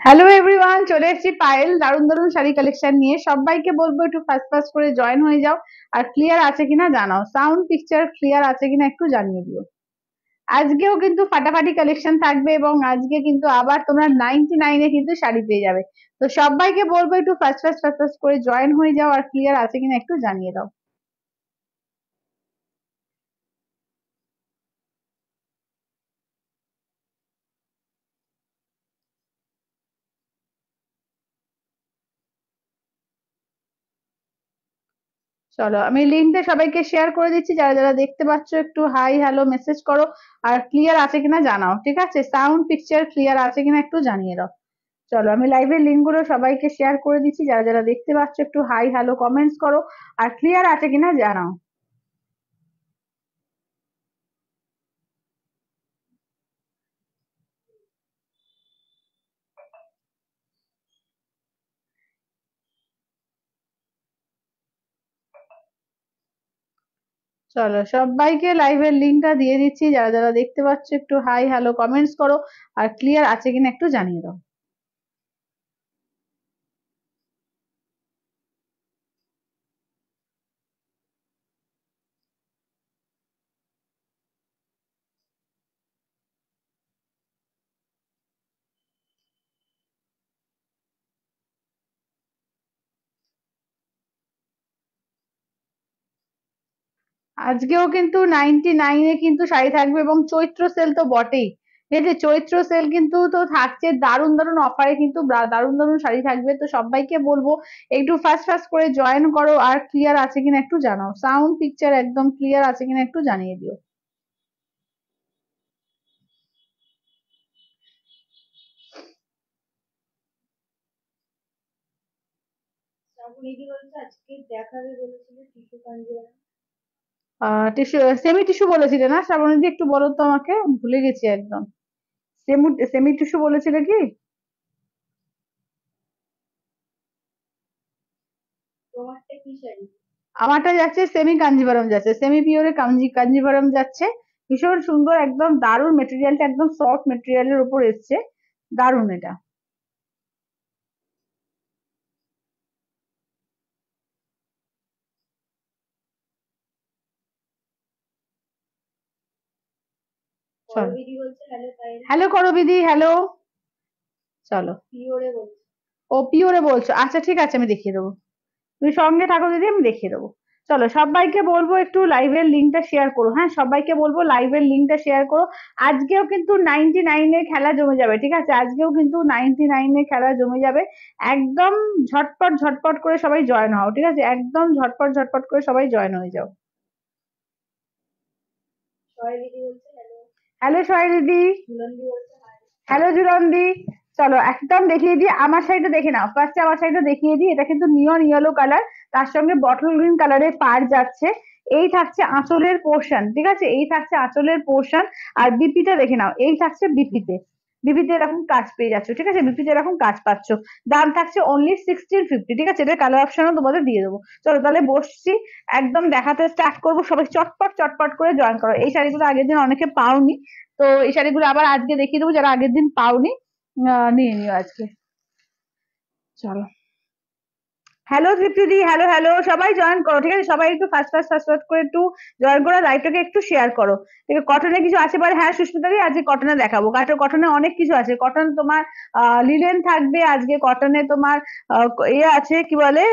Hello everyone, চলে এসেছি পায়েল দারুণ দারুণ শাড়ি কালেকশন নিয়ে। সবাইকে বলবো একটু ফাস্ট ফাস্ট করে জয়েন হয়ে যাও, আর ক্লিয়ার আছে কিনা জানাও, সাউন্ড পিকচার ক্লিয়ার আছে কিনা একটু জানিয়ে দিও। আজকেও কিন্তু ফাটাফাটি কালেকশন থাকবে এবং আজকে কিন্তু আবার তোমরা 99-এ কিন্তু শাড়ি পেয়ে যাবে। তো সবাইকে বলবো একটু ফাস্ট ফাস্ট ফাস্ট ফাস্ট করে জয়েন হয়ে যাও, আর ক্লিয়ার আছে কিনা একটু জানিয়ে দাও। চলো আমি লিঙ্কটা সবাইকে শেয়ার করে দিচ্ছি, যারা যারা দেখতে পাচ্ছ একটু হাই হ্যালো মেসেজ করো, আর ক্লিয়ার আছে কিনা জানাও, ঠিক আছে? সাউন্ড পিকচার ক্লিয়ার আছে কিনা একটু জানিয়ে দাও। চলো আমি লাইভের লিঙ্ক গুলো সবাইকে শেয়ার করে দিচ্ছি, যারা যারা দেখতে পাচ্ছ একটু হাই হ্যালো কমেন্টস করো, আর ক্লিয়ার আছে কিনা জানাও। চলো সবাইকে লাইভের লিঙ্কটা দিয়ে দিচ্ছি, যারা যারা দেখতে পাচ্ছ একটু হাই হ্যালো কমেন্টস করো, আর ক্লিয়ার আছে কিনা একটু জানিয়ে দাও। আজকেও কিন্তু 99-এ কিন্তু শাড়ি থাকবে, এবং চৈত্র সেল তো বটেই। ঠিক আছে, চৈত্র সেল কিন্তু তো থাকছে, দারুণ দারুণ অফারে কিন্তু দারুণ দারুণ শাড়ি থাকবে। তো সবাইকে বলবো একটু ফাস্ট ফাস্ট করে জয়েন করো, আর ক্লিয়ার আছে কিনা একটু জানাও, সাউন্ড পিকচার একদম ক্লিয়ার আছে কিনা একটু জানিয়ে দিও। টিস্যু, সেমি টিস্যু বলেছিলে না শ্রাবণীদি? একটু বলো তো আমাকে, ভুলে গেছি একদম। সেমি টিস্যু বলেছিলে কি? আমারটা যাচ্ছে সেমি কাঞ্জিভারম, যাচ্ছে সেমি পিওরে কাঞ্জিভারম যাচ্ছে। ভীষণ সুন্দর, একদম দারুণ মেটেরিয়ালটা, একদম সফট মেটেরিয়ালের উপর এসছে, দারুণ এটা। চলো হ্যালো করো বিধি, হ্যালো। চলো ও পিওরে বলছো, আচ্ছা ঠিক আছে, আমি দেখিয়ে দেবো। তুমি সঙ্গে থাকো দিদি, আমি দেখিয়ে দেবো। চলো সবাইকে বলবো একটু লাইভের লিঙ্কটা শেয়ার করো, হ্যাঁ সবাইকে বলবো লাইভের লিঙ্কটা শেয়ার করো। আজকেও কিন্তু 99-এর খেলা জমে যাবে, ঠিক আছে? আজকেও কিন্তু 99-এর খেলা জমে যাবে। একদম ঝটপট ঝটপট করে সবাই জয়েন হও, ঠিক আছে? একদম ঝটপট ঝটপট করে সবাই জয়েন হয়ে যাও। হ্যালো সয় দিদি, হ্যালো জুরন্দি। চলো একদম দেখিয়ে দিই, আমার শাড়িটা দেখে নাও ফার্স্টে, আমার শাড়িটা দেখিয়ে দিই। এটা কিন্তু নিয়ন ইয়েলো কালার, তার সঙ্গে বটল গ্রিন কালারের পাড় যাচ্ছে। এই থাকছে আঁচলের পোর্শন, ঠিক আছে? এই থাকছে আঁচলের পোর্শন। আর বিপিটা দেখে নাও, এই থাকছে বিপিতে। বিপিতে এরকম কাজ পেয়ে যাচ্ছ, ঠিক আছে? বিপিতে এরকম কাজ পাচ্ছ। দাম থাকছে অনলি 1650, ঠিক আছে? এটা কালার অপশনও তোমাদের দিয়ে দেবো। চলো তাহলে বসছি, একদম দেখাতে স্টার্ট করবো। সবাই চটপট চটপট করে জয়েন করো। এই শাড়িগুলো আগের দিন অনেকে পাওনি, তো এই শাড়িগুলো আবার আজকে দেখিয়ে দেবো, যারা আগের দিন পাওনি নিয়ে নিও আজকে। চলো হ্যালো তৃপ্তিদি, হ্যালো হ্যালো, সবাই জয়েন করো, ঠিক আছে? সবাই একটু ফাস্ট ফাস্ট ফাস্ট ফাস্ট করে একটু জয়েন করো, লাইভটাকে একটু শেয়ার করো। ঠিক আছে, কটনে কিছু আছে পারে, হ্যাঁ সুস্মিতাদি আজকে কটনে দেখাবো। কটনে অনেক কিছু আছে। কটন তোমার লিলেন থাকবে আজকে, কটনে তোমার ইয়ে আছে কি বলে,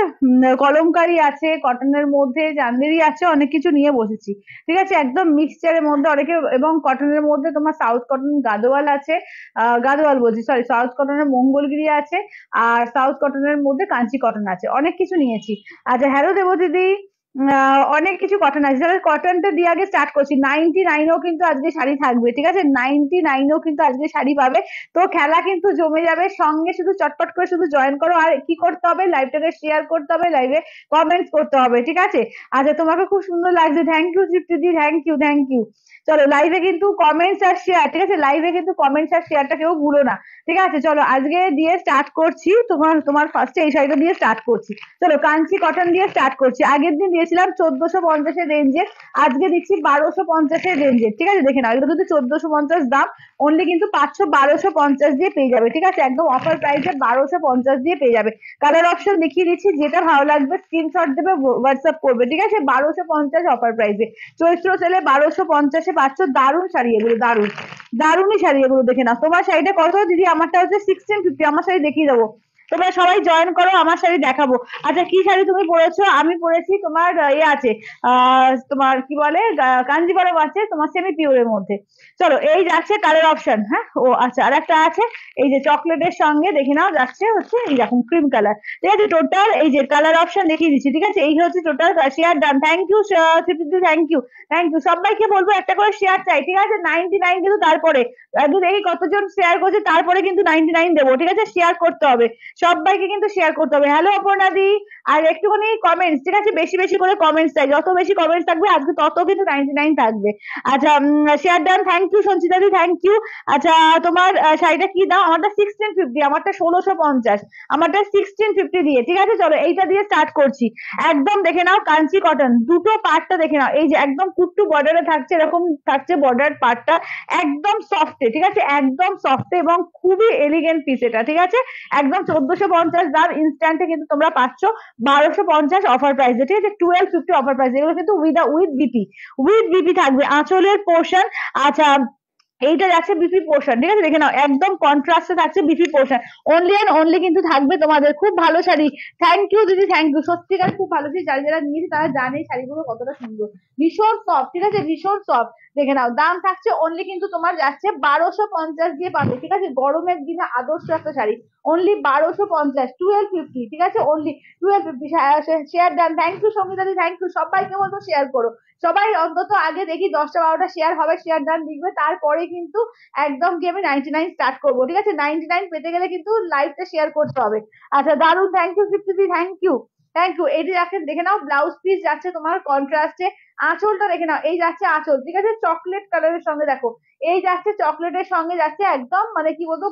কলমকারি আছে, কটনের মধ্যে চান্দেরি আছে, অনেক কিছু নিয়ে বসেছি, ঠিক আছে? একদম মিক্সচারের মধ্যে অনেকে, এবং কটনের মধ্যে তোমার সাউথ কটন গাদোয়াল আছে, গাদোয়াল বলছি সরি, সাউথ কটনের মঙ্গলগিরি আছে, আর সাউথ কটনের মধ্যে কাঞ্চি কটন আছে, অনেক কিছু নিয়েছি। আচ্ছা হ্যালো দেবো দিদি, অনেক কিছু কটন আছে। তাহলে কটনটা দিয়ে আগে স্টার্ট করছি। 99-ও কিন্তু আজকে শাড়ি থাকবে, ঠিক আছে? 99-ও কিন্তু আজকে শাড়ি পাবে। তো খেলা কিন্তু জমে যাবে, সঙ্গে শুধু চটপট করে শুধু জয়েন করো। আর কি করতে হবে, লাইভটাকে শেয়ার করতে হবে, লাইভে কমেন্টস করতে হবে, ঠিক আছে? আচ্ছা তোমাকে খুব সুন্দর লাগছে, থ্যাংক ইউ দীপ্তিদি, থ্যাংক ইউ থ্যাংক ইউ। চলো লাইভে কিন্তু কমেন্টস আর শেয়ার, ঠিক আছে? লাইভে কিন্তু কমেন্টস আর শেয়ারটা কেউ ভুলো না, ঠিক আছে? চলো আজকে দিয়ে স্টার্ট করছি, তোমার তোমার ফার্স্টে এই শাড়িটা দিয়ে স্টার্ট করছি। চলো কাঞ্চি কটন দিয়ে স্টার্ট করছি। আগের দিন দিয়েছিলাম 1450-এর রেঞ্জে, আজকে দিচ্ছি 1250-এর রেঞ্জে, ঠিক আছে? দেখে নাও, এগুলো কিন্তু 1450 দাম, অনলি কিন্তু পাচ্ছ 1250 দিয়ে পেয়ে যাবে, ঠিক আছে? একদম অফার প্রাইসে 1250 দিয়ে পেয়ে যাবে। কালার অপশন দেখিয়ে দিচ্ছি, যেটা ভালো লাগবে স্ক্রিনশট দেবে, হোয়াটসঅ্যাপ করবে, ঠিক আছে? 1250 অফার প্রাইসে, চৈত্র সেলে 1250-এ পাচ্ছ। দারুণ শাড়ি এগুলো, দারুণ দারুণই শাড়ি এগুলো, দেখে নাও। তোমার শাড়িটা কত দিদি? আমারটা হচ্ছে 1650, আমার শাড়ি দেখিয়ে দেবো, তোমরা সবাই জয়েন করো, আমার শাড়ি দেখাবো। আচ্ছা, কি শাড়ি তুমি পরেছো? আমি পরেছি তোমার ইয়ে আছে, তোমার কি বলে, কাঞ্জিভারম আছে তোমার সেমি পিওরের মধ্যে। চলো, এই যাচ্ছে কালার অপশন। হ্যাঁ, ও আচ্ছা, আর একটা আছে এই যে চকলেটের সঙ্গে, দেখে নাও, যাচ্ছে হচ্ছে এইরকম ক্রিম কালার, ঠিক আছে? টোটাল এই যে কালার অপশন দেখিয়ে দিচ্ছি, ঠিক আছে? এই হচ্ছে total share done. Thank you Tripti, thank you, thank you. সবাইকে বলবো একটা করে শেয়ার চাই, ঠিক আছে? 99 কিন্তু তারপরে, একটু দেখি কতজন শেয়ার করছে, তারপরে কিন্তু 99 দেবো, ঠিক আছে? শেয়ার করতে হবে, সবাইকে কিন্তু শেয়ার করতে হবে। হ্যালো অপর্ণাদি, আর একটুখানি কমেন্টস, ঠিক আছে? বেশি বেশি করে কমেন্টস চাই, যত বেশি কমেন্টস থাকবে আজকে তত কিন্তু 99 থাকবে। আচ্ছা, শেয়ার ডান, থ্যাংক ইউ সঞ্চিতাদি, থ্যাংক ইউ। আচ্ছা, তোমার শাড়িটা কি দাম? আমারটা 1650, আমারটা 1650, আমারটা 1650 দিয়ে, ঠিক আছে? চলো, এইটা দিয়ে স্টার্ট করছি। একদম দেখে নাও, কাঞ্চি কটন, দুটো পার্টটা দেখে নাও, এই যে একদম কুট্টু বর্ডারে থাকছে, এরকম থাকছে বর্ডার পার্টটা, একদম সফটে, ঠিক আছে? একদম সফটে এবং খুবই এলিগেন্ট পিস এটা, ঠিক আছে? একদম 1450 দাম, ইনস্ট্যান্টে কিন্তু তোমরা পাচ্ছ 1250 অফার প্রাইসে, ঠিক আছে? 1250 অফার প্রাইস, এগুলো কিন্তু উইথ বিপি থাকবে আঁচলের পোর্শন। আচ্ছা, এইটা যাচ্ছে বিপি পোর্শন, ঠিক আছে? দেখে নাও, একদম কন্ট্রাস্টে থাকছে বিপি পোর্শন, অনলি এন্ড অনলি কিন্তু থাকবে তোমাদের। খুব ভালো শাড়ি, থ্যাংক ইউ দিদি, থ্যাংক ইউ, সত্যিকার খুব ভালো শাড়ি। যারা যারা নিয়েছে তারা জানে শাড়িগুলো কতটা সুন্দর, ভীষণ সফট, ঠিক আছে? ভীষণ সফট। দেখে নাও, দাম থাকছে অনলি কিন্তু তোমার যাচ্ছে 1250 দিয়ে পাবে, ঠিক আছে? গরমের দিনে আদর্শ একটা শাড়ি, অনলি 1250, 1250, ঠিক আছে? Only 1250। Share done, thank you Sangeeta দি, থ্যাংক ইউ। সবাইকে বলবো শেয়ার করো, সবাই অন্তত আগে দেখি 10টা 12টা শেয়ার হবে, শেয়ার ডান লিখবে, তারপরে কিন্তু একদম কি আমি 99 স্টার্ট করবো, ঠিক আছে? 99 পেতে গেলে কিন্তু লাইভটা শেয়ার করতে হবে। আচ্ছা, দারুন, thank you Tripti, thank you, thank you. এইটি যাচ্ছে, দেখে নাও, ব্লাউজ পিস যাচ্ছে তোমার কন্ট্রাস্টে, আঁচলটা দেখে নাও, এই যাচ্ছে আঁচল, ঠিক আছে? চকলেট কালারের সঙ্গে দেখো, এই যাচ্ছে চকলেটের সঙ্গে যাচ্ছে একদম, মানে কি বলবো,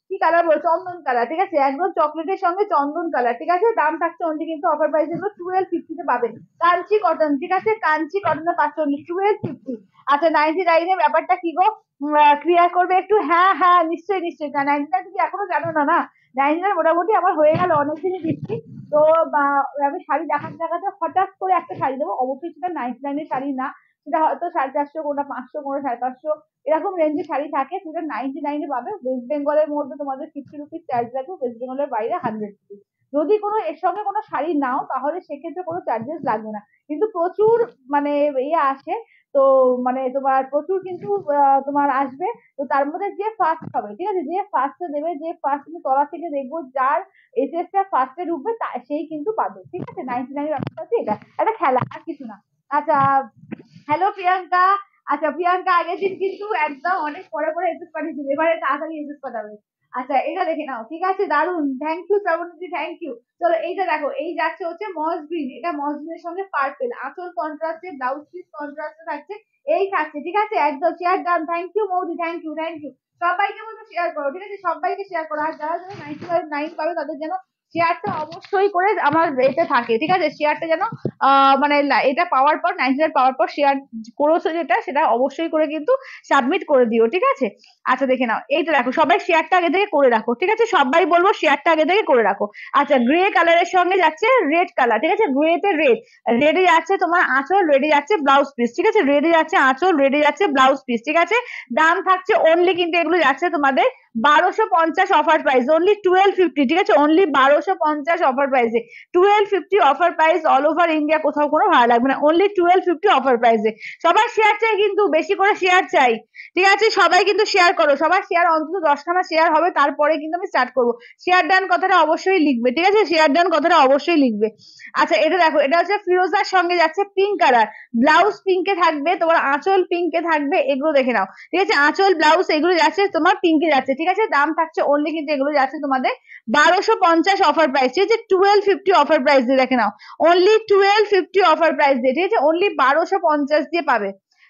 কি কালার বলবো, চন্দন কালার, ঠিক আছে? একদম চকলেটের সঙ্গে চন্দন কালার, ঠিক আছে? দাম থাকছে অনলি কিন্তু অফার প্রাইস এগুলো 1250 পাবেন। কাঞ্চি কটন, ঠিক আছে? কাঞ্চি কটনে পাচ্ছে অনলি 1250। আচ্ছা, 99 এর ব্যাপারটা কি গো, ক্লিয়ার করবে একটু? হ্যাঁ হ্যাঁ, নিশ্চয়ই নিশ্চয়ই। 99 তুমি এখনো জানো না? না, 99 মোটামুটি আমার হয়ে গেল, অনেকদিনই দিচ্ছি। তো আমি শাড়ি দেখাতে দেখাতে হঠাৎ করে একটা শাড়ি দেবো, অবশ্যই সেটা 99 এর শাড়ি না, সেটা হয়তো 450, কোনটা 500, কোনটা 550, এরকম রেঞ্জে শাড়ি থাকে, সেটা 99 পাবে। ওয়েস্ট বেঙ্গলের মধ্যে তোমাদের 50 রুপিস চার্জ লাগবে, ওয়েস্ট বেঙ্গলের বাইরে 100 রুপিস। যদি কোনো এর সঙ্গে কোনো শাড়ি নাও তাহলে সেক্ষেত্রে কোনো চার্জেস লাগবে না, কিন্তু প্রচুর মানে ইয়ে আসে, তো মানে তোমার প্রচুর কিন্তু তোমার আসবে। তো তার মধ্যে যে ফার্স্ট হবে, ঠিক আছে? যে ফার্স্টে দেবে, যে ফার্স্ট তলা থেকে দেখবো যার এসএসটা ফার্স্টে ঢুকবে সেই কিন্তু পাবে, ঠিক আছে? 99 ব্যাপারটা হচ্ছে এটা, একটা খেলা, আর কিছু না। আচ্ছা, হ্যালো প্রিয়াঙ্কা। আচ্ছা, প্রিয়াঙ্কা আগের দিন কিন্তু একদম অনেক পরে পরে এসএস পাঠিয়েছিল, এবারে তাড়াতাড়ি এসএস পাঠাবে। আচ্ছা, এটা দেখে নাও, ঠিক আছে? দারুন, thank you Shrabani, thank you. চলো, এইটা দেখো, এই যাচ্ছে হচ্ছে মস গ্রিন, এটা মস গ্রিনের সঙ্গে পার্পেল, আঁচল কন্ট্রাস্টে, ব্লাউজ পিস কন্ট্রাস্টে থাকছে, এই থাকছে, ঠিক আছে? একদম শেয়ার ডান, থ্যাংক ইউ মৌদি, থ্যাংক ইউ, থ্যাংক ইউ। সবাইকে বলবো শেয়ার করো, ঠিক আছে? সবাইকে শেয়ার করো, আর যারা যারা 99 পাবে তাদের যেন শেয়ারটা অবশ্যই করে আমার এতে থাকে, ঠিক আছে? শেয়ারটা যেন মানে এটা পাওয়ার পর, 99 পাওয়ার পর শেয়ার করেছো যেটা, সেটা অবশ্যই করে কিন্তু সাবমিট করে দিও, ঠিক আছে? আচ্ছা, দেখে নাও, এইটা দেখো, সবাই শেয়ারটা আগে থেকে করে রাখো, ঠিক আছে? সবাই বলবো শেয়ারটা আগে থেকে করে রাখো। আচ্ছা, গ্রে কালারের সঙ্গে যাচ্ছে রেড কালার, ঠিক আছে? গ্রেতে রেড, রেডে যাচ্ছে তোমার আঁচল, রেডে যাচ্ছে ব্লাউজ পিস, ঠিক আছে? রেডে যাচ্ছে আঁচল, রেডে যাচ্ছে ব্লাউজ পিস, ঠিক আছে? দাম থাকছে অনলি কিন্তু এগুলো যাচ্ছে তোমাদের 1250 অফার প্রাইস, অনলি 1250, ঠিক আছে? অনলি 1250 অফার প্রাইসে, 1250 offer price, all over India কোথাও কোনো ভাড়া লাগবে না, অনলি 1250 অফার প্রাইসে। সবার শেয়ার চাই কিন্তু, বেশি করে শেয়ার চাই, ঠিক আছে? সবাই কিন্তু শেয়ার করো, সবার শেয়ার অন্তত 10খানা শেয়ার হবে, তারপরে কিন্তু আমি স্টার্ট করবো। শেয়ার ডান কথাটা অবশ্যই লিখবে, ঠিক আছে? শেয়ার ডান কথাটা অবশ্যই লিখবে। আচ্ছা, এটা দেখো, এটা হচ্ছে ফিরোজার সঙ্গে যাচ্ছে পিঙ্ক কালার, ব্লাউজ পিঙ্কে থাকবে, তোমার আঁচল পিঙ্কে থাকবে, এগুলো দেখে নাও, ঠিক আছে? আঁচল ব্লাউজ এগুলো যাচ্ছে তোমার পিঙ্কে যাচ্ছে, ঠিক আছে? দাম থাকছে অনলি কিন্তু এগুলো যাচ্ছে তোমাদের 1250 অফার প্রাইস, ঠিক আছে? 1250 অফার প্রাইস দিয়ে, দেখে নাও, অনলি 1250 অফার প্রাইস দিয়ে, ঠিক আছে? অনলি 1250 দিয়ে পাবে,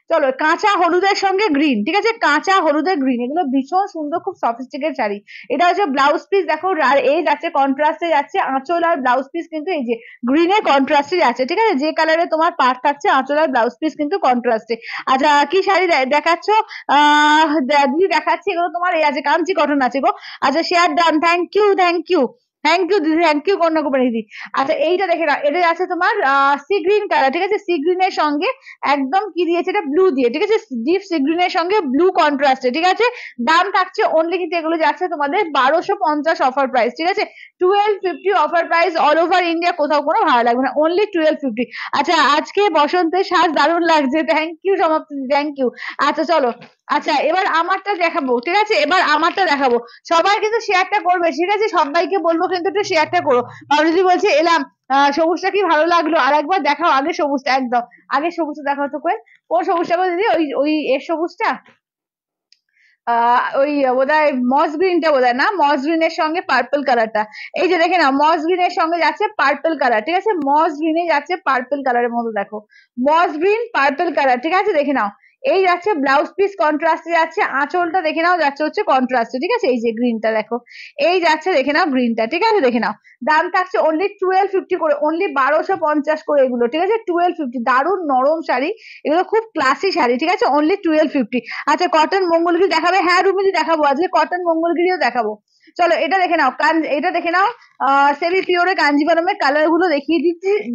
চলো কাঁচা হলুদের সঙ্গে গ্রিন, ঠিক আছে, কাঁচা হলুদের গ্রিন, এগুলো ভীষণ সুন্দর, খুব সফিস্টিকেট শাড়ি। এটা হচ্ছে ব্লাউজ পিস, দেখো আর এই যাচ্ছে কন্ট্রাস্টে যাচ্ছে আঁচল আর ব্লাউজ পিস কিন্তু এই যে গ্রিনের কন্ট্রাস্টে যাচ্ছে, ঠিক আছে, যে কালারে তোমার পাড় থাকছে আঁচল আর ব্লাউজ পিস কিন্তু কন্ট্রাস্টে। আচ্ছা কি শাড়ি দেখাচ্ছ? দিদি দেখাচ্ছি, এগুলো তোমার এই আছে কাঞ্চি কটন আছে গো। আচ্ছা share done, thank you thank you thank you দিদি, থ্যাংক ইউ কন্যাকুমারী দিদি। আচ্ছা এইটা দেখে না, এটা আছে তোমার সি গ্রিন কালার, ঠিক আছে, সি গ্রিনের সঙ্গে একদম কি দিয়েছে, এটা ব্লু দিয়ে, ঠিক আছে, ডিপ সি গ্রিনের সঙ্গে ব্লু কন্ট্রাস্টে, ঠিক আছে। দাম থাকছে অনলি কিন্তু এগুলো যাচ্ছে তোমাদের 1250 অফার প্রাইস, ঠিক আছে, 1250 offer price, all over India, কোথাও কোনো ভাড়া লাগবে না, অনলি 1250। আচ্ছা আজকে বসন্তের সাজ দারুণ লাগছে, থ্যাংক ইউ সমাপ্তি, থ্যাংক ইউ। আচ্ছা চলো, আচ্ছা এবার আমারটা দেখাবো, ঠিক আছে, এবার আমারটা দেখাবো। সবাই কিন্তু শেয়ারটা করবে, ঠিক আছে, সবাইকে বলবো কিন্তু একটু শেয়ারটা করো। যদি বলছে এলাম, সবুজটা কি ভালো লাগলো, আর একবার দেখাও আগে সবুজটা, একদম আগে সবুজটা দেখাও তো। কোন সবুজটা গো দিদি? ওই ওই এর সবুজটা, ওই বোধহয় মস গ্রিনটা, বোধহয় না, মস গ্রিনের সঙ্গে পার্পল কালারটা। এই যে দেখে নাও, মস গ্রিনের সঙ্গে যাচ্ছে পার্পল কালার, ঠিক আছে, মস গ্রিনে যাচ্ছে পার্পল কালারের মতো, দেখো মস গ্রিন পার্পল কালার, ঠিক আছে, দেখে নাও। এই যাচ্ছে ব্লাউজ পিস কন্ট্রাস্টে যাচ্ছে, আঁচলটা দেখে নাও যাচ্ছে হচ্ছে কন্ট্রাস্টে, ঠিক আছে, এই যে গ্রিনটা দেখো, এই যাচ্ছে দেখে নাও গ্রিনটা, ঠিক আছে, দেখে নাও। দাম থাকছে অনলি 1250 করে, অনলি 1250 করে এগুলো, ঠিক আছে, 1250। দারুণ নরম শাড়ি, এগুলো খুব ক্লাসি শাড়ি, ঠিক আছে, অনলি 1250। আচ্ছা কটন মঙ্গলগিরি দেখাবে? হ্যাঁ রুমিদি দেখাবো, আজকে কটন মঙ্গলগিরিও দেখাবো। চলো এটা দেখে নাও, এটা দেখে নাও, সেমি পিওরে কাঞ্জিভারমের কালার গুলো দেখিয়ে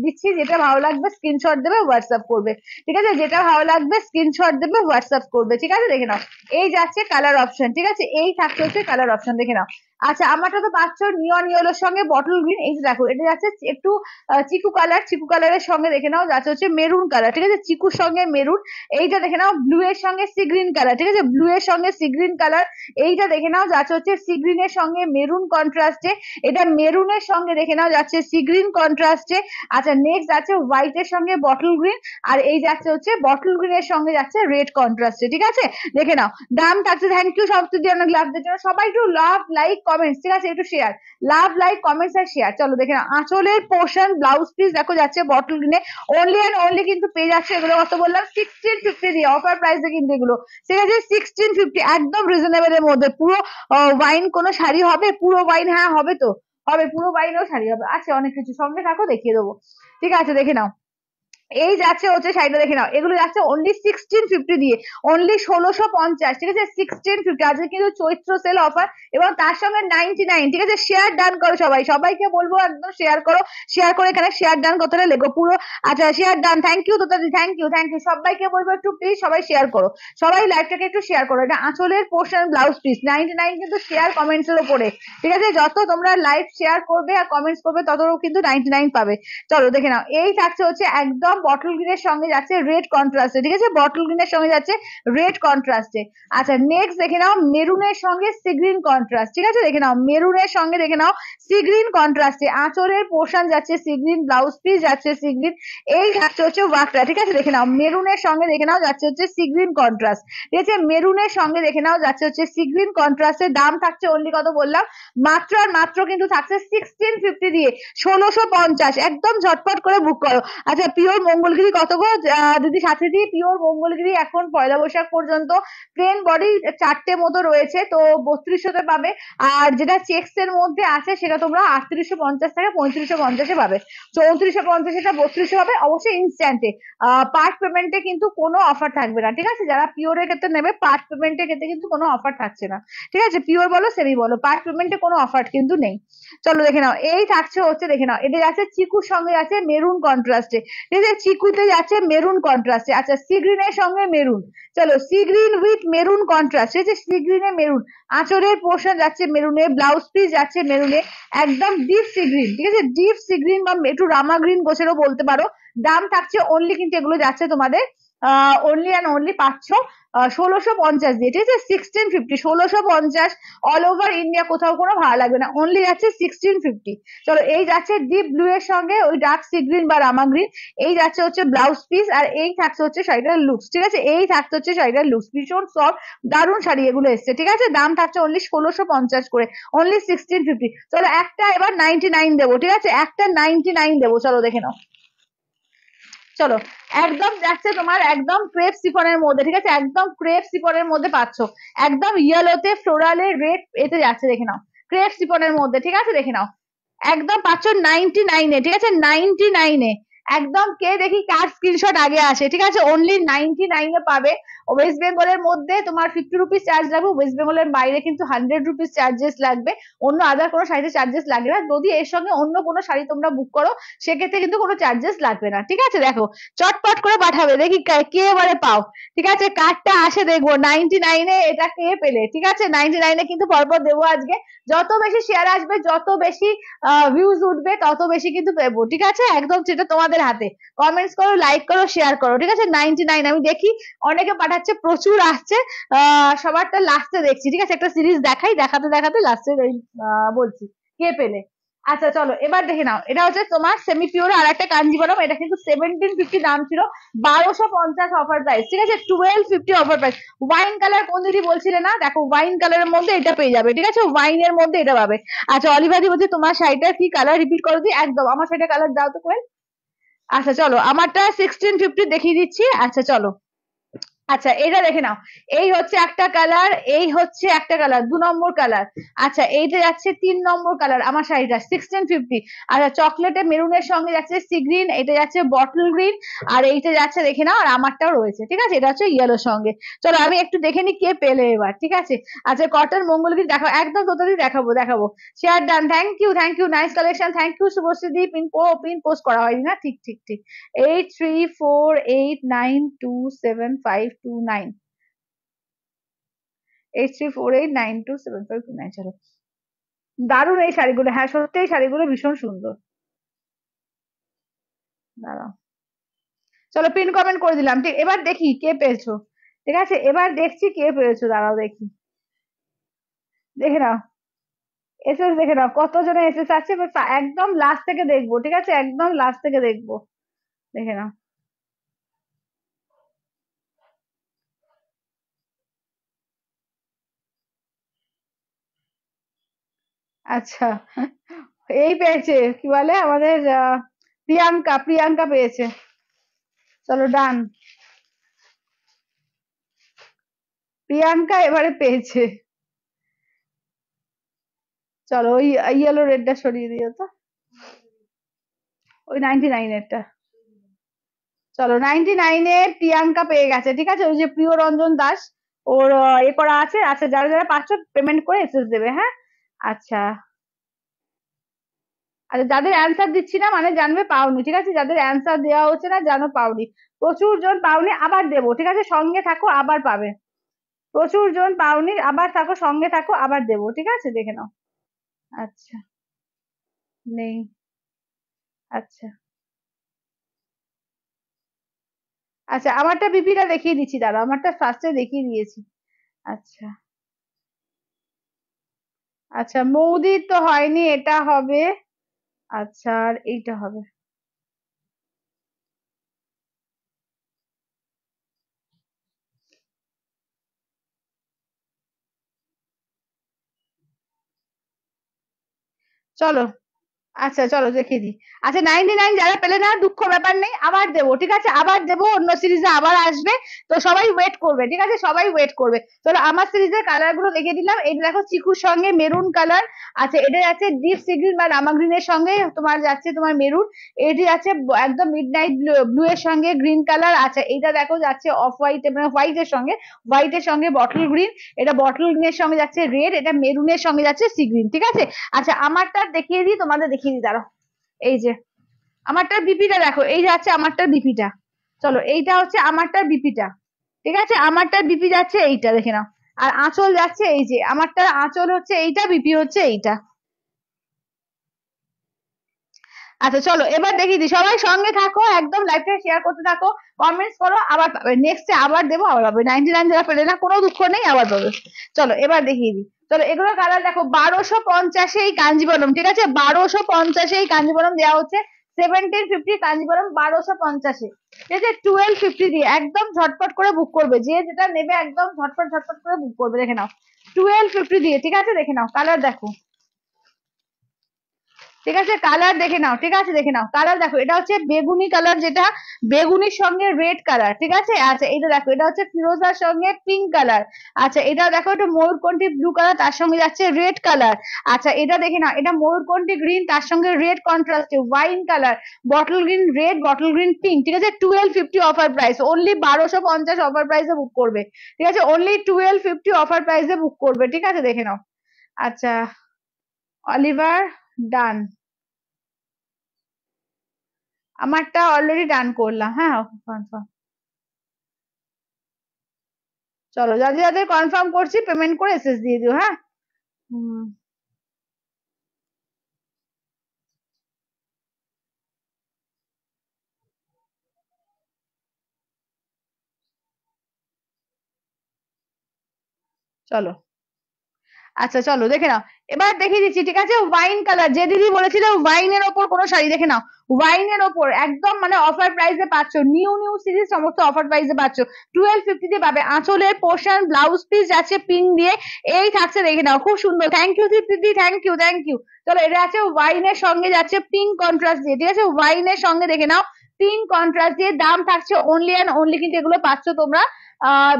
দিচ্ছি, যেটা ভালো লাগবে স্ক্রিনশট দেবে, হোয়াটসঅ্যাপ করবে, ঠিক আছে, যেটা ভালো লাগবে স্ক্রিনশট দেবে, হোয়াটসঅ্যাপ করবে, ঠিক আছে, দেখে নাও। এই যাচ্ছে কালার অপশন, ঠিক আছে, এই থাকছে হচ্ছে কালার অপশন, দেখে নাও। আচ্ছা আমারটা তো পাচ্ছ নিয়ন ইয়েলোর সঙ্গে বটল গ্রিন, এই যে দেখো এটা যাচ্ছে একটু চিকু কালার, চিকু কালারের সঙ্গে দেখে নাও যাচ্ছে হচ্ছে মেরুন কালার, ঠিক আছে, চিকুর সঙ্গে মেরুন। এইটা দেখে নাও ব্লু এর সঙ্গে সি গ্রিন কালার, ঠিক আছে, ব্লু এর সঙ্গে সি গ্রিন কালার। এইটা দেখে নাও যাচ্ছে হচ্ছে সি গ্রিনের সঙ্গে মেরুন কন্ট্রাস্টে, এটা মেরুনের সঙ্গে দেখে নাও যাচ্ছে সি গ্রিন কন্ট্রাস্টে। আচ্ছা নেক্সট যাচ্ছে হোয়াইট এর সঙ্গে বটল গ্রিন, আর এই যাচ্ছে হচ্ছে বটল গ্রিনের সঙ্গে যাচ্ছে রেড কন্ট্রাস্টে, ঠিক আছে, দেখে নাও। দাম থাকছে, থ্যাংক ইউ সপ্ততি অনেক লাভদের জন্য, সবাই একটু লাভ লাইক কমেন্টস, ঠিক আছে, একটু শেয়ার, লাভ লাইক কমেন্টস আর শেয়ার। চলো দেখে নাও আঁচলের পোর্শন ব্লাউজ পিস দেখো যাচ্ছে বটল গ্রিনে, অনলি অ্যান্ড অনলি কিন্তু পেয়ে যাচ্ছে এগুলো, কত বললাম 1650 দিয়ে, অফার প্রাইসে কিন্তু এগুলো, ঠিক আছে, 1650, একদম রিজনেবল এর মধ্যে। পুরো ওয়াইন কোনো শাড়ি হবে? পুরো ওয়াইন, হ্যাঁ হবে তো, হবে, পুরো ওয়াইনেও শাড়ি হবে, আছে অনেক কিছু, সঙ্গে থাকো দেখিয়ে দেবো, ঠিক আছে, দেখে নাও। এই যাচ্ছে হচ্ছে শাড়িটা দেখে নাও, এগুলো যাচ্ছে অনলি 1650 দিয়ে, অনলি 1650, ঠিক আছে, 1650। আজকে কিন্তু চৈত্র সেল অফার, এবং তার সঙ্গে 99, ঠিক আছে, শেয়ার ডান করো সবাই, সবাইকে বলবো একদম শেয়ার করো, শেয়ার করে এখানে শেয়ার ডান কথাটা লেখো পুরো। আচ্ছা শেয়ার ডান, থ্যাংক ইউ তোতাদি, থ্যাংক ইউ থ্যাংক ইউ, সবাইকে বলবো একটু প্লিজ সবাই শেয়ার করো, সবাই লাইভটাকে একটু শেয়ার করো। এটা আঁচলের পোর্শন ব্লাউজ পিস 99 কিন্তু শেয়ার কমেন্টস এর উপরে, ঠিক আছে, যত তোমরা লাইভ শেয়ার করবে আর কমেন্টস করবে ততও কিন্তু 99 পাবে। চলো দেখে নাও, এই থাকছে হচ্ছে একদম বটল গ্রিনের সঙ্গে যাচ্ছে রেড কন্ট্রাস্টে, ঠিক আছে, বটল গ্রিনের সঙ্গে যাচ্ছে রেড কন্ট্রাস্টে। আচ্ছা নেক্সট দেখে নাও মেরুনের সঙ্গে সি গ্রিন কন্ট্রাস্ট, ঠিক আছে, দেখে নাও মেরুনের সঙ্গে দেখে নাও সি গ্রিন কন্ট্রাস্টে, আঁচলের পোর্শন যাচ্ছে সি গ্রিন, ব্লাউজ পিস যাচ্ছে সি গ্রিন, এই থাকছে হচ্ছে ওয়াকটা, ঠিক আছে, দেখে নাও মেরুনের সঙ্গে দেখে নাও যাচ্ছে হচ্ছে সি গ্রিন কন্ট্রাস্ট, ঠিক আছে, মেরুনের সঙ্গে দেখে নাও যাচ্ছে হচ্ছে সি গ্রিন কন্ট্রাস্টের। দাম থাকছে অনলি কত বললাম, মাত্র আর মাত্র কিন্তু থাকছে 1650 দিয়ে, 1650, একদম ঝটপট করে বুক করো। আচ্ছা পিওর মঙ্গলগিরি কত গো দিদি সাথে দিয়ে? পিওর মঙ্গলগিরি এখন পয়লা বৈশাখ পর্যন্ত প্লেন বডি 4টে মতো রয়েছে, তো 3200 পাবে, আর যেটা চেক্স এর মধ্যে আছে সেটা তোমরা 3850 থেকে 3550 পাবে, 3450 এটা 3200 হবে, অবশ্যই ইনস্ট্যান্টে। পার্ট পেমেন্টে কিন্তু কোনো অফার থাকবে না, ঠিক আছে, যারা পিওরের ক্ষেত্রে নেবে পার্ট পেমেন্টের ক্ষেত্রে কিন্তু কোনো অফার থাকছে না, ঠিক আছে, পিওর বলো সেমি বলো, পার্ট পেমেন্টে কোনো অফার কিন্তু নেই। চলো দেখে নাও, এই থাকছে হচ্ছে দেখে নাও, এটা যাচ্ছে চিকুর সঙ্গে আছে মেরুন কন্ট্রাস্টে, ঠিক আছে, চিকুতে যাচ্ছে মেরুন কন্ট্রাস্টে। আচ্ছা সি গ্রিনের সঙ্গে মেরুন, চলো sea green with maroon contrast, ঠিক আছে, সি গ্রিনে মেরুন, আঁচলের পোর্শন যাচ্ছে মেরুনে, ব্লাউজ পিস যাচ্ছে মেরুনে, একদম ডিপ সি গ্রিন, ঠিক আছে, ডিপ সি গ্রিন বা একটু রামা গ্রিন গোছেরও বলতে পারো। দাম থাকছে অনলি কিন্তু এগুলো যাচ্ছে তোমাদের অনলি অ্যান্ড অনলি পাচ্ছ 1650 দিয়ে, ঠিক আছে, 1650, 1650, অল ওভার ইন্ডিয়া, কোথাও কোনো ভাড়া লাগবে না, অনলি যাচ্ছে 1650। চলো এই যাচ্ছে ডিপ ব্লু এর সঙ্গে ওই ডার্ক সি গ্রিন বা রামা গ্রিন, এই যাচ্ছে হচ্ছে ব্লাউজ পিস, আর এই থাকছে হচ্ছে শাড়িটার লুকস, ঠিক আছে, এই থাকছে হচ্ছে শাড়িটার লুকস, ভীষণ সফট দারুণ শাড়ি এগুলো এসছে, ঠিক আছে, দাম থাকছে অনলি 1650 করে, অনলি 1650। চলো একটা এবার 99 দেবো, ঠিক আছে, একটা 99 দেবো, চলো দেখে নাও। চলো, একদম যাচ্ছে তোমার একদম ক্রেপ সিফনের মধ্যে, ঠিক আছে, একদম ক্রেপ সিফনের মধ্যে পাচ্ছ, একদম ইয়েলোতে ফ্লোরালে রেড এতে যাচ্ছে, দেখে নাও, ক্রেপ সিফনের মধ্যে, ঠিক আছে, দেখে নাও, একদম পাচ্ছ 99-এ, ঠিক আছে, 99-এ। একদম কে দেখি কার স্ক্রিনশট আগে আসে, ঠিক আছে, অনলি 99-এ পাবে। ওয়েস্ট বেঙ্গলের মধ্যে তোমার 50 রুপিস চার্জ লাগবে, ওয়েস্ট বেঙ্গলের বাইরে কিন্তু 100 রুপিস চার্জেস লাগবে। অন্য আদার কোনো শাড়িতে চার্জেস লাগবে না। যদি এর সঙ্গে অন্য কোনো শাড়ি তোমরা বুক করো সেক্ষেত্রে কিন্তু কোনো চার্জেস লাগবে না, ঠিক আছে। দেখো চটপট করে পাঠাবে, দেখি কে এবারে পাও, ঠিক আছে, কার্ডটা আসে দেখবো 99-এ এটা কে পেলে, ঠিক আছে, 99-এ কিন্তু পরপর দেবো আজকে। যত বেশি শেয়ার আসবে, যত বেশি ভিউজ উঠবে, তত বেশি কিন্তু পেবো, ঠিক আছে, একদম সেটা তোমাদের হাতে। কমেন্টস করো, লাইক করো, শেয়ার করো, ঠিক আছে। 99 আমি দেখি অনেকে পাঠাচ্ছে, প্রচুর আসছে, সবারটা লাস্টে দেখছি, ঠিক আছে, একটা সিরিজ দেখাই, দেখাতে দেখাতে লাস্টে বলছি কে পেলে। আচ্ছা চলো এবার দেখে নাও, এটা হচ্ছে তোমার সেমি পিওর আর একটা কাঞ্জিভরম, এটা কিন্তু 1750 দাম ছিল, 1250 অফার প্রাইস, ঠিক আছে, 1250 অফার প্রাইস। ওয়াইন কালার কোন দিদি বলছিলে না, দেখো ওয়াইন কালারের মধ্যে এটা পেয়ে যাবে, ঠিক আছে, ওয়াইনের মধ্যে এটা পাবে। আচ্ছা অলিভাদি বলছে তোমার শাড়িটার কি কালার, রিপিট করো দিই, একদম আমার শাড়িটা কালার দাও তো কোয়েল। আচ্ছা চলো আমারটা 1650 দেখিয়ে দিচ্ছি। আচ্ছা চলো, আচ্ছা এটা দেখে নাও, এই হচ্ছে একটা কালার, এই হচ্ছে একটা কালার, 2 নম্বর কালার। আচ্ছা এইটা যাচ্ছে 3 নম্বর কালার, আমার শাড়িটা 1650। আচ্ছা চকলেটে মেরুনের সঙ্গে যাচ্ছে সি গ্রিন, এটা যাচ্ছে বটল গ্রিন, আর এইটা যাচ্ছে দেখে নাও, আর আমারটাও রয়েছে, ঠিক আছে, এটা হচ্ছে ইয়েলোর সঙ্গে। চলো আমি একটু দেখে নি কে পেলে এবার, ঠিক আছে। আচ্ছা কটন মঙ্গলগিরি দেখাবো, একদম টোটালি দেখাবো দেখাবো। Share done, thank you, nice collection, thank you Subhashree. Pin post করা হয়নি না, ঠিক ঠিক ঠিক। 8348927529, 8348927529। চলো দারুণ এই শাড়িগুলো, হ্যাঁ সত্যি এই শাড়িগুলো ভীষণ সুন্দর। দাঁড়াও, চলো পিন কমেন্ট করে দিলাম, ঠিক, এবার দেখি কে পেয়েছো, ঠিক আছে, এবার দেখছি কে পেয়েছো, দাঁড়াও দেখি, দেখে নাও, এসএস দেখে নাও কতজনে এসএস আছে, এবার একদম লাস্ট থেকে দেখবো, ঠিক আছে, একদম লাস্ট থেকে দেখবো, দেখে নাও। আচ্ছা এই পেয়েছে, কি বলে আমাদের প্রিয়াঙ্কা, প্রিয়াঙ্কা পেয়েছে। চলো ডান, প্রিয়াঙ্কা এবারে পেয়েছে। চলো ওই ইয়েলো রেডটা সরিয়ে দিও তো, ওই 99-এরটা। চলো 99-এর প্রিয়াঙ্কা পেয়ে গেছে, ঠিক আছে, ওই যে প্রিয় রঞ্জন দাস, ওর এ করা আছে। আচ্ছা যারা যারা পাঁচশো পেমেন্ট করে এসএস দেবে, হ্যাঁ। আচ্ছা আচ্ছা যাদের অ্যান্সার দিচ্ছি না মানে জানবে পাওনি, ঠিক আছে, যাদের অ্যান্সার দেওয়া হচ্ছে না জানো পাওনি, প্রচুর জন পাওনি, আবার দেবো, ঠিক আছে, সঙ্গে থাকো আবার পাবে। প্রচুর জন পাওনি, আবার থাকো, সঙ্গে থাকো, আবার দেবো, ঠিক আছে, দেখে নাও। আচ্ছা নেই, আচ্ছা আচ্ছা আমারটা বিপিটা দেখিয়ে দিচ্ছি, দাঁড়া আমারটা ফার্স্টে দেখিয়ে দিয়েছি। আচ্ছা আচ্ছা মৌদির তো হয়নি, এটা হবে। আচ্ছা আর এইটা হবে। চলো আচ্ছা চলো দেখিয়ে দিই। আচ্ছা 99 যারা পেলে না দুঃখ ব্যাপার নেই, আবার দেবো, ঠিক আছে, আবার দেবো, অন্য সিরিজে আবার আসবে। তো সবাই ওয়েট করবে, ঠিক আছে, সবাই ওয়েট করবে। চলো আমার সিরিজের কালার গুলো দেখিয়ে দিলাম, এই দেখো চিকুর সঙ্গে মেরুন কালার। আচ্ছা এটা যাচ্ছে ডিপ সি গ্রিন বা রামা গ্রিনের সঙ্গে তোমার যাচ্ছে তোমার মেরুন। এটি যাচ্ছে একদম মিড নাইট ব্লু এর সঙ্গে গ্রিন কালার। আচ্ছা এইটা দেখো যাচ্ছে অফ হোয়াইট, মানে হোয়াইট এর সঙ্গে বটল গ্রিন। এটা বটল গ্রিনের সঙ্গে যাচ্ছে রেড, এটা মেরুনের সঙ্গে যাচ্ছে সি গ্রিন, ঠিক আছে। আচ্ছা আমারটা দেখিয়ে দিই, তোমাদের দেখিয়ে দিই, দাঁড়াও, এই যে আমারটার বিপিটা দেখো, এই যাচ্ছে আমারটার বিপিটা। চলো এইটা হচ্ছে আমারটার বিপিটা, ঠিক আছে, আমারটার বিপি যাচ্ছে এইটা, দেখে নাও। আর আঁচল যাচ্ছে এই যে আমারটার আঁচল হচ্ছে এইটা, বিপি হচ্ছে এইটা। আচ্ছা চলো এবার দেখিয়ে দিই, সবাই সঙ্গে থাকো, একদম লাইভটা শেয়ার করতে থাকো, কমেন্টস করো, আবার পাবে, নেক্সটে আবার দেবো, আবার পাবে, 99 যারা পেলে না কোনো দুঃখ নেই, আবার পাবে। চলো এবার দেখিয়ে দিই, চলো এগুলো কালার দেখো, 1250 এই কাঞ্জিবরম, ঠিক আছে, 1250 এই কাঞ্জিবরম দেওয়া হচ্ছে, 1750 কাঞ্জিবরম 1250, ঠিক আছে, 1250 দিয়ে একদম ঝটপট করে বুক করবে, যে যেটা নেবে একদম ঝটপট ঝটপট করে বুক করবে, দেখে নাও 1250 দিয়ে, ঠিক আছে, দেখে নাও কালার দেখো। ঠিক আছে, কালার দেখে নাও, ঠিক আছে দেখে নাও কালার দেখো, এটা হচ্ছে বেগুনি কালার, যেটা বেগুনির সঙ্গে রেড কালার, ঠিক আছে। আচ্ছা এটা দেখো, এটা হচ্ছে ফিরোজার সঙ্গে পিঙ্ক কালার। আচ্ছা এটা দেখো, এটা ময়ূরকণ্ঠী ব্লু কালার, তার সঙ্গে যাচ্ছে রেড কালার। আচ্ছা এটা দেখে নাও, এটা ময়ূরকণ্ঠী গ্রিন, তার সঙ্গে রেড কন্ট্রাস্টে wine colour, bottle green red, bottle green pink, ঠিক আছে। 1250 অফার প্রাইস, অনলি 1250 অফার প্রাইসে বুক করবে, ঠিক আছে, অনলি 1250 অফার প্রাইসে বুক করবে, ঠিক আছে দেখে নাও। আচ্ছা অলিভার ডান, আমারটা অলরেডি ডান করলাম, হ্যাঁ কনফার্ম। চলো যাদের যাদের কনফার্ম করছি পেমেন্ট করে এসএস দিয়ে দিও, হ্যাঁ। হুম, চলো আচ্ছা চলো দেখে নাও, এবার দেখিয়ে দিচ্ছি, ঠিক আছে। ওয়াইন কালার, যে দিদি বলেছিল ওয়াইনের ওপর কোনো শাড়ি, দেখে নাও ওয়াইনের ওপর একদম মানে অফার প্রাইসে পাচ্ছ, নিউ নিউ সিরিজ সমস্ত অফার প্রাইসে পাচ্ছ, 1250 তে পাবে। আঁচলের পোর্শন ব্লাউজ পিস যাচ্ছে পিঙ্ক দিয়ে, এই থাকছে দেখে নাও, খুব সুন্দর। থ্যাংক ইউ দিদি, থ্যাংক ইউ থ্যাংক ইউ। চলো এটা আছে ওয়াইনের সঙ্গে যাচ্ছে পিঙ্ক কন্ট্রাস্ট দিয়ে, ঠিক আছে, ওয়াইনের সঙ্গে দেখে নাও পিঙ্ক কন্ট্রাস্ট দিয়ে, দাম থাকছে অনলি অ্যান্ড অনলি, কিন্তু এগুলো পাচ্ছ তোমরা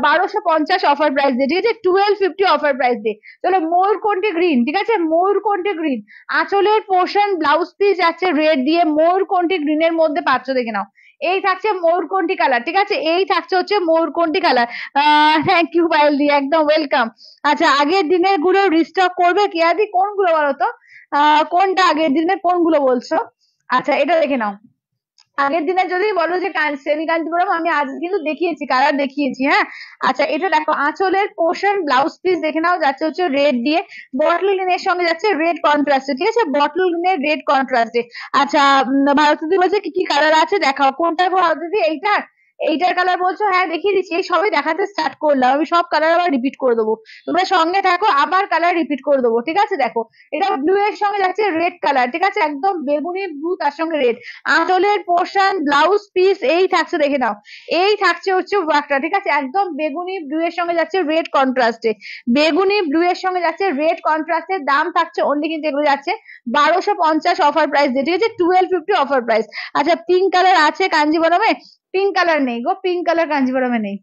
1250 অফার প্রাইস দিয়ে, ঠিক আছে, 1250 অফার প্রাইস দিয়ে। চলো ময়ূরকণ্ঠী গ্রিন, ঠিক আছে, ময়ূরকণ্ঠী গ্রিন, আঁচলের পোর্শন ব্লাউজ পিস যাচ্ছে রেড দিয়ে, ময়ূরকণ্ঠী গ্রিনের মধ্যে পাচ্ছ দেখে নাও, এই থাকছে ময়ূরকণ্ঠী কালার, ঠিক আছে, এই থাকছে হচ্ছে ময়ূরকণ্ঠী কালার। থ্যাংক ইউ পায়েল দি, একদম ওয়েলকাম। আচ্ছা আগের দিনের গুলো রিস্টক করবে কেয়াদি, কোনগুলো বলো তো, কোনটা আগের দিনের কোনগুলো বলছো? আচ্ছা এটা দেখে নাও, আগের দিনে যদি বলো যে সেমি কাঞ্জিপুরম, আমি আজ কিন্তু দেখিয়েছি, কালার দেখিয়েছি, হ্যাঁ। আচ্ছা এটা দেখো, আঁচলের পোর্শন ব্লাউজ পিস দেখে নাও, যাচ্ছে হচ্ছে রেড দিয়ে, বটল গ্রিনের সঙ্গে যাচ্ছে রেড কন্ট্রাস্টে, ঠিক আছে, বটল গ্রিনের রেড কন্ট্রাস্টে। আচ্ছা ভারতী বলছে কি কি কালার আছে দেখাও, কোনটা ভারতী, এইটার, এইটার কালার বলছো, হ্যাঁ দেখিয়ে দিচ্ছি, এই সবই দেখাতে স্টার্ট করলাম, আমি সব কালার আবার রিপিট করে দেবো, তোমরা সঙ্গে থাকো, আবার কালার রিপিট করে দেবো, ঠিক আছে। দেখো এটা ব্লু এর সঙ্গে যাচ্ছে রেড কালার, ঠিক আছে, একদম বেগুনি ব্লু তার সঙ্গে রেড, আঁচলের পোর্শন ব্লাউজ পিস এই থাকছে দেখে নাও, এই থাকছে হচ্ছে ওয়ার্কটা, ঠিক আছে, একদম বেগুনি ব্লু এর সঙ্গে যাচ্ছে রেড কন্ট্রাস্টে, বেগুনি ব্লু এর সঙ্গে যাচ্ছে রেড কন্ট্রাস্টের, দাম থাকছে অনলি কিন্তু এগুলো যাচ্ছে 1250 অফার প্রাইস দিয়ে, ঠিক আছে, 1250 অফার প্রাইস। আচ্ছা পিঙ্ক কালার আছে কাঞ্জিবরমে, পিঙ্ক কালার নেই গো, পিঙ্ক কালার কাঞ্জিবরমে নেই।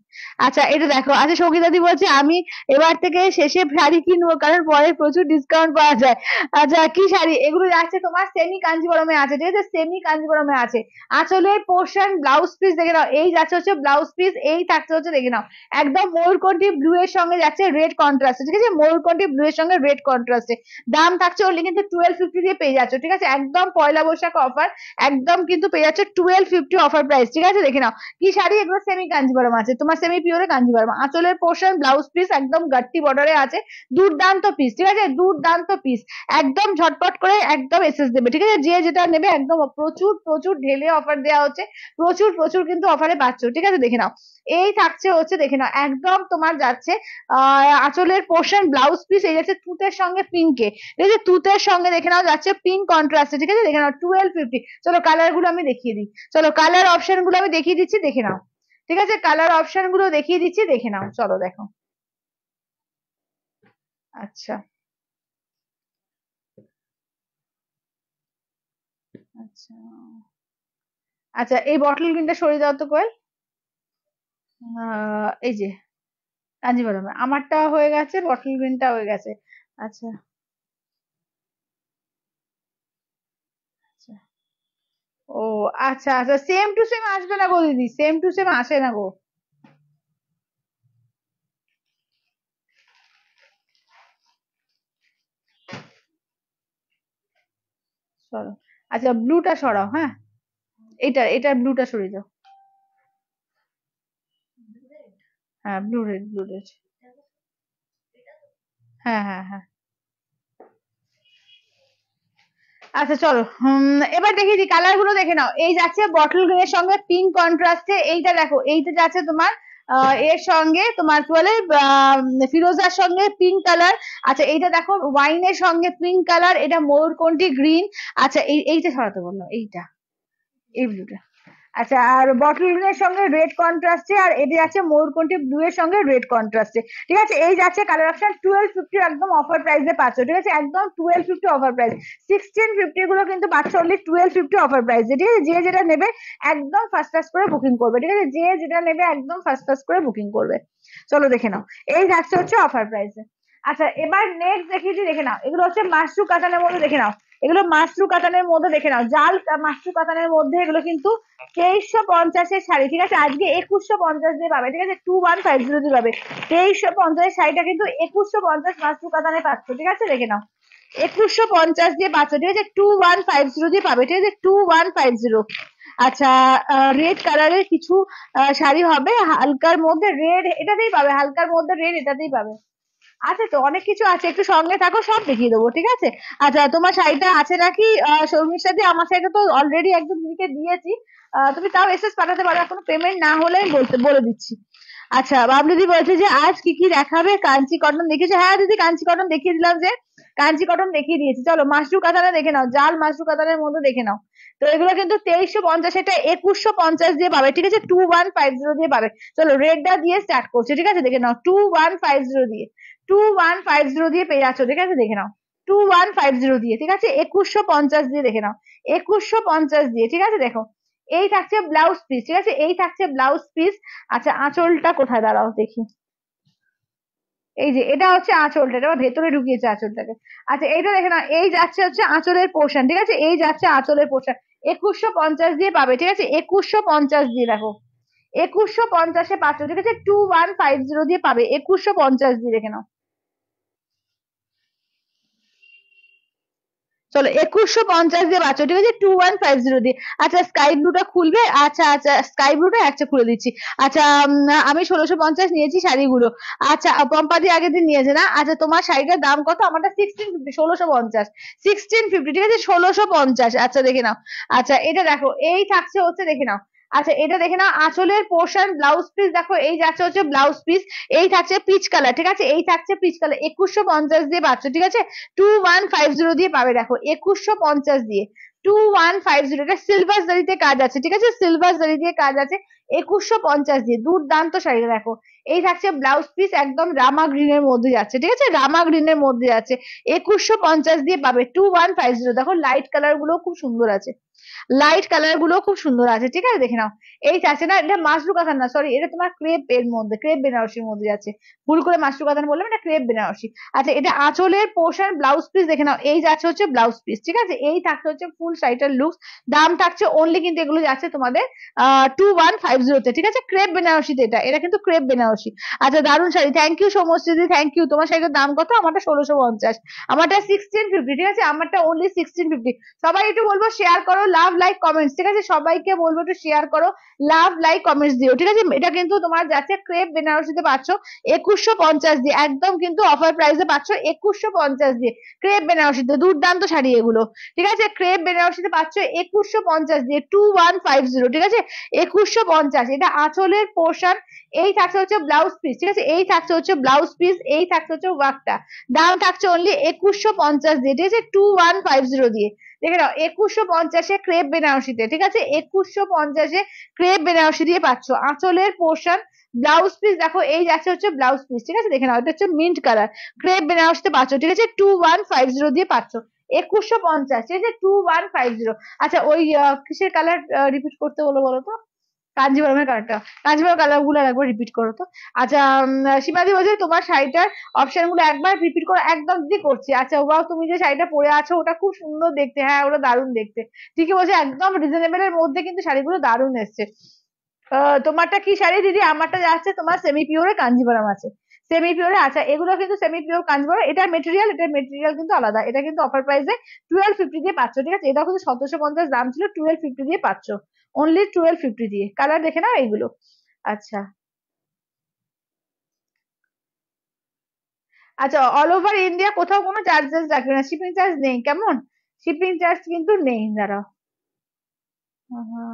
আচ্ছা এটা দেখো, আচ্ছা সঙ্গীতাদি বলছে আমি এবার থেকে শেষে শাড়ি কিনবো, কারণ পরে প্রচুর ডিসকাউন্ট পাওয়া যায়। আচ্ছা কি শাড়ি এগুলো যাচ্ছে তোমার, সেমি কাঞ্জিবরমে আছে, ঠিক আছে, সেমি কাঞ্জিবরমে আছে, আঁচলের পোর্শন ব্লাউজ পিস দেখে নাও, এই যাচ্ছে হচ্ছে ব্লাউজ পিস, এই থাকছে হচ্ছে দেখে নাও, একদম ময়ূরকণ্ঠী ব্লু এর সঙ্গে যাচ্ছে রেড কন্ট্রাস্টে, ঠিক আছে, ময়ূরকণ্ঠী ব্লু এর সঙ্গে রেড কন্ট্রাস্টে, দাম থাকছে অনলি কিন্তু 1250 দিয়ে পেয়ে যাচ্ছ, ঠিক আছে, একদম পয়লা বৈশাখ অফার, একদম কিন্তু পেয়ে যাচ্ছে 1250 অফার প্রাইস, ঠিক আছে দেখে নাও কি শাড়ি এগুলো, সেমি কাঞ্জিবরম আছে তোমার, সেমি পিওরে কাঞ্জিবরম, আঁচলের পোর্শন ব্লাউজ পিস একদম গাট্টি বর্ডারে আছে, দুর্দান্ত পিস, ঠিক আছে, দুর্দান্ত পিস, একদম ঝটপট করে একদম এসএস দেবে, ঠিক আছে, যে যেটা নেবে একদম প্রচুর প্রচুর ঢেলে অফার দেওয়া হচ্ছে, প্রচুর প্রচুর কিন্তু অফারে পাচ্ছ, ঠিক আছে দেখে নাও, এই থাকছে হচ্ছে দেখে নাও, একদম তোমার যাচ্ছে আঁচলের পোর্শন ব্লাউজ পিস, এই যাচ্ছে তুতের সঙ্গে পিঙ্কে, ঠিক আছে, তুতের সঙ্গে দেখে নাও যাচ্ছে পিঙ্ক কন্ট্রাস্টে, ঠিক আছে দেখে নাও 1250। চলো কালার গুলো আমি দেখিয়ে দিই, চলো কালার অপশন গুলো আমি দেখিয়ে দিচ্ছি দেখে নাও, ঠিক আছে, কালার অপশন গুলো দেখিয়ে দিচ্ছি দেখে নাও, চলো দেখো। আচ্ছা আচ্ছা আচ্ছা এই বটল গ্রিনটা সরিয়ে দাও তো কোয়েল, এই যে কাঞ্জিভরমে আমারটা হয়ে গেছে, বটল গ্রিনটা হয়ে গেছে। আচ্ছা আচ্ছা ও আচ্ছা আচ্ছা, সেম টু সেম আসবে না গো দিদি, সেম টু সেম আসে না গো। চলো আচ্ছা ব্লুটা সরাও, হ্যাঁ এটার ব্লুটা সরিয়ে দাও, হ্যাঁ ব্লু রেড, ব্লু রেড, হ্যাঁ হ্যাঁ হ্যাঁ। আচ্ছা চলো এবার দেখি দি কালার গুলো দেখে নাও, এই যাচ্ছে বটল গ্রিনের সঙ্গে পিঙ্ক কন্ট্রাস্টে, এইটা দেখো, এইটা যাচ্ছে তোমার এর সঙ্গে তোমার কি বলে ফিরোজার সঙ্গে পিঙ্ক কালার। আচ্ছা এইটা দেখো ওয়াইনের সঙ্গে পিঙ্ক কালার, এটা ময়ূরকণ্ঠী গ্রিন। আচ্ছা এইটা সরাতে বললো, এইটা এই ব্লুটা, আচ্ছা, আর বটল গ্রিনের সঙ্গে রেড কন্ট্রাস্টে, আর এটি আছে ময়ূরকণ্ঠী ব্লু এর সঙ্গে রেড কন্ট্রাস্টে। ঠিক আছে, এই যাচ্ছে কালার অপশন 1250 একদম অফার প্রাইসে পাচ্ছ। ঠিক আছে, একদম 1250 অফার প্রাইস। 1650 গুলো কিন্তু পাচ্ছ অনলি 1250 অফার প্রাইসে। ঠিক আছে, যে যেটা নেবে একদম ফার্স্ট ফার্স্ট করে বুকিং করবে। ঠিক আছে, যে যেটা নেবে একদম ফার্স্ট ফার্স্ট করে বুকিং করবে। চলো দেখে নাও, এই যাচ্ছে হচ্ছে অফার প্রাইসে। আচ্ছা, এবার নেক্সট দেখিয়েছি, দেখে নাও। এগুলো হচ্ছে মাশরু কাতানের মধ্যে, দেখে নাও। এগুলো মাশরু কাতানের মধ্যে, দেখে নাও, জাল মাশরু কাতানের মধ্যে। এগুলো কিন্তু 2350 শাড়ি। ঠিক আছে, আজকে 2150 দিয়ে পাবে। ঠিক আছে, 2150 দিয়ে পাবে। 2350 শাড়িটা কিন্তু 2150 মাশরু কাতানে পাচ্ছ। ঠিক আছে, দেখে নাও, 2150 দিয়ে পাচ্ছ। ঠিক আছে, 2150 দিয়ে পাবে। ঠিক আছে, 2150। আচ্ছা, রেড কালারের কিছু শাড়ি হবে হালকার মধ্যে রেড, এটাতেই পাবে। হালকার মধ্যে রেড, এটাতেই পাবে। আছে তো অনেক কিছু আছে, একটু সঙ্গে থাকো, সব দেখিয়ে দেবো। ঠিক আছে, আচ্ছা, তোমার শাড়িটা আছে নাকি শর্মির সাথে? আমার শাড়িটা তো অলরেডি একদম দিদিকে দিয়েছি। তুমি তাও এসএস পাঠাতে পারো, এখনো পেমেন্ট না হলে আমি বলে দিচ্ছি। আচ্ছা, বাবলুদি বলছে যে আজ কি কি দেখাবে? কাঞ্চি কটন দেখিয়েছে? হ্যাঁ দিদি, কাঞ্চি কটন দেখিয়ে দিলাম, যে কাঞ্চি কটন দেখিয়ে দিয়েছি। চলো মাশরু কাতানে দেখে নাও, জাল মাশরু কাতানের মধ্যে দেখে নাও। তো এগুলো কিন্তু 2350, এটা 2150 দিয়ে পাবে। ঠিক আছে, 2150 দিয়ে পাবে। চলো রেডটা দিয়ে স্টার্ট করছি। ঠিক আছে, দেখে নাও, 2150 দিয়ে, 2150 দিয়ে পেয়ে যাচ্ছ। ঠিক আছে, দেখে নাও, 2150 দিয়ে। ঠিক আছে, 2150 দিয়ে দেখে নাও, 2150 দিয়ে। ঠিক আছে, দেখো, এই থাকছে ব্লাউজ পিস। ঠিক আছে, এই থাকছে ব্লাউজ পিস। আচ্ছা, আঁচলটা কোথায়, দাঁড়াও দেখি। এই যে এটা হচ্ছে আঁচলটা, এটা আবার ভেতরে ঢুকিয়েছে আঁচলটাকে। আচ্ছা, এইটা দেখে না, এই যাচ্ছে হচ্ছে আঁচলের পোর্শন। ঠিক আছে, এই যাচ্ছে আঁচলের পোর্শন, 2150 দিয়ে পাবে। ঠিক আছে, 2150 দিয়ে, দেখো, 2150-এ পাচ্ছ। ঠিক আছে, 2150 দিয়ে পাবে, 2150 দিয়ে, দেখে নাও। চলো 2150 দিয়ে পাচ্ছ। ঠিক আছে, 2150 দিয়ে। আচ্ছা, স্কাই ব্লুটা খুলবে? আচ্ছা আচ্ছা, স্কাই ব্লুটা একটা খুলে দিচ্ছি। আচ্ছা, আমি 1650 নিয়েছি শাড়িগুলো। আচ্ছা, পম্পাদি আগের দিন নিয়েছে না? আচ্ছা, তোমার শাড়িটার দাম কত? আমারটা 1650, 1650, 1650। ঠিক আছে, 1650। আচ্ছা, দেখে নাও। আচ্ছা, এটা দেখো, এই থাকছে হচ্ছে, দেখে নাও। আচ্ছা, এটা দেখে নাও, আঁচলের পোর্শন ব্লাউজ পিস, দেখো, এই যাচ্ছে হচ্ছে ব্লাউজ পিস। এই থাকছে পিচ কালার। ঠিক আছে, এই থাকছে পিচ কালার, 2150 দিয়ে পাচ্ছ। ঠিক আছে, 2150 দিয়ে পাবে। দেখো, 2150 দিয়ে, 2150। এটা সিলভার জারিতে কাজ আছে। ঠিক আছে, সিলভার জারি দিয়ে কাজ আছে, 2150 দিয়ে। দুর্দান্ত শাড়িটা দেখো, এই থাকছে ব্লাউজ পিস, একদম রামা গ্রিনের মধ্যে যাচ্ছে। ঠিক আছে, রামা গ্রিনের মধ্যে যাচ্ছে, 2150 দিয়ে পাবে, 2150। দেখো, লাইট কালার গুলো খুব সুন্দর আছে, লাইট কালার গুলো খুব সুন্দর আছে। ঠিক আছে, দেখে নাও। এই আছে না, এটা মাশরু কাতান না, সরি, এটা তোমার ক্রেপ এর মধ্যে, ক্রেপ বেনারসির মধ্যে যাচ্ছে। ভুল করে মাশরু কাতান বললাম, এটা ক্রেপ বেনারসি। আচ্ছা, এটা আঁচলের পোর্শন ব্লাউজ পিস, দেখে নাও, এই যাচ্ছে হচ্ছে ব্লাউজ পিস। ঠিক আছে, এই থাকছে হচ্ছে ফুল শাড়িটার লুকস। দাম থাকছে অনলি, কিন্তু এগুলো যাচ্ছে তোমাদের 2150 তে। ঠিক আছে, ক্রেপ বেনারসিতে, এটা এটা কিন্তু ক্রেপ বেনারসি। আচ্ছা, দারুন sari, thank you so much দিদি, থ্যাংক ইউ। তোমার শাড়িটার দাম কত? আমারটা 1650, আমারটা 1650। ঠিক আছে, আমারটা অনলি 1650। সবাই একটু বলবো শেয়ার করো, লাভ লাইক কমেন্টস। ঠিক আছে, সবাইকে বলবো একটু শেয়ার করো, লাভ লাইক কমেন্টস দিও। ঠিক আছে, এটা কিন্তু তোমার যাচ্ছে ক্রেপ বেনারসিতে পাচ্ছ 2150 দিয়ে, একদম কিন্তু অফার প্রাইসে পাচ্ছ 2150 দিয়ে, ক্রেপ বেনারসিতে। দুর্দান্ত শাড়ি এগুলো। ঠিক আছে, ক্রেপ বেনারসিতে পাচ্ছ 2150 দিয়ে, 2150। ঠিক আছে, 2150। এটা আঁচলের পোর্শন, এই থাকছে হচ্ছে ব্লাউজ পিস। ঠিক আছে, এই থাকছে হচ্ছে ব্লাউজ পিস, এই থাকছে হচ্ছে ওয়ার্কটা। দাম থাকছে অনলি 2150 দিয়ে। ঠিক আছে, 2150 দিয়ে। দেখে নাও, 2150-এ ক্রেপ বেনারসিতে। ঠিক আছে, 2150-এ ক্রেপ বেনারসি দিয়ে পাচ্ছ। আঁচলের পোর্শন ব্লাউজ পিস, দেখো, এই যাচ্ছে হচ্ছে ব্লাউজ পিস। ঠিক আছে, দেখে নাও, এটা হচ্ছে মিন্ট কালার, ক্রেপ বেনারসিতে পাচ্ছ। ঠিক আছে, 2150 দিয়ে পাচ্ছ, 2150। ঠিক আছে, 2150। আচ্ছা, ওই কিসের কালার রিপিট করতে বলো, বলো তো? কাঞ্জিভারমের কালারটা, কাঞ্জিভারম কালার গুলো একবার রিপিট করো তো। আচ্ছা, সীমাদি বলছে তোমার শাড়িটার অপশন গুলো একবার রিপিট করো। একদম দিদি করছি। আচ্ছা, ওয়াও, তুমি যে শাড়িটা পরে আছো ওটা খুব সুন্দর দেখতে। হ্যাঁ, ওটা দারুণ দেখতে। ঠিকই বলছে, একদম রিজনেবল এর মধ্যে কিন্তু শাড়িগুলো দারুণ এসছে। তোমারটা কি শাড়ি দিদি? আমারটা যাচ্ছে তোমার সেমি পিওরে কাঞ্জিভারাম আছে, সেমি পিওরে। আচ্ছা, এগুলো কিন্তু সেমি পিওর কাঞ্জিভারাম, এটার মেটেরিয়াল কিন্তু আলাদা। এটা কিন্তু অফার প্রাইসে 1250 দিয়ে পাচ্ছ। ঠিক আছে, এটা কিন্তু 1750 দাম ছিল, 1250 দিয়ে পাচ্ছ, অনলি 1250 দিয়ে। কালার দেখে নাও এইগুলো। আচ্ছা আচ্ছা, অল ওভার ইন্ডিয়া কোথাও কোনো চার্জেস রাখবে না, শিপিং চার্জ নেই, কেমন? শিপিং চার্জ কিন্তু নেই, দাঁড়াও। আহা,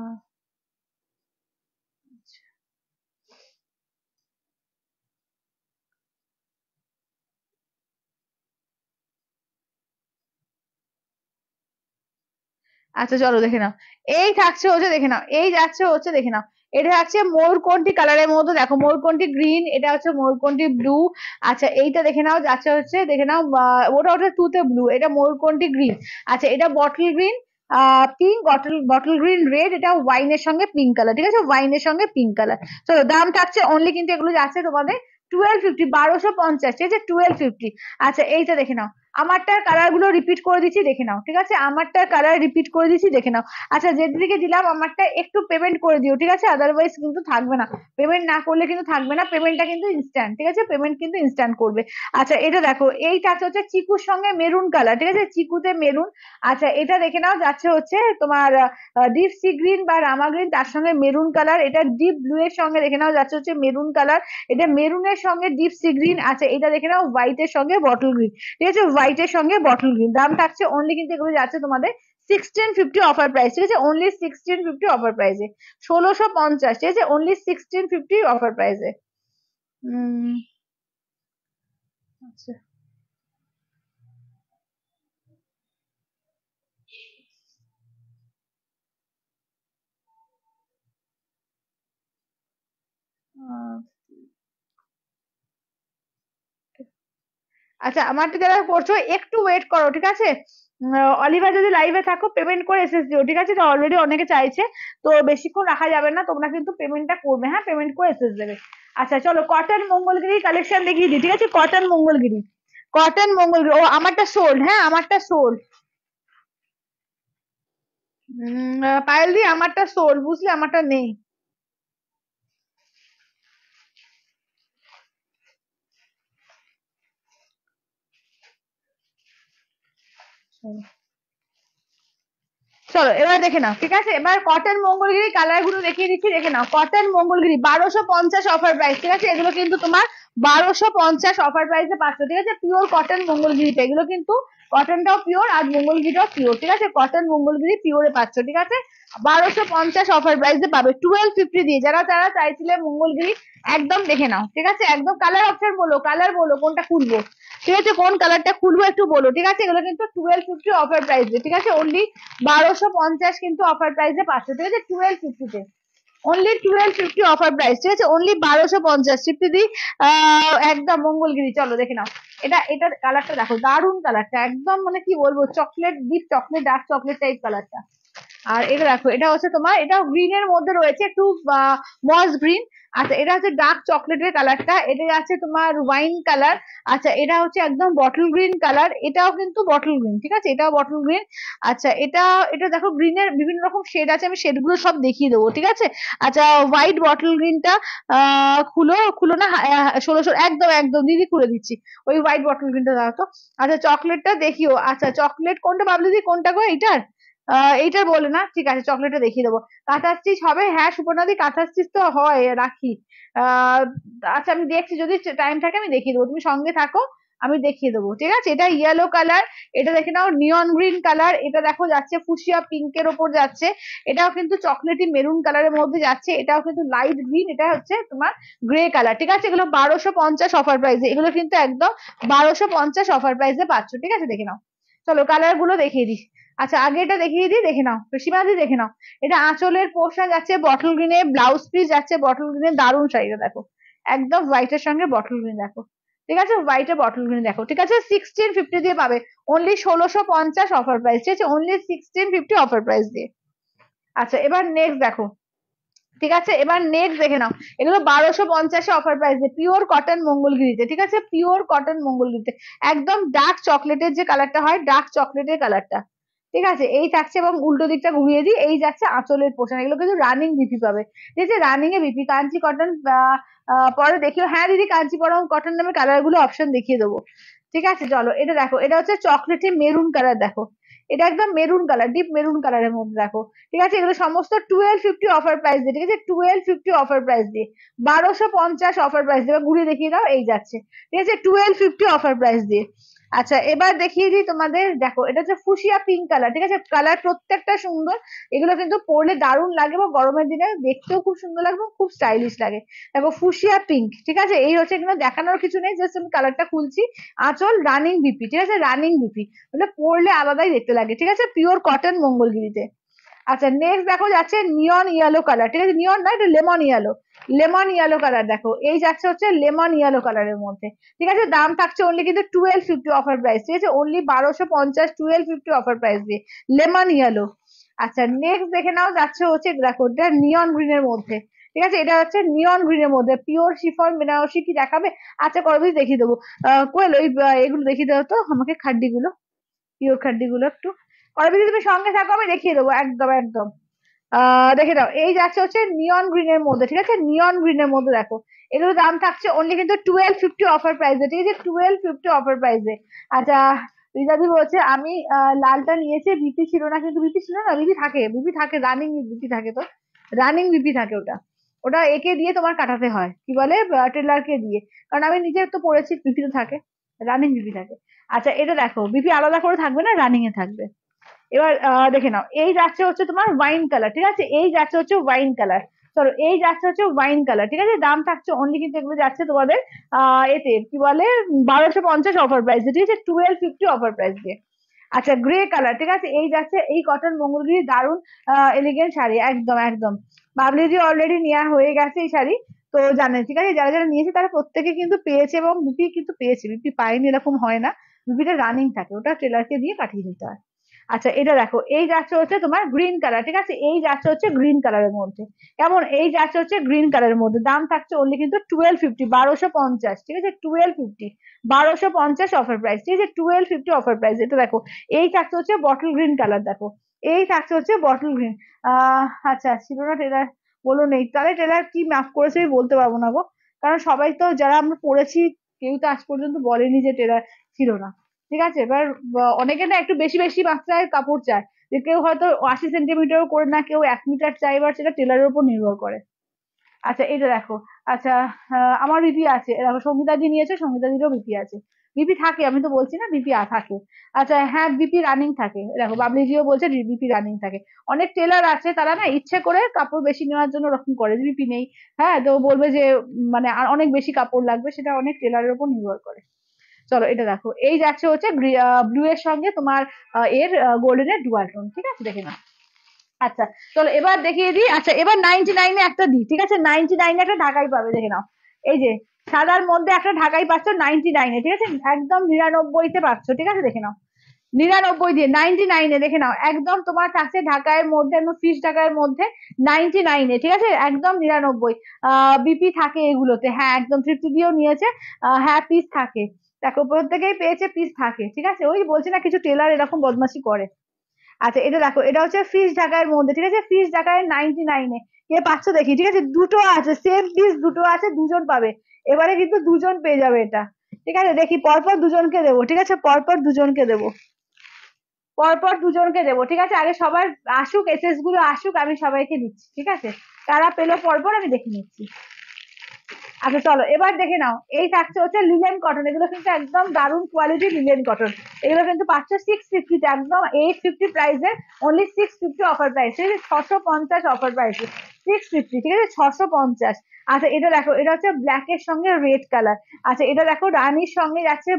আচ্ছা চলো দেখে নাও, এই থাকছে হচ্ছে দেখে নাও, এই যাচ্ছে হচ্ছে দেখে নাও, এটা থাকছে ময়ূরকণ্ঠী কালারের মধ্যে, দেখো ময়ূরকণ্ঠী গ্রিন, এটা হচ্ছে ময়ূরকণ্ঠী ব্লু। আচ্ছা এইটা দেখে নাও, যাচ্ছে হচ্ছে দেখে নাও, ওটা ওটা টুতে ব্লু, এটা ময়ূরকণ্ঠী গ্রিন। আচ্ছা এটা bottle green, pink, bottle bottle green red, এটা ওয়াইনের সঙ্গে পিঙ্ক কালার, ঠিক আছে, ওয়াইনের সঙ্গে পিঙ্ক কালার। চলো দাম থাকছে অনলি কিন্তু এগুলো যাচ্ছে তোমাদের 1250, 1250, ঠিক আছে, 1250। আচ্ছা এইটা দেখে নাও, আমারটার কালার গুলো রিপিট করে দিচ্ছি দেখে নাও, ঠিক আছে, আমারটার কালার রিপিট করে দিচ্ছি দেখে নাও। আচ্ছা যেদিকে দিলাম আমারটা একটু পেমেন্ট করে দিও, ঠিক আছে, আদারওয়াইজ কিন্তু থাকবে না, পেমেন্ট না করলে কিন্তু থাকবে না, পেমেন্টটা কিন্তু ইনস্ট্যান্ট, ঠিক আছে, পেমেন্ট কিন্তু ইনস্ট্যান্ট করবে। আচ্ছা এটা দেখো, এইটা হচ্ছে চিকুর সঙ্গে মেরুন কালার, ঠিক আছে, চিকুতে মেরুন। আচ্ছা এটা দেখে নাও, যাচ্ছে হচ্ছে তোমার ডিপ সি গ্রিন বা রামা গ্রিন, তার সঙ্গে মেরুন কালার, এটা ডিপ ব্লু এর সঙ্গে দেখে নাও, যাচ্ছে হচ্ছে মেরুন কালার, এটা মেরুনের সঙ্গে ডিপ সি গ্রিন। আচ্ছা এটা দেখে নাও হোয়াইট এর সঙ্গে বটল গ্রিন, ঠিক আছে, হোয়াইট এর সঙ্গে বটল গ্রিন। দাম থাকছে অনলি কিন্তু এগুলো যাচ্ছে তোমাদের 1650 অফার প্রাইস, ঠিক আছে, অনলি 1650 অফার প্রাইসে, 1650, ঠিক আছে, অনলি 1650 অফার প্রাইসে। আচ্ছা আহ, আচ্ছা আমারটা যারা করছো একটু ওয়েট করো, ঠিক আছে, অলিভার যদি লাইভে থাকো পেমেন্ট করে এসএস দিও, ঠিক আছে, তো অলরেডি অনেকে চাইছে, তো বেশিক্ষণ রাখা যাবে না, তোমরা কিন্তু পেমেন্টটা করবে, হ্যাঁ পেমেন্ট করে এসএস দেবে। আচ্ছা চলো কটন মঙ্গলগিরি কালেকশন দেখিয়ে দিই, ঠিক আছে, কটন মঙ্গলগিরি, কটন মঙ্গলগিরি, ও আমারটা সোল্ড, হ্যাঁ আমারটা সোল্ড। পায়েল দি আমারটা সোল্ড, বুঝলে, আমারটা নেই। চলো এবার দেখে নাও, ঠিক আছে, এবার কটন মঙ্গলগিরি কালার গুলো দেখিয়ে দিচ্ছি দেখে নাও, কটন মঙ্গলগিরি 1250 অফার প্রাইস, ঠিক আছে, এগুলো কিন্তু তোমার 1250 অফার প্রাইসে পাচ্ছ, ঠিক আছে, পিওর কটন মঙ্গলগিরিটা, এগুলো কিন্তু কটনটাও পিওর আর মঙ্গলগিরিটাও পিওর, ঠিক আছে, কটন মঙ্গলগিরি পিওরে পাচ্ছ, ঠিক আছে, 1250 অফার প্রাইসে পাবে 1250 দিয়ে। যারা যারা চাইছিলে মঙ্গলগিরি একদম দেখে নাও, ঠিক আছে, একদম কালার অপশন বলো, কালার বলো কোনটা খুলবো, ঠিক আছে, কোন কালারটা খুলবো একটু বলো, ঠিক আছে, এগুলো কিন্তু 1250 অফার প্রাইসে, ঠিক আছে, অনলি 1250 কিন্তু অফার প্রাইসে পাচ্ছ, ঠিক আছে, 1250 অনলি 1250 অফার প্রাইস, ঠিক আছে, অনলি 1250 তৃপ্তিদি। একদম মঙ্গলগিরি, চলো দেখে নাও, এটা এটা কালারটা দেখো, দারুন কালারটা, একদম মানে কি বলবো, chocolate deep chocolate, dark chocolate type কালারটা। আর এটা দেখো, এটা হচ্ছে তোমার, এটা গ্রিন এর মধ্যে রয়েছে একটু মস গ্রিন। আচ্ছা এটা হচ্ছে ডার্ক চকলেটের কালারটা, এটা আছে তোমার ওয়াইন কালার। আচ্ছা এটা হচ্ছে একদম বটল গ্রিন কালার, এটাও কিন্তু বটল গ্রিন, ঠিক আছে, এটাও বটল গ্রিন। আচ্ছা এটা এটা দেখো গ্রিনের বিভিন্ন রকম শেড আছে, আমি শেড গুলো সব দেখিয়ে দেবো, ঠিক আছে। আচ্ছা হোয়াইট বটল গ্রিনটা খুলো খুলো না, 1600, একদম একদম দিদি খুলে দিচ্ছি, ওই হোয়াইট বটল গ্রিনটা দাও তো। আচ্ছা চকলেটটা দেখিও, আচ্ছা চকলেট কোনটা বাবলু দি, কোনটা গো, এইটার এইটা বলে না, ঠিক আছে, চকলেটটা দেখিয়ে দেবো। কাঁথা স্টিচ হবে, হ্যাঁ সুপর্ণাদি কাঁথা স্টিচ তো হয়, রাখি। আহ আচ্ছা আমি দেখছি, যদি টাইম থাকে আমি দেখিয়ে দেবো, তুমি সঙ্গে থাকো, আমি দেখিয়ে দেবো, ঠিক আছে। এটা ইয়েলো কালার, এটা দেখে নাও নিয়ন গ্রিন কালার, এটা দেখো যাচ্ছে ফুসিয়া পিঙ্কের ওপর যাচ্ছে, এটাও কিন্তু চকলেটি মেরুন কালারের মধ্যে যাচ্ছে, এটাও কিন্তু লাইট গ্রিন, এটা হচ্ছে তোমার গ্রে কালার, ঠিক আছে, এগুলো 1250 অফার প্রাইসে, এগুলো কিন্তু একদম 1250 অফার প্রাইসে পাচ্ছ, ঠিক আছে, দেখে নাও। চলো কালার গুলো দেখিয়ে দিই। আচ্ছা আগে এটা দেখিয়ে দিই, দেখে নাও সীমাদি, দেখে নাও, এটা আঁচলের পোর্শন যাচ্ছে বটল গ্রিনে, ব্লাউজ পিস যাচ্ছে বটল গ্রিনে, দারুণ শাড়িটা দেখো, একদম হোয়াইটের সঙ্গে বটল গ্রিন দেখো, ঠিক আছে, হোয়াইট এর বটল গ্রিন দেখো, ঠিক আছে, 1650 দিয়ে পাবে, অনলি 1650 অফার প্রাইস, ঠিক আছে, অনলি 1650 অফার প্রাইস দিয়ে। আচ্ছা এবার নেক্সট দেখো, ঠিক আছে, এবার নেক্সট দেখে নাও, এগুলো 1250 অফার প্রাইসে, পিওর কটন মঙ্গলগিরিতে, ঠিক আছে, পিওর কটন মঙ্গলগিরিতে, একদম ডার্ক চকলেটের যে কালারটা হয়, ডার্ক চকলেটের কালারটা, ঠিক আছে, এই থাকছে, এবং উল্টো দিকটা ঘুরিয়ে দিই, এই যাচ্ছে আঁচলের পোর্শন, এগুলো কিন্তু রানিং বিপি পাবে, ঠিক আছে, রানিং এ বিপি কাঞ্চি কটন। পরে দেখিও, হ্যাঁ দিদি কাঞ্চি কটন নামে কালার গুলো অপশন দেখিয়ে দেবো, ঠিক আছে। চলো এটা দেখো, এটা হচ্ছে চকলেটি মেরুন কালার দেখো, এটা একদম মেরুন কালার, ডিপ মেরুন কালারের মধ্যে দেখো, ঠিক আছে, এগুলো সমস্ত 1250 অফার প্রাইস দিয়ে, ঠিক আছে, 1250 অফার প্রাইস দিয়ে, 1250 অফার প্রাইস দিয়ে, ঘুরে দেখিয়ে দাও, এই যাচ্ছে, ঠিক আছে, 1250 অফার প্রাইস দিয়ে। আচ্ছা এবার দেখিয়ে দিই তোমাদের, দেখো এটা হচ্ছে ফুসিয়া পিঙ্ক কালার, ঠিক আছে, কালার প্রত্যেকটা সুন্দর। এগুলো কিন্তু পরলে দারুণ লাগে এবং গরমের দিনে দেখতেও খুব সুন্দর লাগবে, খুব স্টাইলিশ লাগে। দেখো ফুসিয়া পিঙ্ক, ঠিক আছে, এই হচ্ছে এখানে দেখানোর কিছু নেই, জাস্ট আমি কালারটা খুলছি। আঁচল রানিং বিপি, ঠিক আছে, রানিং বিপি, মানে পরলে আলাদাই দেখতে লাগে, ঠিক আছে, পিওর কটন মঙ্গলগিরিতে। আচ্ছা নেক্সট দেখো যাচ্ছে নিয়ন ইয়েলো কালার, ঠিক আছে, নিয়ন না, এটা lemon yellow, lemon yellow colour. দেখো এই যাচ্ছে হচ্ছে লেমন ইয়েলো কালারের মধ্যে, ঠিক আছে, দাম থাকছে অনলি কিন্তু 1250 অফার প্রাইস, ঠিক আছে, অনলি 1250, 1250 অফার প্রাইস দিয়ে লেমন ইয়েলো। আচ্ছা নেক্সট দেখে নাও যাচ্ছে হচ্ছে, দেখো এটা নিয়ন গ্রিনের মধ্যে, ঠিক আছে, এটা হচ্ছে নিয়ন গ্রিনের মধ্যে পিওর শিফন বেনারসি, কি দেখাবে? আচ্ছা করবি দেখিয়ে দেবো। কোয়েল ওই এগুলো দেখিয়ে দেবো তো আমাকে, খাড্ডি গুলো, পিওর খাড্ডি গুলো একটু। করবি, তুমি সঙ্গে থাকো, আমি দেখিয়ে দেবো একদম একদম। দেখে দাও এই যাচ্ছে হচ্ছে নিয়ন গ্রিনের মধ্যে, ঠিক আছে, নিয়ন গ্রিনের মধ্যে দেখো, এগুলো দাম থাকছে অনলি কিন্তু 1250 অফার প্রাইসে, ঠিক আছে, 1250 অফার প্রাইসে। আচ্ছা রিজাদি বলছে আমি লালটা নিয়েছি, বিপি ছিল না, কিন্তু বিপি ছিল না, বিপি থাকে, বিপি থাকে, রানিং বিপি থাকে, তো রানিং বিপি থাকে ওটা, ওটা একে দিয়ে তোমার কাটাতে হয়, কি বলে, টেলারকে দিয়ে, কারণ আমি নিজে তো পড়েছি, বিপি তো থাকে, রানিং বিপি থাকে। আচ্ছা এটা দেখো বিপি আলাদা করে থাকবে না, রানিং এ থাকবে। এবার দেখে নাও এই যাচ্ছে হচ্ছে তোমার ওয়াইন কালার, ঠিক আছে, এই যাচ্ছে হচ্ছে ওয়াইন কালার। চলো এই যাচ্ছে হচ্ছে ওয়াইন কালার, ঠিক আছে, দাম থাকছে অনলি কিন্তু এগুলো যাচ্ছে তোমাদের এতে কি বলে 1250 অফার প্রাইস, ঠিক আছে, 1250 অফার প্রাইস দিয়ে। আচ্ছা গ্রে কালার, ঠিক আছে, এই যাচ্ছে এই কটন মঙ্গলগিরি, দারুন এলিগেন্ট শাড়ি, একদম একদম। বাবলিজি অলরেডি নেওয়া হয়ে গেছে এই শাড়ি, তো জানেন, ঠিক আছে, যারা যারা নিয়েছে তারা প্রত্যেকে কিন্তু পেয়েছে, এবং বিপি কিন্তু পেয়েছে, বিপি পায়নি এরকম হয় না, বিপিটা রানিং থাকে, ওটা টেলারকে দিয়ে পাঠিয়ে দিতে হয়। আচ্ছা এটা দেখো এই যাচ্ছে হচ্ছে তোমার গ্রিন কালার, ঠিক আছে, এই যাচ্ছে হচ্ছে গ্রিন কালারের মধ্যে, কেমন, এই যাচ্ছে হচ্ছে গ্রিন কালারের মধ্যে, দাম থাকছে অনলি কিন্তু 1250, 1250, ঠিক আছে, 1250, 1250 অফার প্রাইস, ঠিক আছে, 1250 অফার প্রাইস। এটা দেখো এই থাকছে হচ্ছে বটল গ্রিন কালার, দেখো এই থাকছে হচ্ছে বটল গ্রিন। আচ্ছা ছিল না টেলার, বলো নেই, তাহলে টেলার কি মাফ করেছে আমি বলতে পারবো না গো, কারণ সবাই তো যারা আমরা পড়েছি কেউ তো আজ পর্যন্ত বলেনি যে টেলার ছিল না, ঠিক আছে। এবার অনেকে না একটু বেশি বেশি মাত্রায় কাপড় চায়, যে কেউ হয়তো 80 সেন্টিমিটারও করে না, কেউ 1 মিটার চাই, এবার সেটা টেলারের উপর নির্ভর করে। আচ্ছা এটা দেখো, আচ্ছা আমার বিপি আছে, দেখো সঙ্গীতাদি নিয়েছে, সঙ্গীতাদিরও বিপি আছে, বিপি থাকে, আমি তো বলছি না বিপি থাকে। আচ্ছা হ্যাঁ বিপি রানিং থাকে, দেখো বাবলিজিও বলছে বিপি রানিং থাকে। অনেক টেলার আছে তারা না ইচ্ছে করে কাপড় বেশি নেওয়ার জন্য ওরকম করে, বিপি নেই, হ্যাঁ, তো বলবে যে মানে আর অনেক বেশি কাপড় লাগবে, সেটা অনেক টেলারের উপর নির্ভর করে। চলো এটা দেখো এই যাচ্ছে হচ্ছে ব্লু এর সঙ্গে তোমার এর গোল্ডেনের ডুয়াল টোন, ঠিক আছে, দেখে নাও। আচ্ছা চলো এবার দেখিয়ে দিই, আচ্ছা এবার 99-এ একটা দিই, ঠিক আছে, 99-এ একটা ঢাকাই পাবে, দেখে নাও, এই যে সাদার মধ্যে একটা ঢাকাই পাচ্ছ 99-এ, ঠিক আছে, একদম 99-তে পাচ্ছ, ঠিক আছে, দেখে নাও, 99 দিয়ে 99-এ, দেখে নাও, একদম তোমার কাছে ঢাকায়ের মধ্যে, একদম ফিস ঢাকায়ের মধ্যে 99-এ, ঠিক আছে, একদম 99। বিপি থাকে এগুলোতে, হ্যাঁ একদম তৃপ্তি দিয়েও নিয়েছে, হ্যাঁ পিস থাকে, দেখো প্রত্যেকেই পেয়েছে, পিস থাকে, ঠিক আছে, ওই বলছি না কিছু টেলার এরকম বদমাশি করে। আচ্ছা এটা দেখো এটা হচ্ছে ফিস ঢাকায়ের মধ্যে, ঠিক আছে, ফিস ঢাকায়ের 99-এ, কে পাচ্ছ দেখি, ঠিক আছে, দুটো আছে, সেম পিস দুটো আছে, দুজন পাবে, এবারে কিন্তু দুজন পেয়ে যাবে এটা, ঠিক আছে, দেখি পরপর দুজনকে দেবো, ঠিক আছে, পরপর দুজনকে দেবো, পরপর দুজনকে দেবো, ঠিক আছে, আগে সবার আসুক, এসএস গুলো আসুক, আমি সবাইকে দিচ্ছি, ঠিক আছে, কারা পেলো পরপর আমি দেখে নিচ্ছি। আচ্ছা চলো এবার দেখে নাও, এই থাকছে হচ্ছে লিলেন কটন, এগুলো কিন্তু একদম দারুণ কোয়ালিটি লিলেন কটন, এগুলো কিন্তু পাচ্ছ 650, একদম 850 প্রাইসে, অনলি 650 অফার প্রাইস, ঠিক আছে, 650 অফার প্রাইসে, 650, ঠিক আছে, 650। আচ্ছা এটা দেখো এটা হচ্ছে ব্ল্যাক এর সঙ্গে রেড কালার, আচ্ছা এটা দেখো রানীর সঙ্গে যাচ্ছে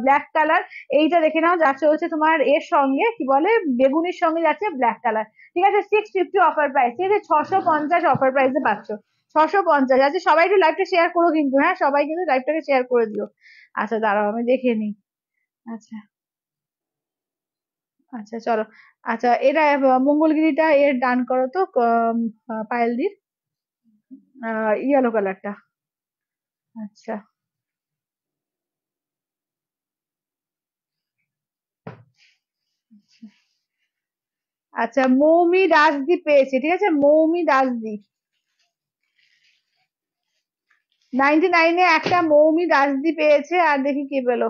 ব্ল্যাক কালার, এইটা দেখে নাও যাচ্ছে হচ্ছে তোমার এর সঙ্গে কি বলে বেগুনির সঙ্গে যাচ্ছে ব্ল্যাক কালার, ঠিক আছে, 650 অফার প্রাইস, ঠিক আছে, 650 অফার প্রাইসে পাচ্ছ, 650। আচ্ছা সবাই একটু লাইভটা শেয়ার করো কিন্তু, হ্যাঁ সবাই কিন্তু লাইভটাকে শেয়ার করে দিও। আচ্ছা দাঁড়াও আমি দেখে নিই। আচ্ছা আচ্ছা চলো, আচ্ছা এটা মঙ্গলগিরিটা এর ডান করো তো, পায়েলদির ইয়েলো কালারটা। আচ্ছা আচ্ছা মৌমি রাজদীপ পেয়েছে, ঠিক আছে, মৌমি রাজদীপ 99-এ একটা মৌমি রাজদীপ পেয়েছে, আর দেখি কে পেলো,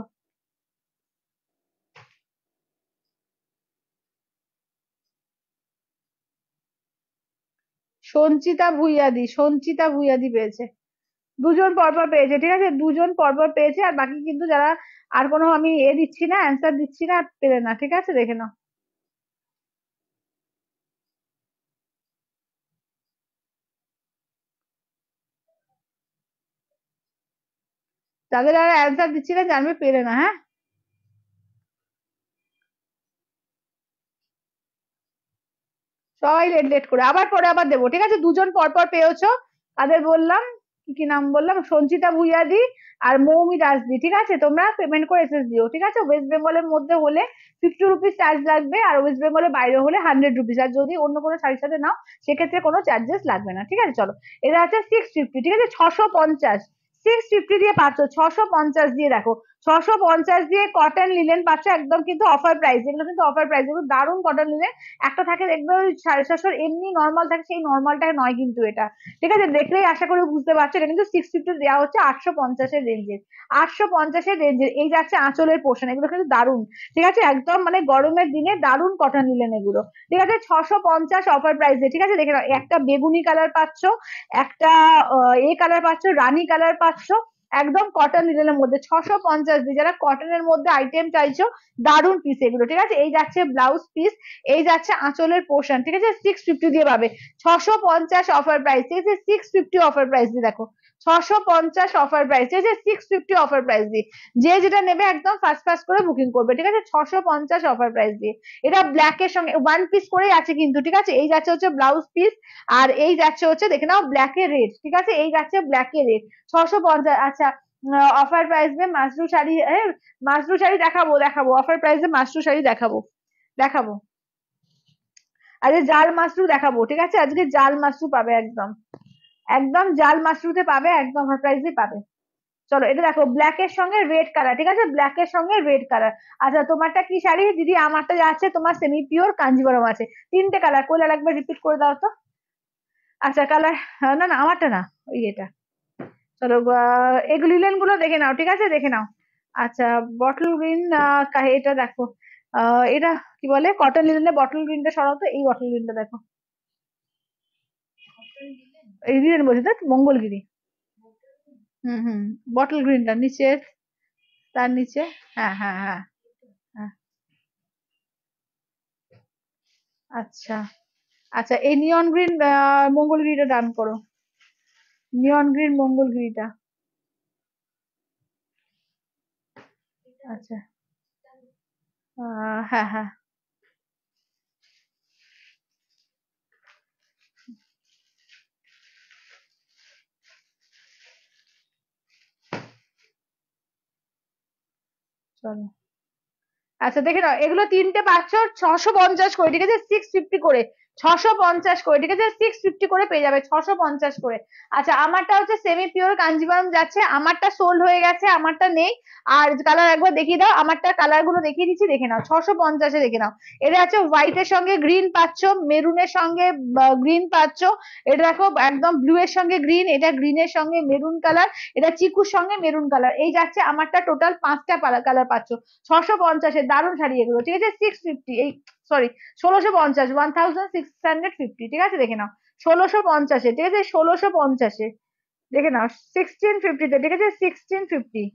সঞ্চিতা ভুইয়াদি, সঞ্চিতা ভুইয়াদি পেয়েছে। দুজন পরপর পেয়েছে, ঠিক আছে, দুজন পরপর পেয়েছে। আর বাকি কিন্তু যারা আর কোনো আমি দিচ্ছি না, অ্যান্সার দিচ্ছি না, পেলে না, ঠিক আছে, দেখে নাও। যাদের আর অ্যান্সার দিচ্ছি না জানবে পেলে না, হ্যাঁ। সবাই লেট লেট করে, আবার পরে আবার দেবো, ঠিক আছে। দুজন পরপর পেয়েছো, তাদের বললাম, কি কি নাম বললাম, সঞ্চিতা ভুইয়াদি আর মৌমি দাসদি, ঠিক আছে। তোমরা পেমেন্ট করে এসএস দিও, ঠিক আছে। ওয়েস্ট বেঙ্গলের মধ্যে হলে 50 রুপিস চার্জ লাগবে, আর ওয়েস্ট বেঙ্গলের বাইরে হলে 100 রুপিস। আর যদি অন্য কোনো শাড়ির সাথে নাও সেক্ষেত্রে কোনো চার্জেস লাগবে না, ঠিক আছে। চলো, এটা আছে 650, ঠিক আছে, 650। 650 দিয়ে পাচ্ছ, 650 দিয়ে দেখো, 650 দিয়ে কটন লিনেন পাচ্ছ, একদম কিন্তু অফার প্রাইস, এগুলো কিন্তু অফার প্রাইস, এগুলো দারুণ কটন লিনেন। একটা থাকে দেখবে ওই 750, এমনি নর্মাল থাকে, সেই নর্মালটা নয় কিন্তু এটা, ঠিক আছে। দেখলেই আশা করি বুঝতে পারছো, এটা কিন্তু 650 দেওয়া হচ্ছে 850-এর রেঞ্জের। 850-এর রেঞ্জের এই যাচ্ছে আঁচলের পোর্শন, এগুলো কিন্তু দারুণ, ঠিক আছে, একদম মানে গরমের দিনে দারুণ কটন নিলেন এগুলো, ঠিক আছে। 650 অফার প্রাইসে, ঠিক আছে। দেখে নাও, একটা বেগুনি কালার পাচ্ছ, একটা কালার পাচ্ছ, রানী কালার পাচ্ছ, একদম কটন লিনেনের মধ্যে 650 দিয়ে। যারা কটনের মধ্যে আইটেম চাইছো, দারুণ পিস এগুলো, ঠিক আছে। এই যাচ্ছে ব্লাউজ পিস, এই যাচ্ছে আঁচলের পোর্শন, ঠিক আছে। 650 দিয়ে পাবে, 650 অফার প্রাইস, ঠিক আছে। 650 অফার প্রাইস দিয়ে দেখো, 650 অফার প্রাইস, ঠিক আছে। 650 অফার প্রাইস দিয়ে যে যেটা নেবে একদম ফার্স্ট ফার্স্ট করে বুকিং করবে, ঠিক আছে। 650 অফার প্রাইস দিয়ে। এটা ব্ল্যাক এর সঙ্গে ওয়ান পিস করেই আছে কিন্তু, ঠিক আছে। এই যাচ্ছে হচ্ছে ব্লাউজ পিস, আর এই যাচ্ছে হচ্ছে দেখে নাও ব্ল্যাক এর রেড, ঠিক আছে। এই যাচ্ছে ব্ল্যাক এর রেড, 650। আচ্ছা, অফার প্রাইস মে মাসরু শাড়ি, মাসরু শাড়ি দেখাবো, দেখাবো অফার প্রাইসে মাসরু শাড়ি দেখাবো, দেখাবো। আজকে জাল মাশরু দেখাবো, ঠিক আছে। আজকে জাল মাশরু পাবে, একদম একদম জাল মাশরুতে পাবে, একদম অফার প্রাইসে পাবে। চলো, এটা দেখো ব্ল্যাক এর সঙ্গে রেড কালার, ঠিক আছে, ব্ল্যাক এর সঙ্গে রেড কালার। আচ্ছা, তোমারটা কি শাড়ি দিদি? আমারটা যাচ্ছে তোমার সেমি পিওর কাঞ্জিবরম আছে, তিনটে কালার, কোনটা লাগবে রিপিট করে দাও তো। আচ্ছা, কালার, না না আমারটা না, ওই এটা। চলো, এগুলো লিলেন গুলো দেখে নাও, ঠিক আছে, দেখে নাও। আচ্ছা, বটল গ্রিন, এটা দেখো, এটা কি বলে, কটন লিলেনে বটল গ্রিনটা সরাও তো, এই বটল গ্রিনটা দেখো, এই লিলেন বলছি তো, মঙ্গলগিরি। হুম হুম, বটল গ্রিনটা নিচে, তার নিচে, হ্যাঁ হ্যাঁ হ্যাঁ হ্যাঁ। আচ্ছা, আচ্ছা, এই নিয়ন গ্রিন মঙ্গলগিরিটা ডান করো, নিয়ন গ্রিন মঙ্গলগিরিটা। আচ্ছা, হ্যাঁ হ্যাঁ, চলো। আচ্ছা, দেখে নাও, এগুলো তিনটে পাচ্ছ 650 করে, ঠিক আছে। 650 করে, 650 করে, ঠিক আছে। 650 করে পেয়ে যাবে, 650 করে। আচ্ছা, আমারটা হচ্ছে সেমি পিওর কাঞ্জিভারম যাচ্ছে, আমারটা সোল্ড হয়ে গেছে, আমারটা নেই। আর কালার একবার দেখিয়ে দাও, আমারটা কালার গুলো দেখিয়ে দিচ্ছি, দেখে নাও, 650-এ দেখে নাও। এটা আছে হোয়াইটের সঙ্গে গ্রিন পাচ্ছ, মেরুনের সঙ্গে গ্রিন পাচ্ছ, এটা দেখো একদম ব্লু এর সঙ্গে গ্রিন, এটা গ্রিনের সঙ্গে মেরুন কালার, এটা চিকুর সঙ্গে মেরুন কালার, এই যাচ্ছে আমারটা, টোটাল 5টা কালার পাচ্ছ। 650-এর দারুণ শাড়ি এগুলো, ঠিক আছে। 650, এই সরি, 1650, 1650, ঠিক আছে, দেখে নাও। 1650-এ, ঠিক আছে, 1650-এ দেখে নাও। 1650-তে, ঠিক আছে, 1650।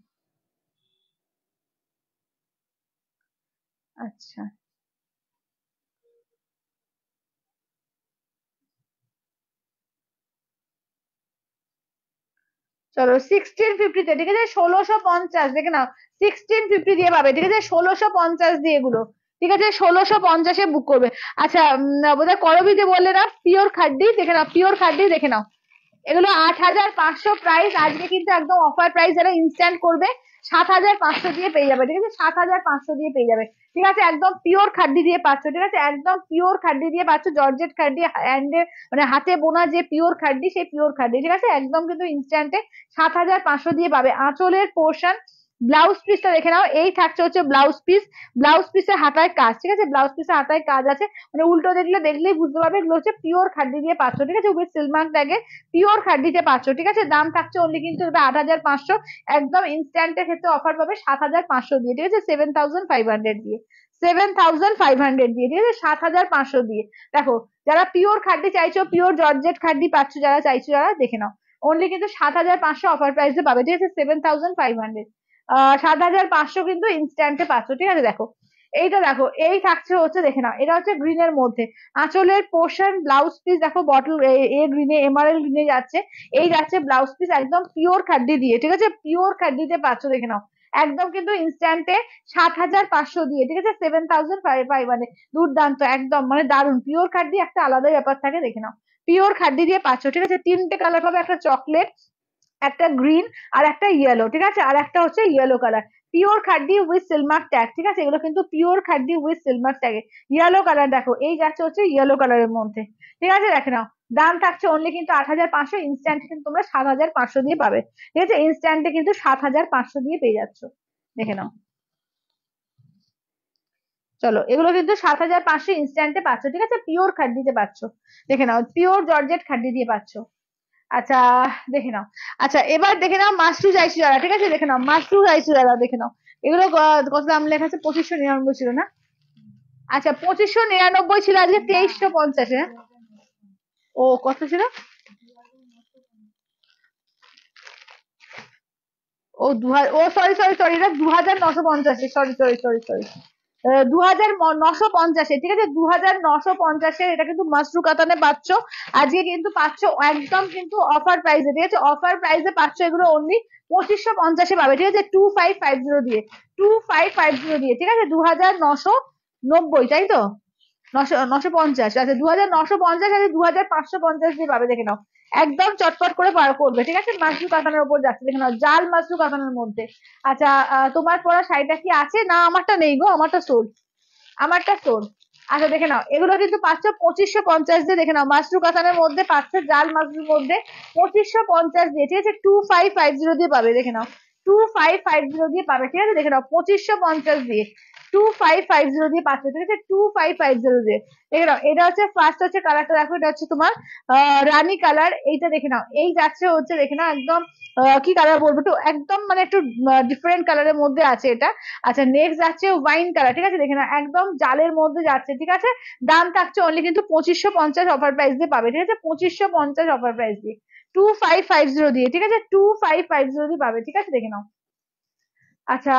আচ্ছা, চলো, 1650-তে, ঠিক আছে, 1650 দেখে নাও। 1650 দিয়ে পাবে, ঠিক আছে, 1650 দিয়ে এগুলো, ঠিক আছে, 1650-এ বুক করবে। আচ্ছা, বোধহয় করবিতে বললে না, পিওর খাড্ডি দেখে নাও, পিওর খাড্ডি দেখে নাও। এগুলো 8,500 প্রাইস, আজকে কিন্তু একদম অফার প্রাইস, যারা ইনস্ট্যান্ট করবে 7,500 দিয়ে পেয়ে যাবে, ঠিক আছে, 7,500 দিয়ে পেয়ে যাবে, ঠিক আছে। একদম পিওর খাড্ডি দিয়ে পাচ্ছ, ঠিক আছে, একদম পিওর খাড্ডি দিয়ে পাচ্ছ, জর্জেট খাড্ডি, হ্যান্ডে মানে হাতে বোনা যে পিওর খাড্ডি, সেই পিওর খাড্ডি, ঠিক আছে, একদম কিন্তু ইনস্ট্যান্টে 7,500 দিয়ে পাবে। আঁচলের পোর্শন, ব্লাউজ পিসটা দেখে নাও, এই থাকছে হচ্ছে ব্লাউজ পিস, ব্লাউজ পিসের হাতায় কাজ, ঠিক আছে, ব্লাউজ পিসের হাতায় কাজ আছে, মানে উল্টো দেখলে দেখলেই বুঝতে পারবে এগুলো হচ্ছে পিওর খাড্ডি দিয়ে পাচ্ছ, ঠিক আছে, উইথ সিলমার্ক ট্যাগে পিওর খাড্ডিতে পাচ্ছ, ঠিক আছে। দাম থাকছে অনলি কিন্তু 8,500, একদম ইনস্ট্যান্টের ক্ষেত্রে অফার পাবে 7,500 দিয়ে, ঠিক আছে, 7,500 দিয়ে, 7,500 দিয়ে, ঠিক আছে, 7,500 দিয়ে। দেখো, যারা পিওর খাড্ডি চাইছো, পিওর জর্জেট খাড্ডি পাচ্ছ, যারা চাইছো, যারা দেখে নাও। অনলি কিন্তু 7,500 অফার প্রাইসে পাবে, ঠিক আছে 7,500। 7,500 কিন্তু ইনস্ট্যান্টে পাচ্ছ, ঠিক আছে। দেখো এইটা দেখো, এই থাকছে হচ্ছে দেখে নাও, এটা হচ্ছে গ্রিনের মধ্যে আঁচলের পোর্শন ব্লাউজ পিস দেখো বটল এ গ্রিনে এমারেল গ্রিনে যাচ্ছে, এই যাচ্ছে ব্লাউজ পিস একদম পিওর খাড্ডি দিয়ে, ঠিক আছে পিওর খাড্ডিতে পাচ্ছ দেখে নাও, একদম কিন্তু ইনস্ট্যান্টে 7,500 দিয়ে, ঠিক আছে 7,500। দুর্দান্ত একদম মানে দারুন, পিওর খাড্ডি একটা আলাদাই ব্যাপার থাকে, দেখে নাও পিওর খাড্ডি দিয়ে পাচ্ছ, ঠিক আছে। তিনটে কালার পাবে, একটা চকলেট, একটা গ্রিন, আর একটা ইয়েলো, ঠিক আছে, আর একটা হচ্ছে yellow colour. Pure khadi with Silk Mark tag, ঠিক আছে এগুলো কিন্তু পিওর খাড্ডি উইথ সিলমার ট্যাগে। ইয়েলো কালার দেখো, এই যাচ্ছে হচ্ছে ইয়েলো কালারের মধ্যে, ঠিক আছে দেখে নাও। দাম থাকছে অনলি কিন্তু 8,500, ইনস্ট্যান্ট কিন্তু তোমরা 7,500 দিয়ে পাবে, ঠিক আছে ইনস্ট্যান্টে কিন্তু 7,500 দিয়ে পেয়ে যাচ্ছ, দেখে নাও। চলো এগুলো কিন্তু 7,500 ইনস্ট্যান্টে পাচ্ছ, ঠিক আছে পিওর খাড্ডিতে পাচ্ছ, দেখে নাও পিওর জর্জেট খাড্ডি দিয়ে পাচ্ছ। আচ্ছা দেখে নাও, আচ্ছা এবার দেখে নাও মাশরুজ আইসুরারা, ঠিক আছে দেখে নাও মাশরুজ আইসুরারা দেখে নাও। এগুলো কত দাম লেখা আছে, 2599 ছিল না? আচ্ছা 2599 ছিল, আজকে 2350। হ্যাঁ ও কত ছিল? ও ও সরি সরি সরি, এটা 2,950, সরি সরি সরি সরি, 2,950, ঠিক আছে 2,950, এটা কিন্তু মাশরু কাতানে পাচ্ছ, আজকে কিন্তু পাচ্ছ একদম কিন্তু অফার প্রাইসে, ঠিক আছে অফার প্রাইসে পাচ্ছ এগুলো অনলি 2550 পাবে, ঠিক আছে 2550 দিয়ে, 2550 দিয়ে, ঠিক আছে 2,990, তাই তো? 950, আচ্ছা 2,950, আছে 2,550 দিয়ে পাবে, দেখে নাও একদম চটপট করে পার করবে, ঠিক আছে মাশরু কাতানের উপর যাচ্ছে, দেখে নাও জাল মাশরু কাতানের মধ্যে। আচ্ছা তোমার পরা শাড়িটা কি আছে না? আমারটা নেই গো, আমারটা সোল, আমারটা সোল। আচ্ছা দেখে নাও এগুলো কিন্তু পাচ্ছ 2550 দিয়ে, দেখে নাও মাশরু কাতানের মধ্যে পাচ্ছ, জাল মাশরুর মধ্যে 2550 দিয়ে, ঠিক আছে 2550 দিয়ে পাবে, দেখে নাও 2550 দিয়ে পাবে, ঠিক আছে দেখে নাও 2550 দিয়ে 2550 দিয়ে পাচ্ছ, ঠিক আছে 2550 দিয়ে। দেখে নাও এটা হচ্ছে ফার্স্ট হচ্ছে কালারটা দেখো, এটা হচ্ছে তোমার রানী কালার, এইটা দেখে নাও এই যাচ্ছে হচ্ছে দেখে নাও একদম কি কালার বলবো, একটু একদম মানে একটু ডিফারেন্ট কালারের মধ্যে আছে এটা। আচ্ছা নেক্সট যাচ্ছে ওয়াইন কালার, ঠিক আছে দেখে নাও একদম জালের মধ্যে যাচ্ছে, ঠিক আছে দাম থাকছে অনলি কিন্তু 2550 অফার প্রাইস দিয়ে পাবে, ঠিক আছে 2550 অফার প্রাইস দিয়ে, 2550 দিয়ে, ঠিক আছে 2550 দিয়ে পাবে, ঠিক আছে দেখে নাও। আচ্ছা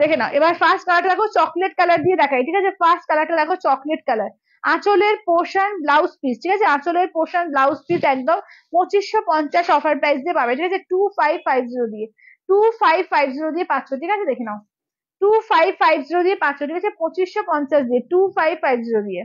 দেখে নাও এবার ফার্স্ট কালারটা দেখো, চকলেট কালার দিয়ে দেখাই, ঠিক আছে ফার্স্ট কালারটা দেখো চকলেট কালার, আঁচলের পোর্শন ব্লাউজ পিস, ঠিক আছে আঁচলের পোর্শন ব্লাউজ পিস একদম 2550 অফার প্রাইস দিয়ে পাবে, ঠিক আছে 2550 দিয়ে, 2550 দিয়ে পাচ্ছ, ঠিক আছে দেখে নাও 2550 দিয়ে পাচ্ছ, ঠিক আছে 2550 দিয়ে 2550 দিয়ে।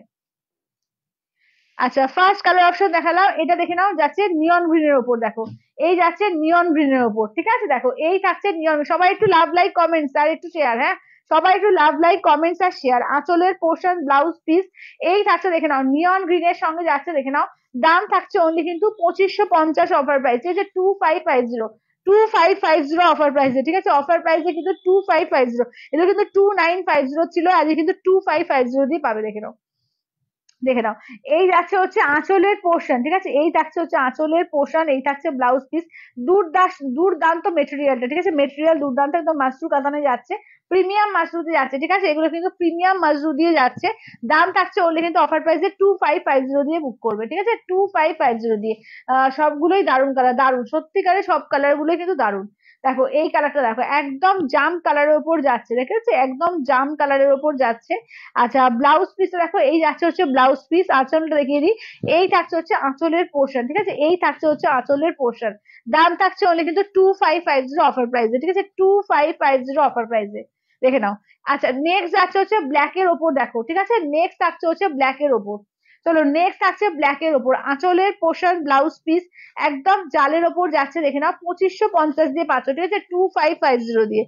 আচ্ছা ফার্স্ট কালার অপশন দেখালাম, এটা দেখে নাও যাচ্ছে নিয়ন গ্রিনের ওপর, দেখো এই যাচ্ছে নিয়ন গ্রিনের ওপর, ঠিক আছে দেখো এই থাকছে নিয়ন, সবাই একটু লাভ লাইক কমেন্টস আর একটু শেয়ার, হ্যাঁ সবাই একটু লাভ লাইক কমেন্টস আর শেয়ার। আঁচলের পোর্শন ব্লাউজ পিস এই থাকছে দেখে নাও নিয়ন গ্রিনের সঙ্গে যাচ্ছে, দেখে নাও দাম থাকছে অনলি কিন্তু 2550 অফার প্রাইস, ঠিক আছে 2550, 2550 অফার প্রাইসে, ঠিক আছে অফার প্রাইসে কিন্তু 2550, এটা কিন্তু 2950 ছিল, আজকে কিন্তু 2550 দিয়ে পাবে, দেখে নাও দেখে নাও এই যাচ্ছে হচ্ছে আঁচলের পোর্শন, ঠিক আছে এই থাকছে হচ্ছে আঁচলের পোর্শন, এই থাকছে ব্লাউজ পিস, দুর্দান্ত মেটেরিয়ালটা, ঠিক আছে মেটেরিয়াল দুর্দান্ত একদম মাশরু কাতানে যাচ্ছে, প্রিমিয়াম মাশরুতে যাচ্ছে, ঠিক আছে এগুলো কিন্তু প্রিমিয়াম মাশরু দিয়ে যাচ্ছে, দাম থাকছে অনলি কিন্তু অফার প্রাইসে 2550 দিয়ে বুক করবে, ঠিক আছে 2550 দিয়ে। সবগুলোই দারুন কালার, দারুন সত্যিকারের সব কালার গুলোই কিন্তু দারুন। দেখো এই কালারটা দেখো একদম জাম কালারের উপর যাচ্ছে, দেখেছো একদম জাম কালারের উপর যাচ্ছে। আচ্ছা ব্লাউজ পিস দেখো এই যাচ্ছে হচ্ছে ব্লাউজ পিস, আঁচলটা দেখিয়ে দিই, এই থাকছে হচ্ছে আঁচলের পোর্শন, ঠিক আছে এই থাকছে হচ্ছে আঁচলের পোর্শন, দাম থাকছে অনলি কিন্তু 2550 অফার প্রাইসে, ঠিক আছে 2550 অফার প্রাইসে, দেখে নাও। আচ্ছা নেক্সট যাচ্ছে হচ্ছে ব্ল্যাক এর ওপর, দেখো ঠিক আছে নেক্সট থাকছে হচ্ছে ব্ল্যাক এর ওপর, চলো নেক্সট থাকছে ব্ল্যাক এর ওপর আঁচলের পোর্শন ব্লাউজ পিস একদম জালের ওপর যাচ্ছে, দেখে নাও 2550 দিয়ে পাচ্ছ, ঠিক আছে 2550 দিয়ে,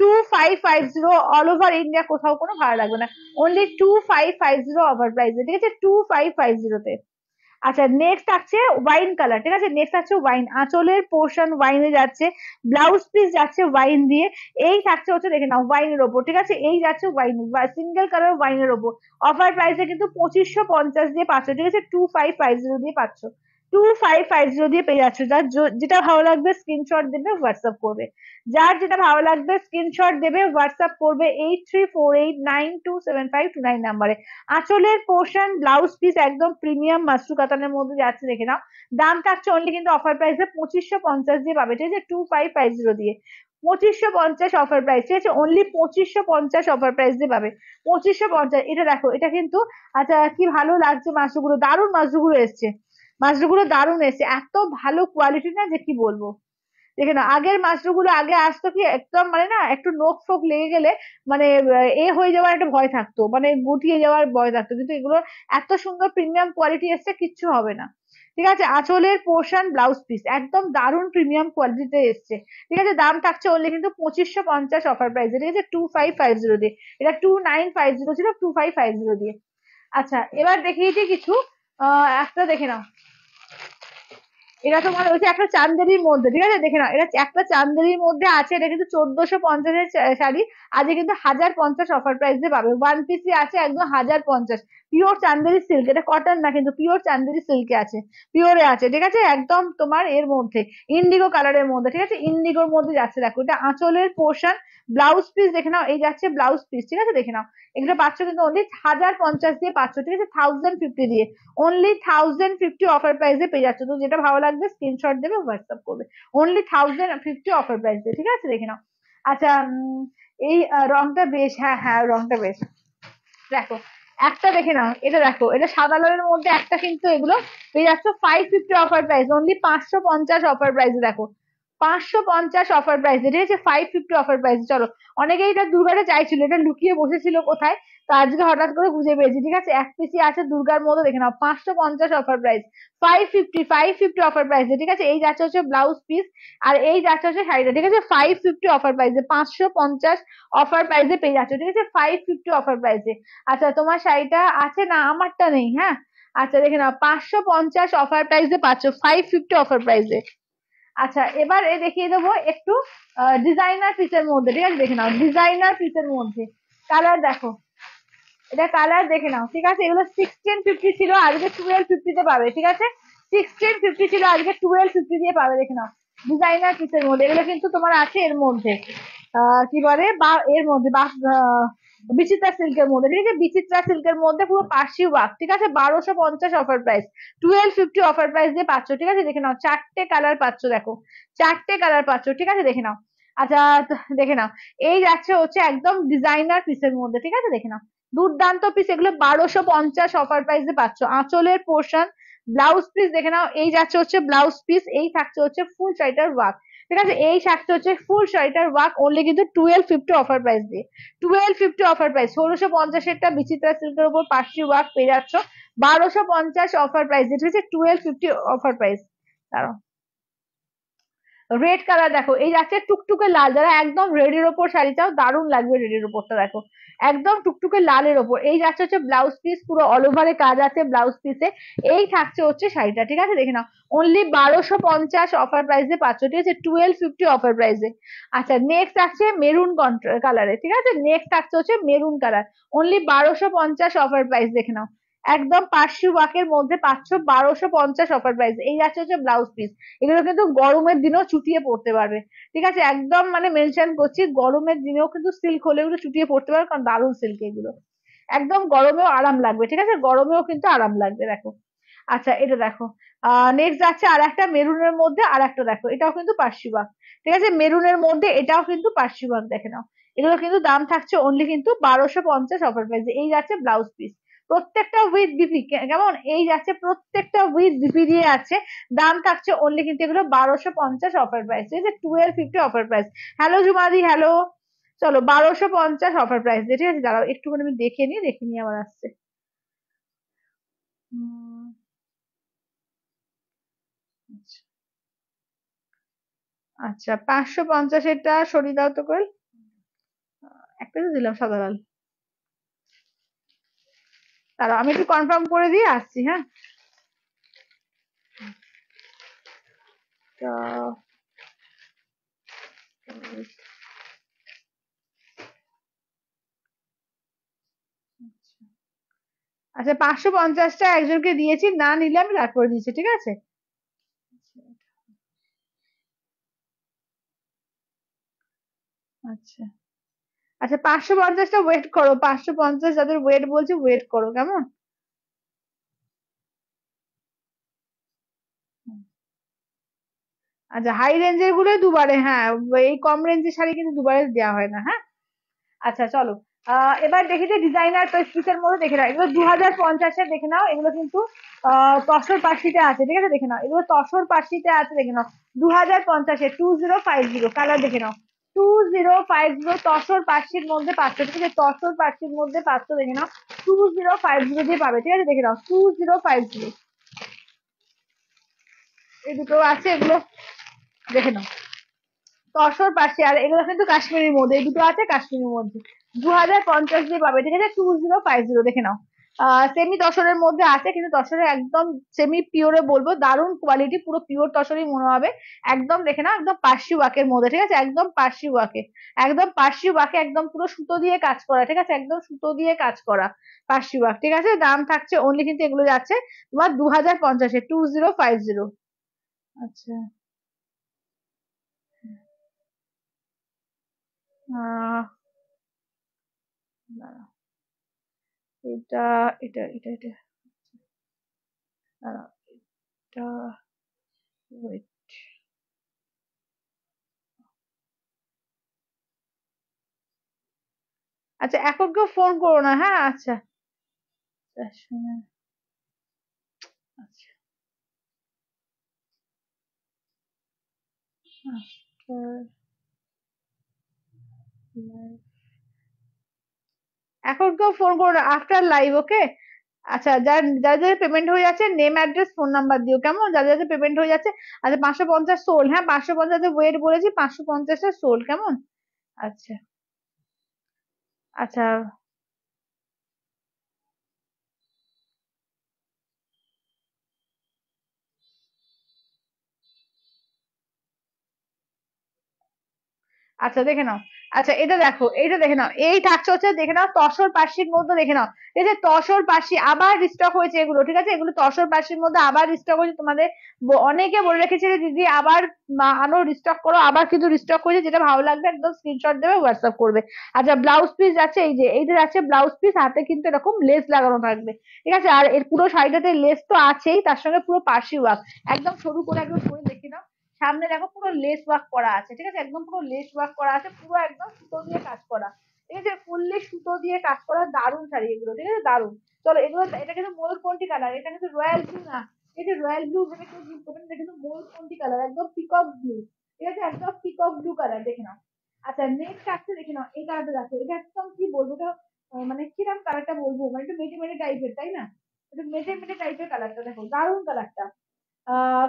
2550 অল ওভার ইন্ডিয়া, কোথাও কোনো ভাড়া লাগবে না, অনলি 2550 অফার প্রাইসে, ঠিক আছে 2550 তে। আচ্ছা নেক্সট থাকছে ওয়াইন কালার, ঠিক আছে নেক্সট থাকছে ওয়াইন, আঁচলের পোর্শন ওয়াইনে যাচ্ছে, ব্লাউজ পিস যাচ্ছে ওয়াইন দিয়ে, এই থাকছে হচ্ছে দেখে নাও ওয়াইনের ওপর, ঠিক আছে এই যাচ্ছে ওয়াইন সিঙ্গেল কালার ওয়াইনের ওপর, অফার প্রাইসে কিন্তু 2550 দিয়ে পাচ্ছ, ঠিক আছে 2550 দিয়ে পাচ্ছ, 2550 দিয়ে পেয়ে যাচ্ছ। যার যেটা ভালো লাগবে স্ক্রিনশট দেবে, হোয়াটসঅ্যাপ করবে। যার যেটা ভালো লাগবে স্ক্রিনশট দেবে, হোয়াটসঅ্যাপ করবে 8348927529 নাম্বারে। আঁচলের পোর্শন ব্লাউজ পিস একদম প্রিমিয়াম মাশরু কাতানের মধ্যে যাচ্ছে, দেখে নাও। দাম থাকছে অনলি কিন্তু অফার প্রাইসে 2550 দিয়ে পাবে, ঠিক আছে, 2550 দিয়ে 2550 অফার প্রাইস, ঠিক আছে, অনলি 2550 অফার প্রাইস দিয়ে পাবে। 2550, এটা দেখো, এটা কিন্তু, আচ্ছা কি ভালো লাগছে মাশরুগুলো, দারুণ মাশরুগুলো এসছে, মাশরুগুলো দারুণ এসছে, এত ভালো কোয়ালিটি না যে কি বলবো। দেখে না, আগের মাশরুগুলো আগে আসতো কি একদম মানে না, একটু নোক ফোক লেগে গেলে মানে হয়ে যাওয়ার একটা ভয় থাকতো, মানে গুটিয়ে যাওয়ার ভয় থাকতো, কিন্তু এগুলো এত সুন্দর প্রিমিয়াম কোয়ালিটি এসছে, কিচ্ছু হবে না। ঠিক আছে, আঁচলের পোর্শন ব্লাউজ পিস একদম দারুণ প্রিমিয়াম কোয়ালিটিতে এসছে। ঠিক আছে, দাম থাকছে অনলি কিন্তু 2550 অফার প্রাইসে, ঠিক আছে, 2550 দিয়ে। এটা 2950 ছিল, 2550 দিয়ে। আচ্ছা, এবার দেখিয়ে দিই কিছু, একটা দেখে নাও। এটা তোমার হচ্ছে একটা চান্দেরির মধ্যে, ঠিক আছে, দেখে নাও, এটা একটা চান্দেরির মধ্যে আছে, এটা কিন্তু 1450-এর শাড়ি, আজকে কিন্তু 1050 অফার প্রাইস দিয়ে পাবে। ওয়ান পিসি আছে একদম 1050, পিওর চান্দেরি সিল্ক, এটা কটন না কিন্তু পিওর চান্দেরি সিল্কে আছে, পিওরে আছে, ঠিক আছে, একদম তোমার এর মধ্যে ইন্ডিগো কালারের মধ্যে, ঠিক আছে, ইন্ডিগোর মধ্যে যাচ্ছে, দেখো এটা আঁচলের পোর্শন, ব্লাউজ পিস দেখে নাও, এই যাচ্ছে ব্লাউজ পিস, ঠিক আছে, দেখে নাও। এগুলো পাচ্ছ কিন্তু অনলি 1050 দিয়ে পাচ্ছ, ঠিক আছে, 1050 দিয়ে, অনলি 1050 অফার প্রাইসে পেয়ে যাচ্ছ। তো যেটা ভালো লাগবে স্ক্রিনশট দেবে, হোয়াটসঅ্যাপ করবে, অনলি 1050 অফার প্রাইসে, ঠিক আছে, দেখে নাও। আচ্ছা, এই রংটা বেশ, হ্যাঁ হ্যাঁ রংটা বেশ, দেখো একটা দেখে নাও, এটা দেখো, এটা সাদা লালের মধ্যে একটা, কিন্তু এগুলো পেয়ে যাচ্ছ 550 অফার প্রাইস, অনলি 550 অফার প্রাইসে, দেখো 550 অফার প্রাইসে, ঠিক আছে, 550 অফার প্রাইসে। চলো, অনেকেই এটা দুর্গাটা চাইছিল, এটা লুকিয়ে বসেছিল কোথায়, তো আজকে হঠাৎ করে খুঁজে পেয়েছি, ঠিক আছে, এক পিসি আছে দুর্গার মধ্যে, দেখে নাও 550 অফার প্রাইস, 550 অফার প্রাইসে, ঠিক আছে, এই যাচ্ছে হচ্ছে ব্লাউজ পিস, আর এই যাচ্ছে হচ্ছে শাড়িটা, ঠিক আছে, 550 অফার প্রাইসে, 550 অফার প্রাইসে পেয়ে যাচ্ছে, ঠিক আছে, 550 অফার প্রাইসে। আচ্ছা, তোমার শাড়িটা আছে না, আমারটা নেই, হ্যাঁ। আচ্ছা, দেখে নাও, 550 অফার প্রাইসে পাচ্ছ, 550 অফার প্রাইসে। আচ্ছা, এবার দেখিয়ে দেবো একটু ডিজাইনার পিসের মধ্যে, ঠিক আছে, দেখে নাও, ডিজাইনার পিসের মধ্যে কালার দেখো, এটা কালার দেখে নাও, ঠিক আছে, এগুলো 1650 ছিল, আজকে 1250 তে পাবে, ঠিক আছে, 1650 ছিল, আজকে 1250 দিয়ে পাবে, দেখে নাও, ডিজাইনার পিসের মধ্যে, এগুলো কিন্তু তোমার আছে এর মধ্যে, কি বলে বা এর মধ্যে বা বিচিত্রা সিল্কের মধ্যে, ঠিক আছে, বিচিত্রা সিল্কের মধ্যে পুরো পার্সি ওয়ার্ক, ঠিক আছে, 1250 অফার প্রাইস, 1250 অফার প্রাইস দিয়ে পাচ্ছ, ঠিক আছে, দেখে নাও, চারটে কালার পাচ্ছ, দেখো চারটে কালার পাচ্ছ, ঠিক আছে, দেখে নাও। আচ্ছা, দেখে নাও, এই যাচ্ছে হচ্ছে একদম ডিজাইনার পিসের মধ্যে, ঠিক আছে, দেখে নাও, দুর্দান্ত পিস, এগুলো 1250 অফার প্রাইসে পাচ্ছ। আঁচলের পোর্শন ব্লাউজ পিস দেখে নাও, এই যাচ্ছে হচ্ছে ব্লাউজ পিস, এই থাকছে হচ্ছে ফুল শাড়িটার ওয়ার্ক, ঠিক আছে, এই থাকছে হচ্ছে ফুল শাড়িটার ওয়ার্ক, অনলি কিন্তু 1250 অফার প্রাইস দিয়ে, 1250 অফার প্রাইস, 1650-এরটা বিচিত্রা সিল্কের উপর পার্সি ওয়ার্ক পেয়ে যাচ্ছ 1250 অফার প্রাইস দিয়ে, ঠিক আছে, 1250 অফার প্রাইস। দাঁড়াও, রেড কালার দেখো, এই যাচ্ছে টুকটুকে লাল, যারা একদম রেডের ওপর শাড়ি চাও, দারুণ লাগবে রেডের ওপরটা, দেখো একদম টুকটুকে লালের ওপর, এই যাচ্ছে হচ্ছে ব্লাউজ পিস, পুরো অল ওভারে কাজ আছে ব্লাউজ পিসে, এই থাকছে হচ্ছে শাড়িটা, ঠিক আছে, দেখে নাও, অনলি 1250 অফার প্রাইসে পাচ্ছ, ঠিক আছে, 1250 অফার প্রাইসে। আচ্ছা, নেক্সট আছে মেরুন কালারে, ঠিক আছে, নেক্সট থাকছে হচ্ছে maroon colour, only 1250 offer price, দেখে নাও, একদম পার্সি ওয়ার্কের মধ্যে পাচ্ছ 1250 অফার প্রাইস, এই যাচ্ছে হচ্ছে ব্লাউজ পিস, এগুলো কিন্তু গরমের দিনেও চুটিয়ে পড়তে পারবে, ঠিক আছে, একদম মানে মেনশন করছি, গরমের দিনেও কিন্তু সিল্ক হলে এগুলো চুটিয়ে পড়তে পারবে, কারণ দারুণ সিল্ক এগুলো, একদম গরমেও আরাম লাগবে, ঠিক আছে, গরমেও কিন্তু আরাম লাগবে, দেখো। আচ্ছা, এটা দেখো, নেক্সট যাচ্ছে আর একটা মেরুনের মধ্যে, আর একটা দেখো, এটাও কিন্তু পার্সি ওয়ার্ক, ঠিক আছে, মেরুনের মধ্যে এটাও কিন্তু পার্সি ওয়ার্ক, দেখে নাও, এগুলো কিন্তু দাম থাকছে অনলি কিন্তু 1250 অফার প্রাইসে, এই যাচ্ছে ব্লাউজ পিস, প্রত্যেকটা উইথ বিপি, কেমন, এই যাচ্ছে প্রত্যেকটা উইথ বিপি দিয়ে আছে, দাম থাকছে অনলি কিন্তু এগুলো 1250 অফার প্রাইস, ঠিক আছে, 1250 অফার প্রাইস। হ্যালো জুমাদি, হ্যালো। চলো, 1250 অফার প্রাইস, ঠিক আছে, দাঁড়াও একটুখানি আমি দেখে নিয়ে আবার আসছে। উম, আচ্ছা, আচ্ছা, 550-এরটা সরিয়ে দাও তো কই, একটা তো দিলাম সাদা লাল, দাঁড়াও আমি একটু কনফার্ম করে দিয়ে আসছি, হ্যাঁ। তা, আচ্ছা, 550টা একজনকে দিয়েছি, না নিলে আমি রাগ করে দিয়েছি, ঠিক আছে। আচ্ছা আচ্ছা, 550টা ওয়েট করো, 550 যাদের ওয়েট বলছি ওয়েট করো কেমন। আচ্ছা, হাই রেঞ্জের গুলো দুবারে, হ্যাঁ, এই কম রেঞ্জের শাড়ি কিন্তু দুবারে দেওয়া হয় না, হ্যাঁ। আচ্ছা চলো, এবার দেখি যে ডিজাইনার পিসের মধ্যে দেখে নাও, এগুলো 2050-এর দেখে নাও, এগুলো কিন্তু তসর পার্সিতে আছে, ঠিক আছে, দেখে নাও, এগুলো তসর পার্সিতে আছে, দেখে নাও, 2050-এ 2050 কালার দেখে নাও, 2050 তসর পার্সির মধ্যে পাচ্ছ, ঠিক আছে, তসর পার্সির মধ্যে পাচ্ছ, দেখে নাও, 2050 দিয়ে পাবে, ঠিক আছে, দেখে নাও, 2050 এই দুটো আছে, এগুলো দেখে নাও, তসর পাশে, আর এগুলো কিন্তু কাশ্মীরের মধ্যে, এই দুটো আছে কাশ্মীরের মধ্যে, 2050 দিয়ে পাবে, ঠিক আছে, 2050 দেখে নাও। সেমি তসরের মধ্যে আছে, কিন্তু তসরের একদম সেমি পিওরে বলবো, দারুণ কোয়ালিটি, পুরো পিওর তসরই মনে হবে, একদম দেখে নাও, একদম পার্সি ওয়াকের মধ্যে, ঠিক আছে, একদম পার্সি ওয়াকে, একদম পার্সি ওয়াকে, একদম পুরো সুতো দিয়ে কাজ করা, ঠিক আছে, একদম সুতো দিয়ে কাজ করা পার্সি ওয়াক, ঠিক আছে, দাম থাকছে অনলি কিন্তু এগুলো যাচ্ছে তোমার 2050-এ 2050। আচ্ছা, আহ দাঁড়াও, এটা এটা দাঁড়াও, এটা wait, আচ্ছা এখন কেউ ফোন করো না, হ্যাঁ, আচ্ছা, শুনে, আচ্ছা, after live, এখন কেউ ফোন করো না, আফটার লাইভ, ওকে। আচ্ছা, যার যাদের পেমেন্ট হয়ে যাচ্ছে নেম অ্যাড্রেস ফোন নাম্বার দিও কেমন, যাদের যাদের পেমেন্ট হয়ে যাচ্ছে। আচ্ছা, 550 সোল, হ্যাঁ, 550 ওয়েট বলেছি, 550টা সোল কেমন। আচ্ছা আচ্ছা আচ্ছা দেখে নাও, আচ্ছা এটা দেখো, এইটা দেখে নাও, এই থাকছে হচ্ছে দেখে নাও তসর পার্সির মধ্যে, দেখে নাও, এই যে তসর পার্সি আবার রিস্টক হয়েছে এগুলো, ঠিক আছে, এগুলো তসর পার্সির মধ্যে আবার রিস্টক হয়েছে তোমাদের, অনেকে বলে রেখেছে যে দিদি আবার আনো, রিস্টক করো, আবার কিন্তু রিস্টক হয়েছে, যেটা ভালো লাগবে একদম স্ক্রিনশট দেবে, হোয়াটসঅ্যাপ করবে। আচ্ছা, ব্লাউজ পিস যাচ্ছে, এই যে এইটা যাচ্ছে ব্লাউজ পিস, হাতে কিন্তু এরকম লেস লাগানো থাকবে, ঠিক আছে, আর এর পুরো শাড়িটাতে লেস তো আছেই, তার সঙ্গে পুরো পার্সি ওয়ার্ক, একদম সরু করে একদম করে দেখে নাও, সামনে দেখো পুরো লেস ওয়ার্ক করা আছে, ঠিক আছে, একদম পুরো লেস ওয়ার্ক করা আছে, পুরো একদম সুতো দিয়ে কাজ করা, ঠিক আছে, ফুললি সুতো দিয়ে কাজ করা, দারুণ শাড়ি এগুলো, ঠিক আছে, দারুণ। চলো এগুলো, এটা কিন্তু ময়ূরকণ্ঠী কালার, এটা কিন্তু রয়্যাল ব্লু না, এই যে রয়্যাল ব্লু ভেবে কেউ ইউজ করবেন, এটা কিন্তু ময়ূরকণ্ঠী কালার, একদম পিকক ব্লু, ঠিক আছে, একদম পিকক ব্লু কালার, দেখে নাও। আচ্ছা, নেক্সট আসছে, দেখে নাও, এই কালারটা দেখো, এটা একদম কি বলবো, এটা মানে কিরকম কালারটা বলবো, মানে একটু মেটে মেটে টাইপের, তাই না, একটু মেটে মেটে টাইপের কালারটা, দেখো দারুণ কালারটা।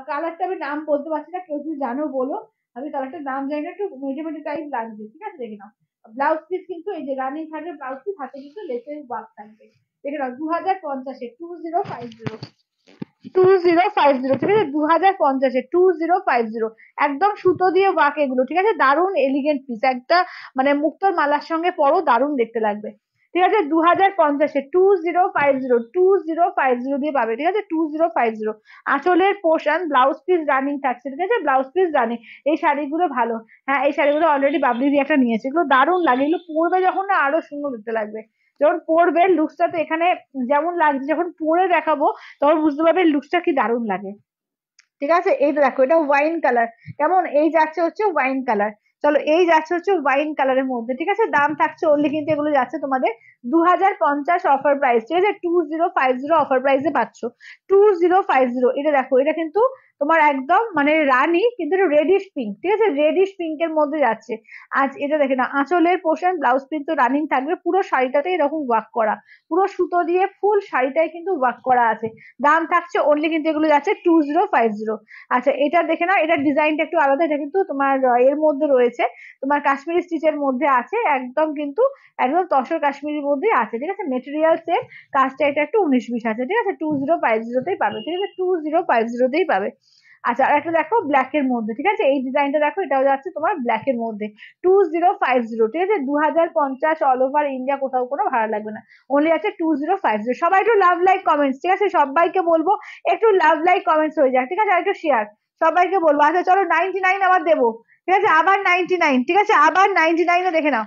কালারটা আমি নাম বলতে পারছি না, কেউ যদি জানো বলো, আমি কালারটার নাম জানি না, একটু মেটে মেটে টাইপ লাগবে, ঠিক আছে, দেখে নাও। ব্লাউজ পিস কিন্তু এই যে রানিং থাকবে ব্লাউজ পিস, হাতে কিন্তু লেসের ওয়ার্ক থাকবে, দেখে নাও, 2050-এ 2050, 2050, ঠিক আছে, 2050-এ 2050, একদম সুতো দিয়ে ওয়ার্ক এগুলো, ঠিক আছে, দারুণ এলিগেন্ট পিস একটা, মানে মুক্তোর মালার সঙ্গে পরো দারুণ দেখতে লাগবে, ঠিক আছে, 2050-এ 2050 দিয়ে পাবে, ঠিক আছে, 2050, আঁচলের পোর্শন ব্লাউজ পিস রানিং থাকছে, ঠিক আছে, ব্লাউজ পিস রানিং, এই শাড়িগুলো ভালো, হ্যাঁ, এই শাড়িগুলো অলরেডি বাবলি দিয়ে একটা নিয়েছে, এগুলো দারুণ লাগে, এগুলো পরবে যখন না আরো সুন্দর দেখতে লাগবে, যখন পরবে লুকসটা তো এখানে যেমন লাগছে, যখন পরে দেখাবো তখন বুঝতে পারবে লুকসটা কি দারুণ লাগে, ঠিক আছে, এই দেখো এটা ওয়াইন কালার, কেমন, এই যাচ্ছে হচ্ছে ওয়াইন কালার, চলো এই যাচ্ছে হচ্ছে ওয়াইন কালারের মধ্যে, ঠিক আছে, দাম থাকছে অনলি কিন্তু এগুলো যাচ্ছে তোমাদের 2050 অফার প্রাইস, ঠিক আছে, 2050 অফার প্রাইসে পাচ্ছ, 2050, এটা দেখো, এটা কিন্তু তোমার একদম মানে রানী, কিন্তু রেডিশ পিঙ্ক, ঠিক আছে, রেডিশ পিঙ্কের মধ্যে যাচ্ছে। আজ এটা দেখে না, আঁচলের পোর্শন ব্লাউজ পিস তো রানিং থাকবে, পুরো শাড়িটাতে এরকম ওয়ার্ক করা, পুরো সুতো দিয়ে ফুল শাড়িটাই কিন্তু ওয়ার্ক করা আছে, দাম থাকছে অনলি কিন্তু এগুলো যাচ্ছে 2050। আচ্ছা, এটা দেখে নাও, এটার ডিজাইনটা একটু আলাদা, এটা কিন্তু তোমার এর মধ্যে রয়েছে, তোমার কাশ্মীরি স্টিচের মধ্যে আছে, একদম কিন্তু একদম তসর কাশ্মীরির মধ্যে আছে, ঠিক আছে, মেটেরিয়াল সেম, কাজটা এটা একটু 19-20 আছে, ঠিক আছে, 2050-তেই পাবে, ঠিক আছে, 2050-তেই পাবে। আচ্ছা, আর একটা দেখো ব্ল্যাক এর মধ্যে, ঠিক আছে, এই ডিজাইনটা দেখো, এটাও যাচ্ছে তোমার ব্ল্যাক এর মধ্যে, 2050, ঠিক আছে, 2050 অল ওভার ইন্ডিয়া, কোথাও কোনো ভাড়া লাগবে না, অনলি আছে 2050। সবাই একটু লাভ লাইক কমেন্টস, ঠিক আছে, সবাইকে বলবো একটু লাভ লাইক কমেন্টস হয়ে যাক, ঠিক আছে, আর একটু শেয়ার, সবাইকে বলবো। আচ্ছা চলো, 99 আবার দেবো, ঠিক আছে, আবার 99, ঠিক আছে, আবার 99-এ দেখে নাও।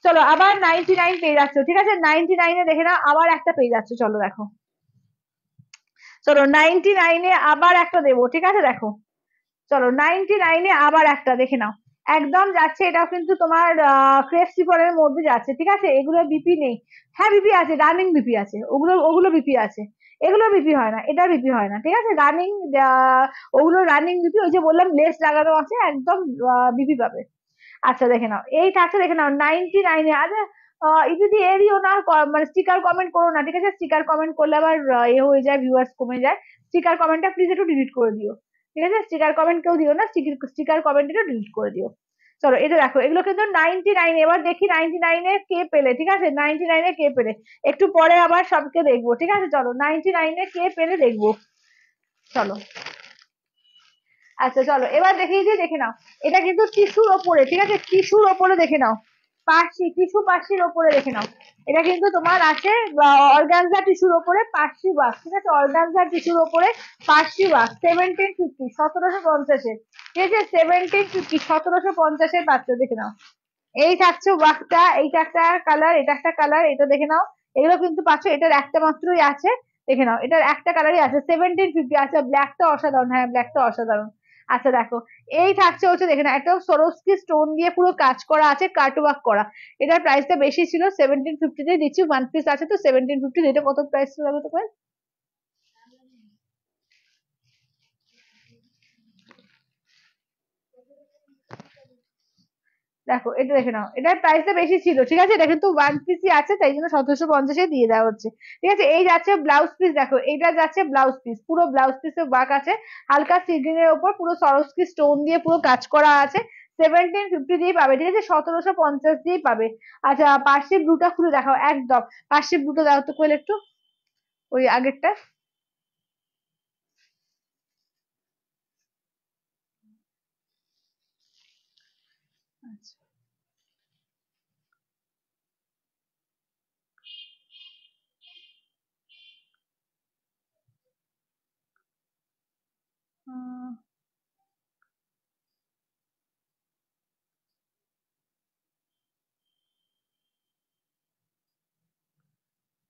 চলো আবার 99 পেয়ে যাচ্ছ, ঠিক আছে, 99-এ দেখে নাও, আবার একটা পেয়ে যাচ্ছ। চলো দেখো, চলো 99-এ আবার একটা দেবো, ঠিক আছে, দেখো, চলো 99-এ আবার একটা দেখে নাও, একদম যাচ্ছে। এটাও কিন্তু তোমার ক্রেপ সিপনের মধ্যে যাচ্ছে, ঠিক আছে, এগুলো বিপি নেই। হ্যাঁ বিপি আছে, রানিং বিপি আছে, ওগুলো ওগুলো বিপি আছে, এগুলো বিপি হয় না, এটা বিপি হয় না, ঠিক আছে, রানিং, ওগুলো রানিং বিপি, ওই যে বললাম লেস লাগানো আছে, একদম বিপি পাবে। আচ্ছা দেখে নাও, এই থাকছে দেখে নাও 99-এ। আচ্ছা যদি এ দিও না, মানে স্টিকার কমেন্ট করো না, ঠিক আছে, স্টিকার কমেন্ট করলে আবার এ হয়ে যায়, ভিউয়ার্স কমে যায়। স্টিকার কমেন্টটা প্লিজ একটু ডিলিট করে দিও, ঠিক আছে, স্টিকার কমেন্ট কেউ দিও না, স্টিকার কমেন্ট একটু ডিলিট করে দিও। চলো এটা দেখো, এগুলো কিন্তু 99। এবার দেখি 99-এ কে পেলে, ঠিক আছে, 99-এ কে পেলে, একটু পরে আবার সবকে দেখবো, ঠিক আছে, চলো 99-এ কে পেলে দেখবো। চলো, আচ্ছা চলো এবার দেখিয়ে দিয়ে দেখে নাও, এটা কিন্তু টিস্যুর ওপরে, ঠিক আছে, টিস্যুর ওপরে দেখে নাও, পার্সি, টিস্যু পার্সির ওপরে দেখে নাও, এটা কিন্তু তোমার আছে অর্গানজা টিস্যুর ওপরে পার্সি ওয়ার্ক, ঠিক আছে, অর্গানজা টিস্যুর ওপরে পার্সি ওয়ার্ক, 1750, 1750-এর, ঠিক আছে, 1750, 1750-এর পাচ্ছ, দেখে নাও। এই থাকছে ওয়ার্কটা, এইটা একটা কালার, এটা একটা কালার, এটা দেখে নাও, এগুলো কিন্তু পাচ্ছ, এটার একটা মাত্রই আছে, দেখে নাও, এটার একটা কালারই আছে, 1750। আচ্ছা ব্ল্যাকটা অসাধারণ, হ্যাঁ ব্ল্যাকটা অসাধারণ। আচ্ছা দেখো, এই থাকছে হচ্ছে দেখে নাও, একটা সরোস্কি স্টোন দিয়ে পুরো কাজ করা আছে, কাট ওয়ার্ক করা, এটার প্রাইসটা বেশি ছিল, 1750 দিচ্ছি, ওয়ান পিস আছে তো 1750, এটা কত প্রাইস লাগবে তোমার? দেখো এটা দেখে নাও, এটার প্রাইসটা বেশি ছিল, ঠিক আছে, এটা কিন্তু ওয়ান পিসই আছে, তাই জন্য 1750-এ দিয়ে দেওয়া হচ্ছে, ঠিক আছে। এই যাচ্ছে ব্লাউজ পিস, দেখো এইটা যাচ্ছে ব্লাউজ পিস, পুরো ব্লাউজ পিসের ওয়ার্ক আছে, হালকা সিগ্রিনের ওপর পুরো সরস্কি স্টোন দিয়ে পুরো কাজ করা আছে, 1750 দিয়ে পাবে, ঠিক আছে, 1750 দিয়ে পাবে। আচ্ছা পার্সি ব্লুটা খুলে দেখাও, একদম পার্সি ব্লুটা দাও তো কোয়েল একটু, ওই আগেরটা। আচ্ছা উম,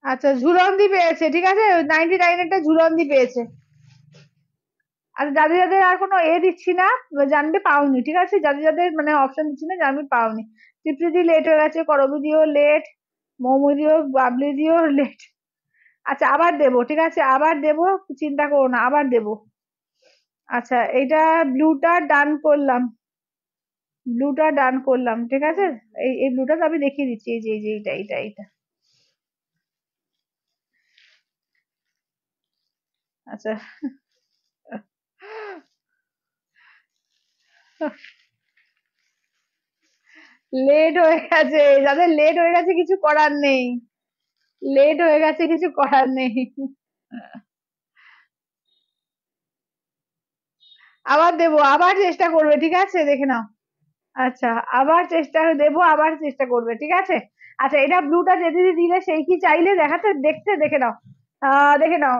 আচ্ছা ঝুলন্দি পেয়েছে, ঠিক আছে, 99-এরটা ঝুলন্দি পেয়েছে। আর যাদের যাদের আর কোনো এ দিচ্ছি না, জানবে পাওনি, ঠিক আছে, যাদের যাদের মানে অপশন দিচ্ছি না, জানবে পাওনি। টিপটিদি লেট হয়ে গেছে, করবি দিও লেট, মোমো দিও, বাবলি দিও লেট। আচ্ছা আবার দেবো, ঠিক আছে, আবার দেবো, চিন্তা করো না, আবার দেবো। আচ্ছা এইটা ব্লুটা ডান করলাম, ব্লুটা ডান করলাম, ঠিক আছে, এই এই ব্লুটা তো আমি দেখিয়ে দিচ্ছি, এই যে এই যে এইটা এইটা এইটা। আচ্ছা লেট হয়ে গেছে, যাদের লেট হয়ে গেছে কিছু করার নেই, লেট হয়ে গেছে কিছু করার নেই। আবার দেবো, আবার চেষ্টা করবে, ঠিক আছে, দেখে নাও। আচ্ছা আবার চেষ্টা দেবো, আবার চেষ্টা করবে, ঠিক আছে। আচ্ছা এটা ব্লুটা যে দিদি দিলে সেই কি চাইলে দেখাতে দেখতে, দেখে নাও, দেখে নাও,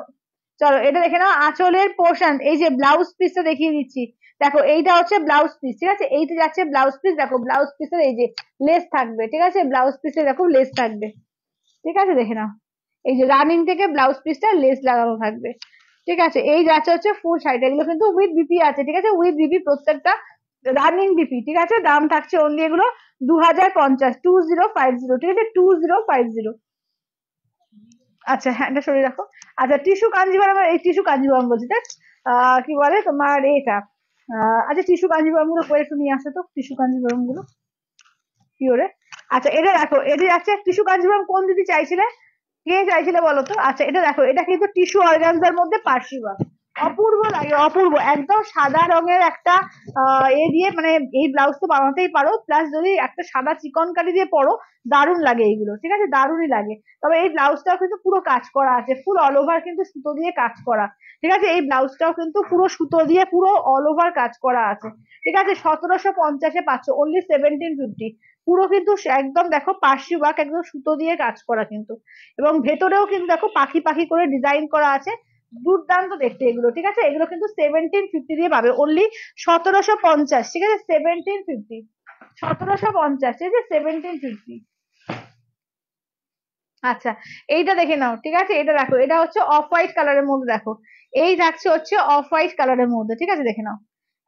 চলো এটা দেখে নাও, আঁচলের পোর্শন, এই যে ব্লাউজ পিসটা দেখিয়ে দিচ্ছি, দেখো এইটা হচ্ছে ব্লাউজ পিস, ঠিক আছে, এইটা যাচ্ছে ব্লাউজ পিস, দেখো ব্লাউজ পিসের এই যে লেস থাকবে, ঠিক আছে, ব্লাউজ পিসে দেখো লেস থাকবে, ঠিক আছে, দেখে নাও, এই যে রানিং থেকে ব্লাউজ পিসটা লেস লাগানো থাকবে, ঠিক আছে। এই যাচ্ছে হচ্ছে ফুল শাড়ি, এগুলো কিন্তু উইথ বিপি আছে, ঠিক আছে, উইথ বিপি প্রত্যেকটা, রানিং বিপি, ঠিক আছে, দাম থাকছে অনলি এগুলো 2050, 2050, ঠিক আছে, 2050। আচ্ছা হ্যাঁ এটা সরিয়ে রাখো। আচ্ছা টিস্যু কাঞ্জিভারাম, এই টিস্যু কাঞ্জিভারাম বলছি দেখ, কি বলে তোমার এটা, আচ্ছা টিস্যু কাঞ্জিভারাম গুলো করে একটু নিয়ে আসো তো, টিস্যু কাঞ্জিভারাম গুলো পিওরে। আচ্ছা এটা দেখো, এটা যাচ্ছে টিস্যু কাঞ্জিভারাম, কোন দিদি চাইছিলে, কে চাইছিলে বলো তো। আচ্ছা এটা দেখো, এটা কিন্তু টিস্যু অর্গানজার মধ্যে পার্সি ওয়ার্ক, অপূর্ব লাগে, অপূর্ব, একদম সাদা রঙের একটা এ দিয়ে, মানে এই ব্লাউজ তো বানাতেই পারো, প্লাস যদি একটা সাদা চিকন কালি দিয়ে পরো, দারুণ লাগে এইগুলো, ঠিক আছে, দারুণই লাগে। তবে এই ব্লাউজটাও কিন্তু পুরো কাজ করা আছে, ফুল অল ওভার কিন্তু সুতো দিয়ে কাজ করা, ঠিক আছে, এই ব্লাউজটাও কিন্তু পুরো সুতো দিয়ে পুরো অল ওভার কাজ করা আছে, ঠিক আছে, 1750-এ পাচ্ছ, অনলি 1750। পুরো কিন্তু একদম দেখো পার্সি ওয়ার্ক, একদম সুতো দিয়ে কাজ করা কিন্তু, এবং ভেতরেও কিন্তু দেখো পাখি পাখি করে ডিজাইন করা আছে, দুর্দান্ত দেখতে এগুলো, ঠিক আছে। এগুলো কিন্তু 1750 দিয়ে পাবে, অনলি 1750, ঠিক আছে, 1750, 1750, ঠিক আছে, 1750। আচ্ছা, এইটা দেখে নাও, ঠিক আছে, এটা দেখো, এটা হচ্ছে অফ হোয়াইট কালারের মধ্যে, দেখো এই যাচ্ছে হচ্ছে অফ হোয়াইট কালারের মধ্যে, ঠিক আছে, দেখে নাও,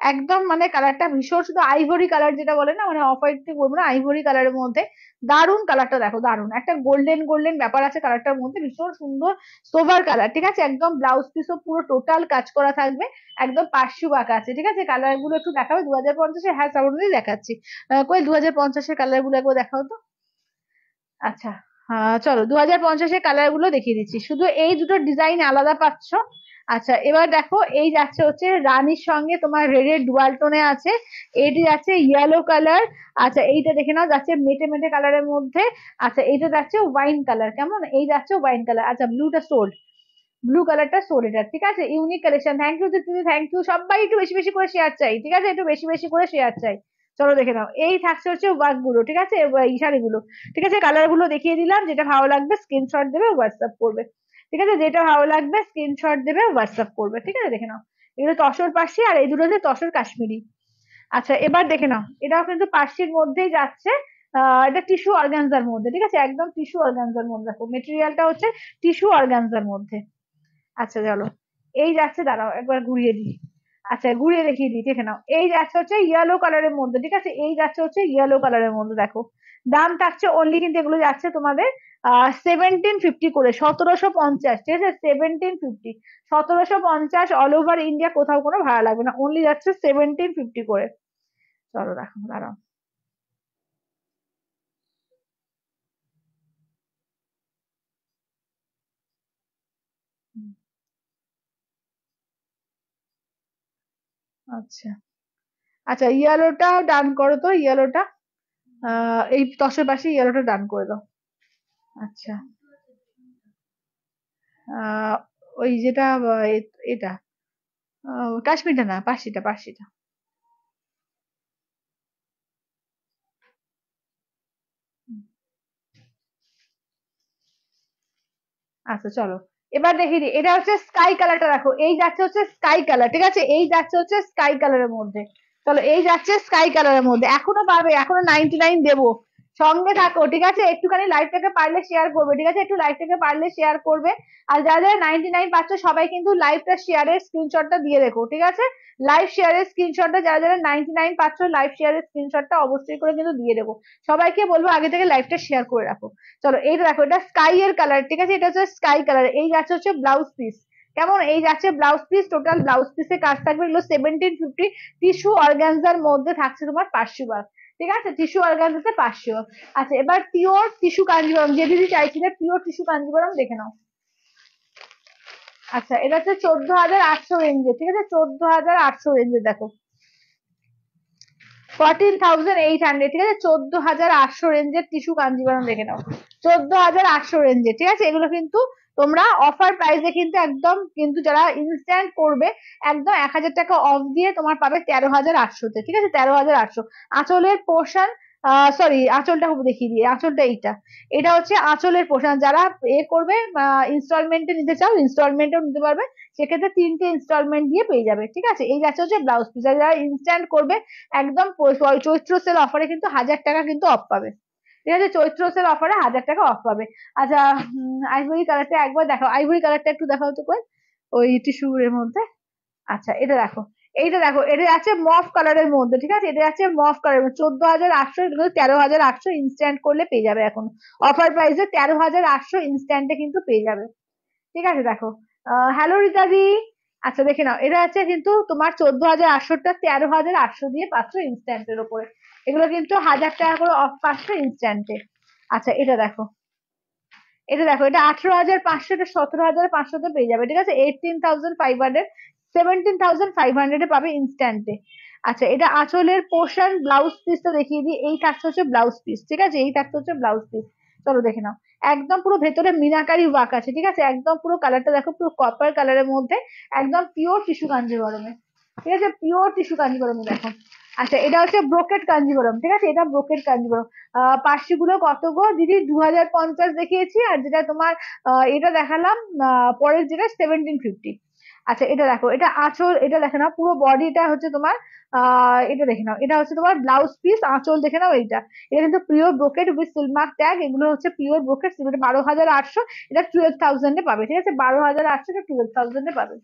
একদম মানে কালারটা ভীষণ, শুধু আইভরি কালার যেটা বলে না, মানে অফ হোয়াইট বলবো না, আইভরি কালারের মধ্যে দারুন কালারটা, দেখো দারুন একটা গোল্ডেন গোল্ডেন ব্যাপার আছে কালারটার মধ্যে, ভীষণ সুন্দর সোভার কালার, ঠিক আছে, একদম ব্লাউজ পিসও পুরো টোটাল কাজ করা থাকবে, একদম পার্শ্ব বাঁকা আছে, ঠিক আছে। কালার গুলো একটু দেখাবে 2050-এ, হ্যাঁ সামনেই দেখাচ্ছি, কই 2050-এর কালার গুলো একবার দেখাও তো। আচ্ছা, চলো 2050-এর কালার গুলো দেখিয়ে দিচ্ছি, শুধু এই দুটো ডিজাইন আলাদা পাচ্ছ। আচ্ছা, এবার দেখো এই যাচ্ছে হচ্ছে রানীর সঙ্গে তোমার রেডের ডুয়াল টোনে আছে, এটি যাচ্ছে ইয়েলো কালার। আচ্ছা, এইটা দেখে নাও যাচ্ছে মেটে মেটে কালারের মধ্যে। আচ্ছা, এইটা যাচ্ছে ওয়াইন কালার, কেমন, এই যাচ্ছে ওয়াইন কালার। আচ্ছা, ব্লুটা সোল্ড, ব্লু কালারটা সোল্ড, এটা ঠিক আছে, ইউনিক কালেকশন। থ্যাংক ইউ দিদি, থ্যাংক ইউ, সবাই একটু বেশি বেশি করে শেয়ার চাই, ঠিক আছে, একটু বেশি বেশি করে শেয়ার চাই। চলো দেখে নাও, এই থাকছে হচ্ছে ওয়ার্ক গুলো, ঠিক আছে, এই শাড়িগুলো, ঠিক আছে, কালার গুলো দেখিয়ে দিলাম, যেটা ভালো লাগবে স্ক্রিনশট দেবে হোয়াটসঅ্যাপ করবে, ঠিক আছে, যেটা ভালো লাগবে স্ক্রিনশট দেবে হোয়াটসঅ্যাপ করবে, ঠিক আছে, দেখে নাও, এগুলো তসর পার্সি, আর এই দুটো হচ্ছে তসর কাশ্মীরি। আচ্ছা, এবার দেখে নাও, এটাও কিন্তু পার্সির মধ্যেই যাচ্ছে, এটা টিস্যু অর্গানজার মধ্যে, ঠিক আছে, একদম টিস্যু অর্গানজার মধ্যে, দেখো মেটেরিয়ালটা হচ্ছে টিস্যু অর্গানজার মধ্যে। আচ্ছা চলো, এই যাচ্ছে, দাঁড়াও একবার ঘুরিয়ে দিই, আচ্ছা ঘুরিয়ে দেখিয়ে দিই, দেখে নাও, এই যাচ্ছে হচ্ছে ইয়েলো কালারের মধ্যে, ঠিক আছে, এই যাচ্ছে হচ্ছে ইয়েলো কালারের মধ্যে, দেখো দাম থাকছে অনলি, কিন্তু এগুলো যাচ্ছে তোমাদের 1750 করে, 1750, ঠিক আছে, 1750, 1750, অল ওভার ইন্ডিয়া, কোথাও কোনো ভাড়া লাগবে না, অনলি যাচ্ছে 1750 করে। চলো দেখো, দাঁড়াও। হুম, আচ্ছা, আচ্ছা ইয়েলোটা ডান করো তো, ইয়েলোটা, এই দশের পাশে ইয়েলোটা ডান করে দাও। আচ্ছা, আহ ওই যেটা এটা কাশ্মীরটা না, পার্সিটা, পার্সিটা। হুম, আচ্ছা চলো, এবার দেখিয়ে দিই, এটা হচ্ছে স্কাই কালারটা, দেখো এই যাচ্ছে হচ্ছে স্কাই কালার, ঠিক আছে, এই যাচ্ছে হচ্ছে স্কাই কালারের মধ্যে। চলো, এই যাচ্ছে স্কাই কালারের মধ্যে, এখনো পাবে, এখনো 99 দেবো, সঙ্গে থাকো, ঠিক আছে, একটুখানি লাইভটাকে পারলে শেয়ার করবে, ঠিক আছে, একটু লাইভটাকে পারলে শেয়ার করবে। আর যারা যারা 99 পাচ্ছ, সবাই কিন্তু লাইভটা শেয়ারের স্ক্রিনশটটা দিয়ে রেখো, ঠিক আছে, লাইভ শেয়ারের স্ক্রিনশটটা, যারা যারা 99 পাচ্ছ লাইভ শেয়ারের স্ক্রিনশটটা অবশ্যই করে কিন্তু দিয়ে দেবো, সবাইকে বলবো আগে থেকে লাইভটা শেয়ার করে রাখো। চলো, এইটা দেখো, এটা স্কাই এর কালার, ঠিক আছে, এটা হচ্ছে স্কাই কালার, এই যাচ্ছে হচ্ছে ব্লাউজ পিস, কেমন, এই যাচ্ছে ব্লাউজ পিস, টোটাল ব্লাউজ পিসে কাজ থাকবে, এগুলো 1750, টিস্যু অর্গানজার মধ্যে থাকছে তোমার 500 বার, ঠিক আছে, টিস্যু অর্গানজাতে 500। আচ্ছা, এবার পিওর টিস্যু কাঞ্জিবরম, যে দিদি চাইছিলে পিওর টিস্যু কাঞ্জিবরম, দেখে নাও। আচ্ছা, এটা হচ্ছে 14,800 রেঞ্জে, ঠিক আছে, 14,800 রেঞ্জে, দেখো 14,800, ঠিক আছে, 14,800 রেঞ্জের টিস্যু কাঞ্জিবরম, দেখে নাও, 14,800 রেঞ্জে, ঠিক আছে, এগুলো কিন্তু তোমরা অফার প্রাইসে কিন্তু একদম, কিন্তু যারা ইনস্ট্যান্ট করবে একদম 1,000 টাকা অফ দিয়ে তোমার পাবে 13,800-তে, ঠিক আছে, 13,800। আঁচলের পোর্শন, সরি আঁচলটা দেখিয়ে দিয়ে, আঁচলটা এইটা, এটা হচ্ছে আঁচলের পোর্শন, যারা এ করবে ইনস্টলমেন্টে নিতে চাও ইনস্টলমেন্টেও নিতে পারবে, সেক্ষেত্রে 3টে ইনস্টলমেন্ট দিয়ে পেয়ে যাবে, ঠিক আছে, এই যাচ্ছে হচ্ছে ব্লাউজ পিস, যারা ইনস্ট্যান্ট করবে একদম চৈত্র সেল অফারে কিন্তু 1,000 টাকা কিন্তু অফ পাবে, ঠিক আছে, চৈত্র সেল অফারে 1,000 টাকা অফ পাবে। আচ্ছা, আইভরি কালারটা একবার দেখো, আইভরি কালারটা একটু দেখাও তো কই, ওই টিস্যু এর মধ্যে। আচ্ছা, এটা দেখো, এইটা দেখো, এটা আছে মফ কালারের মধ্যে, ঠিক আছে, এটা আছে মফ কালার, 14,800, 13,800 ইনস্ট্যান্ট করলে পেয়ে যাবে, এখন অফার প্রাইসে 13,800 ইনস্ট্যান্টে কিন্তু পেয়ে যাবে, ঠিক আছে, দেখো, হ্যালো রীতাদি। আচ্ছা, দেখে নাও, এটা আছে কিন্তু তোমার 14,800টা 13,800 দিয়ে পাচ্ছ ইনস্ট্যান্টের উপরে, এগুলো কিন্তু 1,000 টাকা করে অফ পাচ্ছ ইনস্ট্যান্টে। আচ্ছা, এটা দেখো, এটা দেখো, এটা 18,500, এটা 17,500-তে পেয়ে যাবে, ঠিক আছে, 18,500, 17,500-এ পাবে ইনস্ট্যান্টে। আচ্ছা, এটা আঁচলের পোর্শন, ব্লাউজ পিসটা দেখিয়ে দিই, এই থাকছে হচ্ছে ব্লাউজ পিস, ঠিক আছে, এই থাকছে হচ্ছে ব্লাউজ পিস। চলো দেখে নাও, একদম পুরো ভেতরে মিনাকারি ওয়ার্ক আছে, ঠিক আছে, একদম পুরো কালারটা দেখো, পুরো কপার কালারের মধ্যে, একদম পিওর টিস্যু কাঞ্জিভরমে, ঠিক আছে, পিওর টিস্যু কাঞ্জিভরমে, দেখো। আচ্ছা এটা হচ্ছে ব্রোকেট কাঞ্জিভরম, ঠিক আছে, এটা ব্রোকেট কাঞ্জিভরম। পার্সিগুলো কত গো দিদি? 2050 দেখিয়েছি, আর যেটা তোমার এটা দেখালাম পরের যেটা 1750। আচ্ছা এটা দেখো, এটা আঁচল, এটা দেখে নাও পুরো বডিটা হচ্ছে তোমার এটা দেখে নাও, এটা হচ্ছে তোমার ব্লাউজ পিস, আঁচল দেখে নাও এইটা। এটা কিন্তু pure brocade with Silk Mark tag, এগুলো হচ্ছে পিওর ব্রোকেট। 12,800, এটা 12,000 পাবে, ঠিক আছে, 12,800, এটা 12,000 পাবে।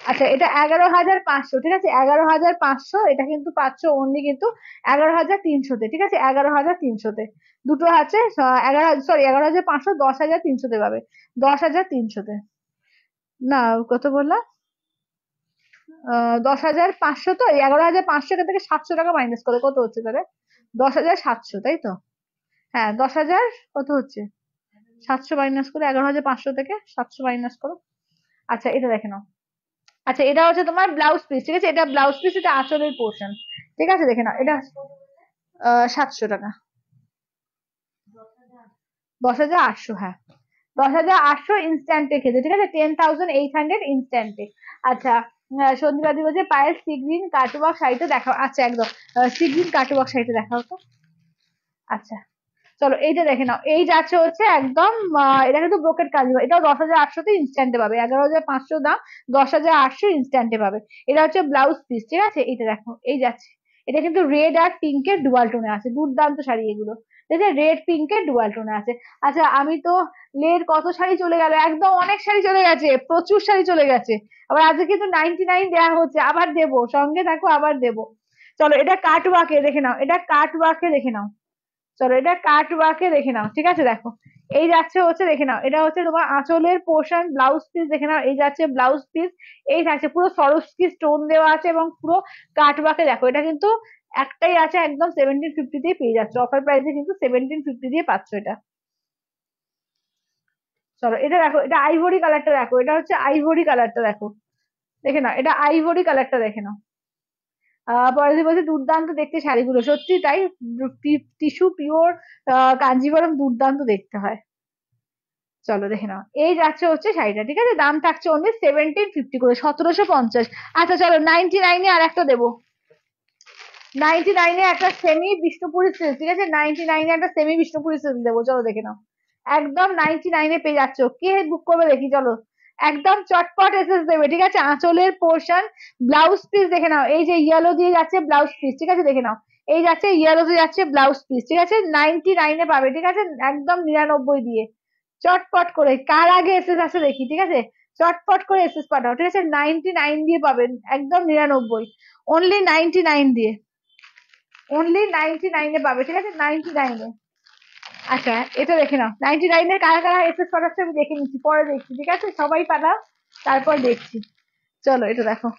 আচ্ছা এটা 11,500, ঠিক আছে, 11,500, এটা কিন্তু পাচ্ছ অনলি কিন্তু 11,300-তে, ঠিক আছে, 11,300-তে দুটো আছে। 11,500, 10,300-তে পাবে, 10,300-তে। না, কত বললাম? 10,500, তো 11,500 থেকে 700 টাকা মাইনাস করে কত হচ্ছে তাহলে? 10,700, তাই তো? হ্যাঁ, 10,000 কত হচ্ছে? 700 মাইনাস করে, 11,500 থেকে 700 মাইনাস করো। আচ্ছা এটা দেখে নাও। আচ্ছা এটা হচ্ছে তোমার ব্লাউজ পিস, ঠিক আছে, এটা ব্লাউজ পিস, এটা আঁচলের পোর্শন, ঠিক আছে, দেখে নাও এটা 700 টাকা। 10,800, হ্যাঁ, 10,800 ইনস্ট্যান্টে খেতে, ঠিক আছে, 10,800 ইনস্ট্যান্টে। আচ্ছা সন্ধিবাদি বলছে পায়ের সি গ্রিন কাটওয়ার্ক শাড়িটা দেখাও। আচ্ছা একদম সি গ্রিন কাটওয়ার্ক শাড়িটা দেখাও তো। আচ্ছা চলো এইটা দেখে নাও, এই যাচ্ছে হচ্ছে একদম এটা কিন্তু ব্রোকেট কাজ, এটাও 10,800-তে ইনস্ট্যান্টে পাবে, 11,500 দাম, 10,800 ইনস্ট্যান্টে পাবে। এটা হচ্ছে ব্লাউজ পিস, ঠিক আছে, এটা দেখো এই যাচ্ছে, এটা কিন্তু রেড আর পিঙ্কের ডুয়াল টোনে আছে, দুর্দান্ত শাড়ি এগুলো, ঠিক আছে, রেড পিঙ্কের ডুয়াল টোনে আছে। আচ্ছা আমি তো লের কত শাড়ি চলে গেল, একদম অনেক শাড়ি চলে গেছে, প্রচুর শাড়ি চলে গেছে। আবার আজকে কিন্তু 99 দেওয়া হচ্ছে, আবার দেবো, সঙ্গে থাকো, আবার দেবো। চলো এটা কাট ওয়ার্কে দেখে নাও, এটা কাট ওয়ার্কে দেখে নাও। চলো এটা কাট ওয়ার্কে দেখে নাও, ঠিক আছে, দেখো এই যাচ্ছে হচ্ছে, দেখে নাও এটা হচ্ছে তোমার আঁচলের পোর্শন, ব্লাউজ পিস দেখে নাও, এই যাচ্ছে ব্লাউজ পিস, এই থাকছে পুরো সরস্কি স্টোন দেওয়া আছে, এবং পুরো কাট ওয়ার্কে দেখো, এটা কিন্তু একটাই আছে, একদম 1750 দিয়ে পেয়ে যাচ্ছে, অফার প্রাইসে কিন্তু 1750 দিয়ে পাচ্ছ এটা। চলো এটা দেখো, এটা আইভরি কালারটা দেখো, এটা হচ্ছে আইভরি কালারটা দেখো, দেখে নাও এটা আইভরি কালারটা দেখে নাও। পরে বলছে দুর্দান্ত দেখতে শাড়িগুলো, সত্যি তাই, টিস্যু পিওর কাঞ্জিভরম দুর্দান্ত দেখতে হয়। চলো দেখে নাও, এই যাচ্ছে হচ্ছে শাড়িটা, ঠিক আছে, দাম থাকছে অনলি 1750 করে, 1750। আচ্ছা চলো 99-এ আর একটা দেবো, 99-এ একটা সেমি বিষ্ণুপুরি সিল্ক, ঠিক আছে, 99-এ একটা সেমি বিষ্ণুপুরি সিল্ক দেবো, চলো দেখে নাও, একদম 99-এ পেয়ে যাচ্ছ। কে বুক করবে দেখি, চলো একদম চটপট এসএস দেবে, ঠিক আছে, আঁচলের পোর্শন, ব্লাউজ পিস দেখে নাও, এই যে ইয়েলো দিয়ে যাচ্ছে ব্লাউজ পিস, ঠিক আছে, দেখে নাও এই যাচ্ছে ইয়েলো দিয়ে যাচ্ছে ব্লাউজ পিস, ঠিক আছে, 99-এ পাবে, ঠিক আছে, একদম 99 দিয়ে। চটপট করে কার আগে এসএস আছে দেখি, ঠিক আছে, চটপট করে এসএস পাঠাও, ঠিক আছে, 99 দিয়ে পাবেন, একদম 99, অনলি 99 দিয়ে, অনলি 99-এ পাবে, ঠিক আছে, 99-এ। আচ্ছা এটা দেখে নাও, 99-এর কারা কারা এসএস পাঠাচ্ছে আমি দেখে নিচ্ছি, পরে দেখছি, ঠিক আছে, সবাই পাঠাও, তারপর দেখছি। চলো এটা দেখো।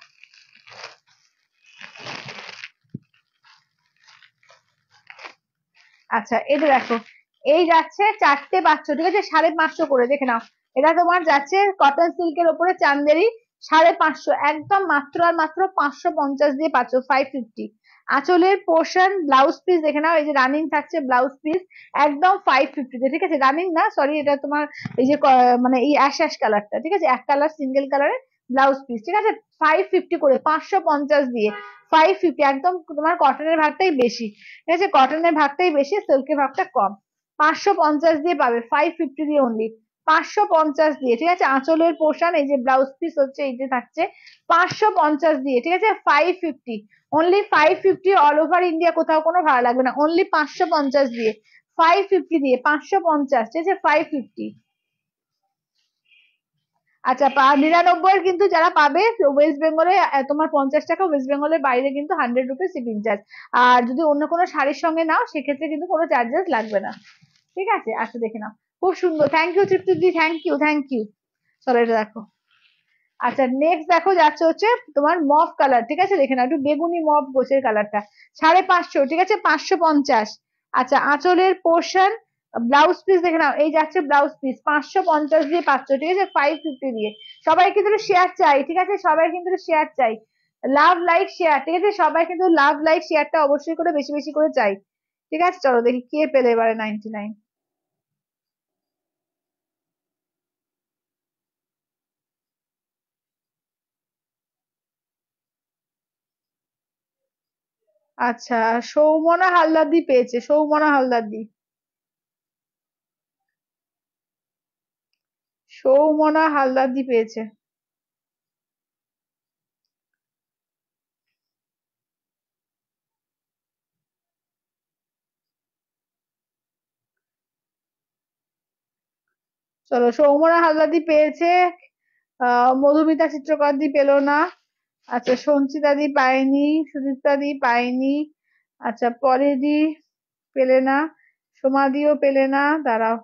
আচ্ছা এটা দেখো, এই যাচ্ছে 4টে পাচ্ছ, ঠিক আছে, 550 করে, দেখে নাও এটা তোমার যাচ্ছে কটন সিল্কের ওপরে চান্দেরি, 550, একদম মাত্র আর মাত্র 550 দিয়ে পাচ্ছ, 550। আঁচলের পোর্শন ব্লাউজ পিস দেখে নাও, এই যে রানিং থাকছে ব্লাউজ পিস, একদম 550-তে, ঠিক আছে, রানিং না সরি, এটা তোমার এই যে মানে এই অ্যাশ অ্যাশ কালারটা, ঠিক আছে, এক কালার সিঙ্গেল কালারের ব্লাউজ পিস, ঠিক আছে, 550 করে, 550 দিয়ে, 550, একদম তোমার কটনের ভাগটাই বেশি, ঠিক আছে, কটনের ভাগটাই বেশি, সিল্কের ভাগটা কম। 550 দিয়ে পাবে, 550 দিয়ে অনলি, 550 দিয়ে, ঠিক আছে, আঁচলের পোর্শন এই যে ব্লাউজ পিস হচ্ছে এই যে থাকছে 550 দিয়ে, ঠিক আছে, 550, অনলি 550, অল ওভার ইন্ডিয়া কোথাও কোনো ভাড়া লাগবে না, অনলি 550 দিয়ে, 550 দিয়ে 550, ঠিক আছে, 550। আচ্ছা 99 কিন্তু যারা পাবে ওয়েস্ট বেঙ্গলে, তোমার 50 টাকা, ওয়েস্ট বেঙ্গলের বাইরে কিন্তু 100 রুপিস শিপিং চার্জ, আর যদি অন্য কোনো শাড়ির সঙ্গে নাও সেক্ষেত্রে কিন্তু কোনো চার্জেস লাগবে না, ঠিক আছে। আচ্ছা দেখে নাও, খুব সুন্দর, thank you Tripti, thank you, thank you. চলো এটা দেখো। আচ্ছা নেক্সট দেখো যাচ্ছে হচ্ছে তোমার মফ কালার, ঠিক আছে, দেখে নাও একটু বেগুনি মফ গোছের কালারটা, 550, ঠিক আছে, 550। আচ্ছা আঁচলের পোর্শন ব্লাউজ পিস দেখে নাও, এই যাচ্ছে ব্লাউজ পিস, 550 দিয়ে পাচ্ছ, ঠিক আছে, 550 দিয়ে। সবাই কিন্তু শেয়ার চাই, ঠিক আছে, সবাই কিন্তু শেয়ার চাই, লাভ লাইক শেয়ার, ঠিক আছে, সবাই কিন্তু লাভ লাইক শেয়ারটা অবশ্যই করে বেশি বেশি করে চাই, ঠিক আছে। চলো দেখি কে পেলে এবারে 99। আচ্ছা, সৌমনা হালদারদি পেয়েছে, সৌমনা হালদারদি, সৌমনা হালদারদি পেয়েছে। চলো, সৌমনা হালদারদি পেয়েছে। মধুমিতা চিত্রকরদি পেলো না। আচ্ছা, সঞ্চিতাদি পায়নি, সুদীপ্তাদি পায়নি। আচ্ছা, পরেদি পেলে না, সোমাদিও পেলে না, দাঁড়াও।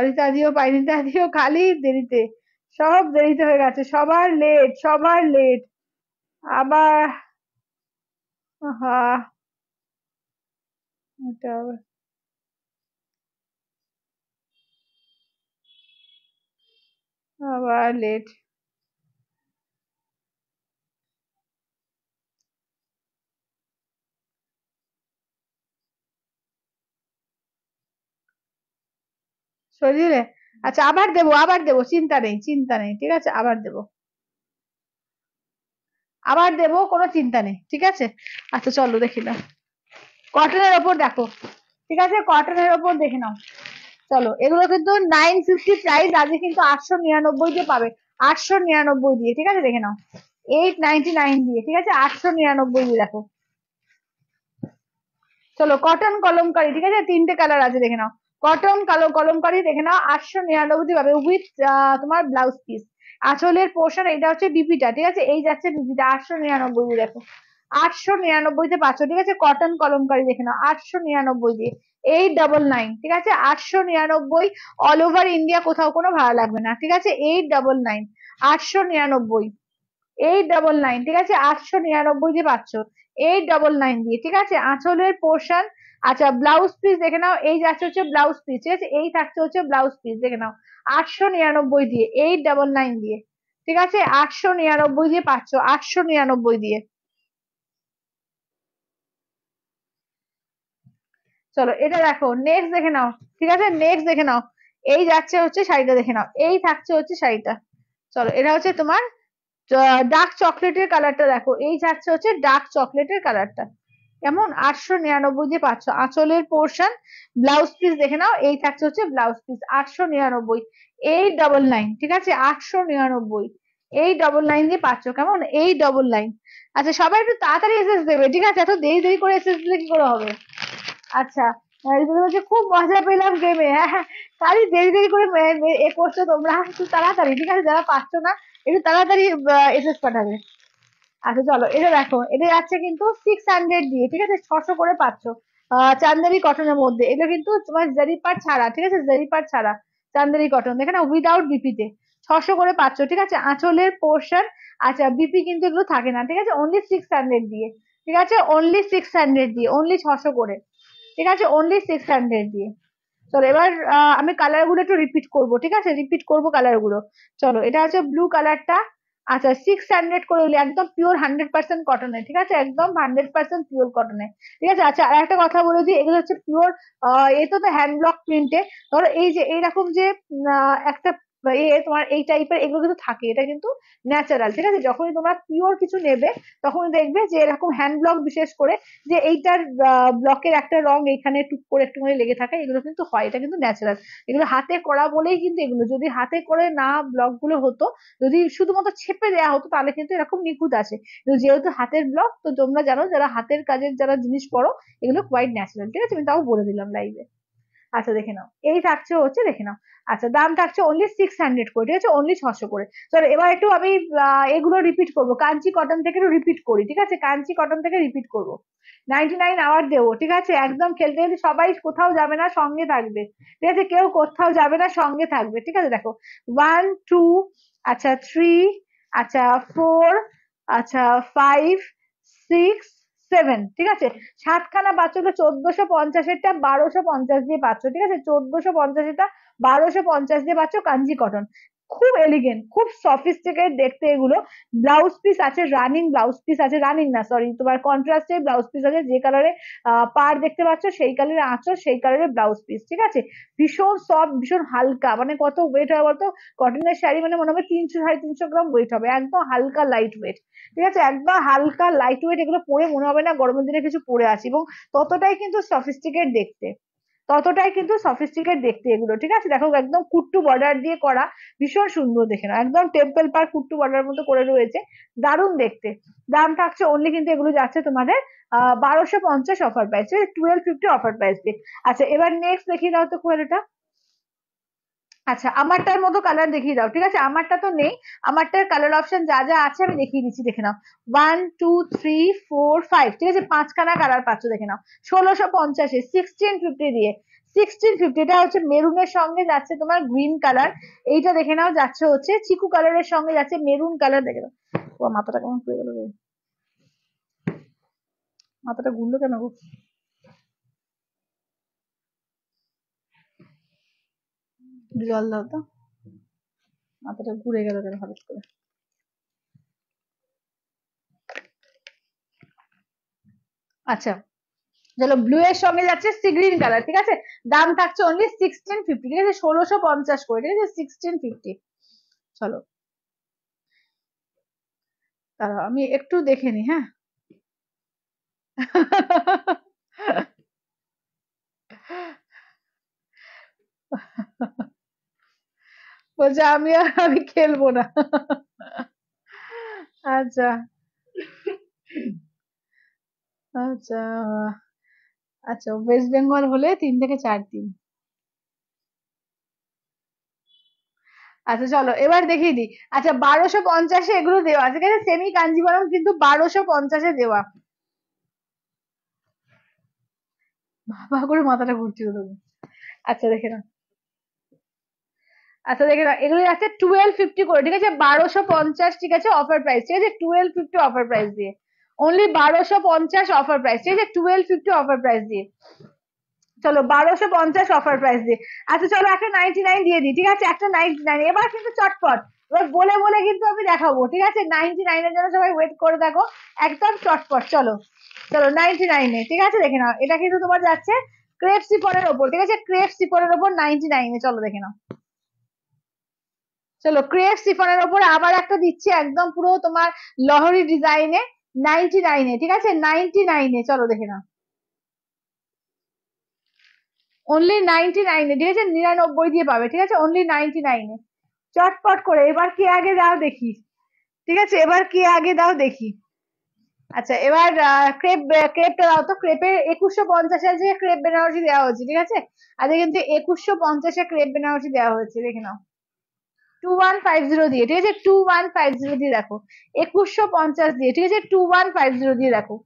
রীতাদিও পায়নি, রীতাদিও খালি দেরিতে, সব দেরিতে হয়ে গেছে, সবার লেট, সবার লেট। আবার হ্যাঁ, এটা আবার লেট। সরিয়ে, আচ্ছা আবার দেবো, আবার দেবো, চিন্তা নেই, চিন্তা নেই, ঠিক আছে, আবার দেবো, আবার দেবো, কোনো চিন্তা নেই, ঠিক আছে। আচ্ছা চলো দেখি না, কটনের ওপর দেখো, ঠিক আছে, কটনের ওপর দেখে নাও। চলো, এগুলো কিন্তু 950 প্রাইস, আজকে কিন্তু 899 দিয়ে পাবে, 899 দিয়ে, ঠিক আছে, দেখে নাও। 899 দিয়ে, ঠিক আছে, 899 দিয়ে দেখো। চলো, কটন কলমকারি, ঠিক আছে, তিনটে কালার আছে, দেখে নাও। কটন কালো কলমকারি দেখে নাও, 899 দিয়ে পাবে উইথ তোমার ব্লাউজ পিস। আঁচলের পোর্শন এটা হচ্ছে বিপিটা, ঠিক আছে, এই যাচ্ছে বিপিটা, 899 দিয়ে দেখো। 899 তে পাচ্ছ, ঠিক আছে, কটন কলমকারি দেখে নাও, 899 দিয়ে। 899, ঠিক আছে, 899, অল ওভার ইন্ডিয়া, কোথাও কোনো ভাড়া লাগবে না, ঠিক আছে, 899, 899, 899, ঠিক আছে, 899 দিয়ে পাচ্ছ, 899 দিয়ে, ঠিক আছে, আঁচলের পোর্শন। আচ্ছা, ব্লাউজ পিস দেখে নাও, এই যাচ্ছে হচ্ছে ব্লাউজ পিস, ঠিক আছে, এই থাকছে হচ্ছে ব্লাউজ পিস, দেখে নাও, 899 দিয়ে, 899 দিয়ে, ঠিক আছে, 899 দিয়ে পাচ্ছ, 899 দিয়ে। চলো, এটা দেখো, নেক্সট দেখে নাও, ঠিক আছে, নেক্সট দেখে নাও। এই যাচ্ছে হচ্ছে শাড়িটা, দেখে নাও, এই থাকছে হচ্ছে শাড়িটা। চলো, এটা হচ্ছে তোমার ডার্ক চকলেটের কালারটা, দেখো, এই যাচ্ছে হচ্ছে ডার্ক চকলেটের কালারটা, কেমন, 899 দিয়ে পাচ্ছ, আঁচলের পোর্শন, ব্লাউজ পিস দেখে নাও, এই থাকছে হচ্ছে ব্লাউজ পিস, 899, 899, ঠিক আছে, 899, 899 দিয়ে পাচ্ছ, কেমন, 899। আচ্ছা, সবাই একটু তাড়াতাড়ি এসএস দেবে, ঠিক আছে, এত দেরি দেরি করে এসএস দিলে কি করে হবে। আচ্ছা, ঋতুদি বলছে খুব মজা পেলাম গেমে, হ্যাঁ হ্যাঁ, খালি দেরি দেরি করে এ করছো তোমরা, একটু তাড়াতাড়ি, ঠিক আছে, যারা পাচ্ছ না একটু তাড়াতাড়ি এসএস পাঠাবে। আচ্ছা চলো, এটা দেখো, এটা যাচ্ছে কিন্তু 600 দিয়ে, ঠিক আছে, 600 করে পাচ্ছ, চান্দেরি কটনের মধ্যে, এটা কিন্তু তোমার জারি পাট ছাড়া, ঠিক আছে, জারি পাট ছাড়া, চান্দেরি কটন, দেখে না, উইদাউট বিপিতে 600 করে পাচ্ছ, ঠিক আছে, আঁচলের পোর্শন। আচ্ছা, বিপি কিন্তু এগুলো থাকে না, ঠিক আছে, অনলি 600 দিয়ে, ঠিক আছে, অনলি 600 দিয়ে, অনলি 600 করে, ঠিক আছে, অনলি 600 দিয়ে। চলো, এবার আমি কালার গুলো একটু রিপিট করবো, ঠিক আছে, রিপিট করবো কালার গুলো। চলো, এটা হচ্ছে ব্লু কালারটা। আচ্ছা, 600 করে হলে একদম পিওর 100% কটনে, ঠিক আছে, একদম 100% পিওর কটনে, ঠিক আছে। আচ্ছা, আর একটা কথা বলে দিই, এগুলো হচ্ছে পিওর, এ তো হ্যান্ড ব্লক প্রিন্টে। ধরো এই যে এইরকম যে একটা তোমার এই টাইপের এগুলো কিন্তু থাকে, এটা কিন্তু ন্যাচারাল, ঠিক আছে, যখনই তোমরা পিওর কিছু নেবে তখনই দেখবে যে এরকম হ্যান্ড ব্লক, বিশেষ করে যে এইটার ব্লকের একটা রং এখানে টুক করে একটুখানি লেগে থাকে, এগুলো কিন্তু হয়, এটা কিন্তু ন্যাচারাল, এগুলো হাতে করা বলেই কিন্তু, এগুলো যদি হাতে করে না ব্লক গুলো হতো, যদি শুধুমাত্র ছেপে দেওয়া হতো তাহলে কিন্তু এরকম নিখুঁত আছে, কিন্তু যেহেতু হাতের ব্লক, তো তোমরা জানো যারা হাতের কাজের যারা জিনিস পড়ো, এগুলো কোয়াইট ন্যাচারাল, ঠিক আছে, আমি তাও বলে দিলাম লাইভে। আচ্ছা, দেখে নাও, এই থাকছে হচ্ছে, দেখে নাও। আচ্ছা, দাম থাকছে অনলি 600 করে, ঠিক আছে, অনলি 600 করে। চলো, এবার একটু আমি এগুলো রিপিট করবো, কাঞ্চি কটন থেকে একটু রিপিট করি, ঠিক আছে, কাঞ্চি কটন থেকে রিপিট করবো। 99 আওয়ার দেবো, ঠিক আছে, একদম খেলতে খেলতে সবাই কোথাও যাবে না, সঙ্গে থাকবে, ঠিক আছে, কেউ কোথাও যাবে না, সঙ্গে থাকবে, ঠিক আছে, দেখো, 1 2, আচ্ছা 3, আচ্ছা 4, আচ্ছা 5 6 7, ঠিক আছে, সাতখানা পাচ্ছ, 1450-এরটা 1250 দিয়ে পাচ্ছ, ঠিক আছে, 1450-এটা 1250 দিয়ে পাচ্ছ কাঞ্জি কটন। খুব এলিগেন্ট, খুব সফিস্টিকেট দেখতে এগুলো। ব্লাউজ পিস আছে, রানিং ব্লাউজ পিস আছে, রানিং না সরি, তোমার কন্ট্রাস্টের ব্লাউজ পিস আছে, যে কালারে পার দেখতে পাচ্ছ সেই কালারে আঁচল, সেই কালারের ব্লাউজ পিস, ঠিক আছে। ভীষণ সফট, ভীষণ হালকা, মানে কত ওয়েট হয় বলতো, কটনের শাড়ি মানে মনে হবে 300 সাড়ে 300 গ্রাম ওয়েট হবে, একদম হালকা লাইট ওয়েট, ঠিক আছে, একদম হালকা লাইট ওয়েট, এগুলো পরে মনে হবে না গরমের দিনে কিছু পরে আছি, এবং ততটাই কিন্তু সফিস্টিকেট দেখতে, ততটাই কিন্তু সফিস্টিকেট দেখতে এগুলো, ঠিক আছে। দেখো একদম কুট্টু বর্ডার দিয়ে করা, ভীষণ সুন্দর দেখে নাও, একদম টেম্পল পার কুট্টু বর্ডার মতো করে রয়েছে, দারুণ দেখতে। দাম থাকছে অনলি কিন্তু এগুলো যাচ্ছে তোমাদের 1250 অফার প্রাইস, 1250 অফার প্রাইস দিয়ে। আচ্ছা এবার নেক্সট দেখিয়ে দাও তো কোয়ালিটা। আচ্ছা আমারটার মতো কালার দেখিয়ে দাও, ঠিক আছে, আমারটা তো নেই, আমারটার কালার অপশন যা যা আছে আমি দেখিয়ে দিচ্ছি, দেখে নাও। 1 2 3 4 5, ঠিক আছে, পাঁচখানা কালার পাচ্ছ, দেখে নাও। 1650-এ 1650 দিয়ে, 1650, এটা হচ্ছে মেরুনের সঙ্গে যাচ্ছে তোমার গ্রিন কালার, এইটা দেখে নাও যাচ্ছে হচ্ছে চিকু কালারের সঙ্গে যাচ্ছে মেরুন কালার, দেখে নাও। ও মাথাটা কেমন ঘুরে গেল রে, মাথাটা ঘুরলো কেন গো? জল দাও তো, মাথাটা ঘুরে গেল কেন হঠাৎ করে। আচ্ছা চলো, ব্লু এর সঙ্গে যাচ্ছে সি গ্রিন কালার, ঠিক আছে, দাম থাকছে অনলি 1650, ঠিক আছে, 1650 করে, ঠিক আছে, 1650। চলো দাঁড়াও আমি একটু দেখে নি, হ্যাঁ। বলছে আমি খেলবো না। আচ্ছা আচ্ছা আচ্ছা, ওয়েস্ট বেঙ্গল হলে 3 থেকে 4 দিন। আচ্ছা চলো এবার দেখিয়ে দিই। আচ্ছা 1250-এ এগুলো দেওয়া আছে, ঠিক আছে, সেমি কাঞ্জিভারম কিন্তু 1250-এ দেওয়া। বাবা করে মাথাটা ঘুরছিল তবু। আচ্ছা দেখে নাও, আচ্ছা দেখে নাও, এগুলো আছে 1250 করে, ঠিক আছে, 1250, ঠিক আছে, অফার প্রাইস, ঠিক আছে, 1250 অফার প্রাইস দিয়ে, অনলি 1250 অফার প্রাইস, ঠিক আছে, 1250 অফার প্রাইস দিয়ে। চলো 1250 অফার প্রাইস দিয়ে। আচ্ছা চলো একটা 99 দিয়ে দিই, ঠিক আছে, একটা 99, এবার কিন্তু চটপট, এবার বলে বলে কিন্তু আমি দেখাবো, ঠিক আছে, 99-এর জন্য সবাই ওয়েট করে দেখো, একদম চটপট। চলো চলো 99-এ, ঠিক আছে, দেখে নাও, এটা কিন্তু তোমার যাচ্ছে ক্রেপ সিফনের ওপর, ঠিক আছে, ক্রেপ সিফনের ওপর 99-এ, চলো দেখে নাও। চলো ক্রেপ সিফনের ওপর আবার একটা দিচ্ছি, একদম পুরো তোমার লহরি ডিজাইনে, 99-এ, ঠিক আছে, 99-এ, চলো দেখে নাও, অনলি 99-এ, ঠিক আছে, 99 দিয়ে পাবে, ঠিক আছে, অনলি 99-এ, চটপট করে, এবার কে আগে দাও দেখি, ঠিক আছে, এবার কে আগে দাও দেখি। আচ্ছা এবার ক্রেপ, ক্রেপটা দাও তো, ক্রেপের 2150 যে ক্রেপ বেনারসি দেওয়া হয়েছে, ঠিক আছে, আজকে কিন্তু 2150-এ ক্রেপ বেনারসি দেওয়া হয়েছে, দেখে নাও, 2150 দিয়ে, ঠিক আছে, 2150 দিয়ে দেখো, 2150 দিয়ে, ঠিক আছে, 2150 দিয়ে দেখো,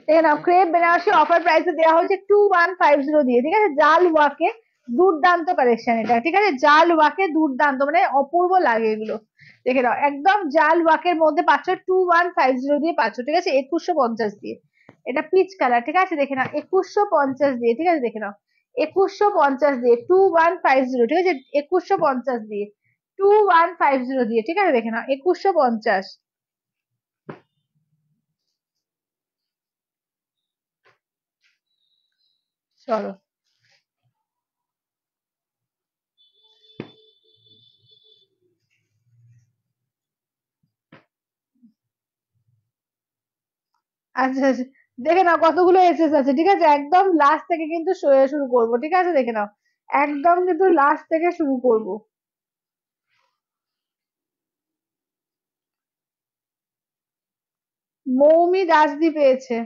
দেখে নাও, ক্রেপ বেনারসি অফার প্রাইসে দেওয়া হয়েছে 2150 দিয়ে, ঠিক আছে, জাল ওয়াকে দুর্দান্ত কালেকশন এটা, ঠিক আছে, জাল ওয়াকে দুর্দান্ত, মানে অপূর্ব লাগে এগুলো, দেখে নাও, একদম জাল ওয়াকের মধ্যে পাচ্ছ, 2150 দিয়ে পাচ্ছ, ঠিক আছে, 2150 দিয়ে, এটা পিচ কালার, ঠিক আছে, দেখে নাও 2150 দিয়ে, ঠিক আছে, দেখে নাও 2150 দিয়ে, 2150, ঠিক আছে, 2150 দিয়ে, 2150 দিয়ে, ঠিক আছে, দেখে নাও 2150। চলো আচ্ছা আচ্ছা, দেখে নাও কতগুলো এসএস আছে, ঠিক আছে, একদম লাস্ট থেকে কিন্তু শুরু করব, ঠিক আছে, দেখে নাও, একদম কিন্তু লাস্ট থেকে শুরু করব। মৌমি দাসদি পেয়েছে।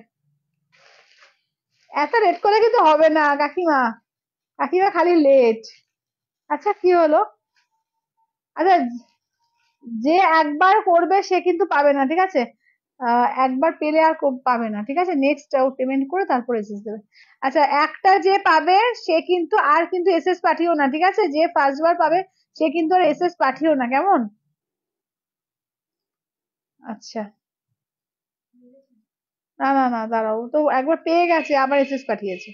এত লেট করে কিন্তু হবে না কাকিমা, কাকিমা খালি লেট। আচ্ছা কি হলো? আচ্ছা যে একবার করবে সে কিন্তু পাবে না, ঠিক আছে, একবার পেলে আর পাবে না, ঠিক আছে, নেক্সট পেমেন্ট করে তারপর এসএস দেবে। আচ্ছা একটা যে পাবে সে কিন্তু আর কিন্তু এসএস পাঠিও না, ঠিক আছে, যে ফার্স্ট বার পাবে সে কিন্তু আর এসএস পাঠিও না, কেমন? আচ্ছা না না না, দাঁড়াও, ও তো একবার পেয়ে গেছে, আবার এসএস পাঠিয়েছে।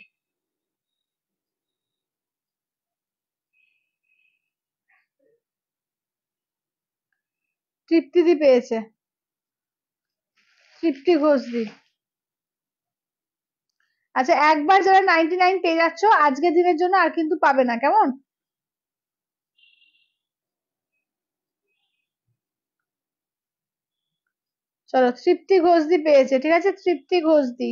তৃপ্তিদি পেয়েছে, তৃপ্তি ঘোষদি। আচ্ছা একবার যারা 99 পেয়ে যাচ্ছ আজকের দিনের জন্য আর কিন্তু পাবে না, কেমন? চলো তৃপ্তি ঘোষদি পেয়েছে, ঠিক আছে, তৃপ্তি ঘোষদি।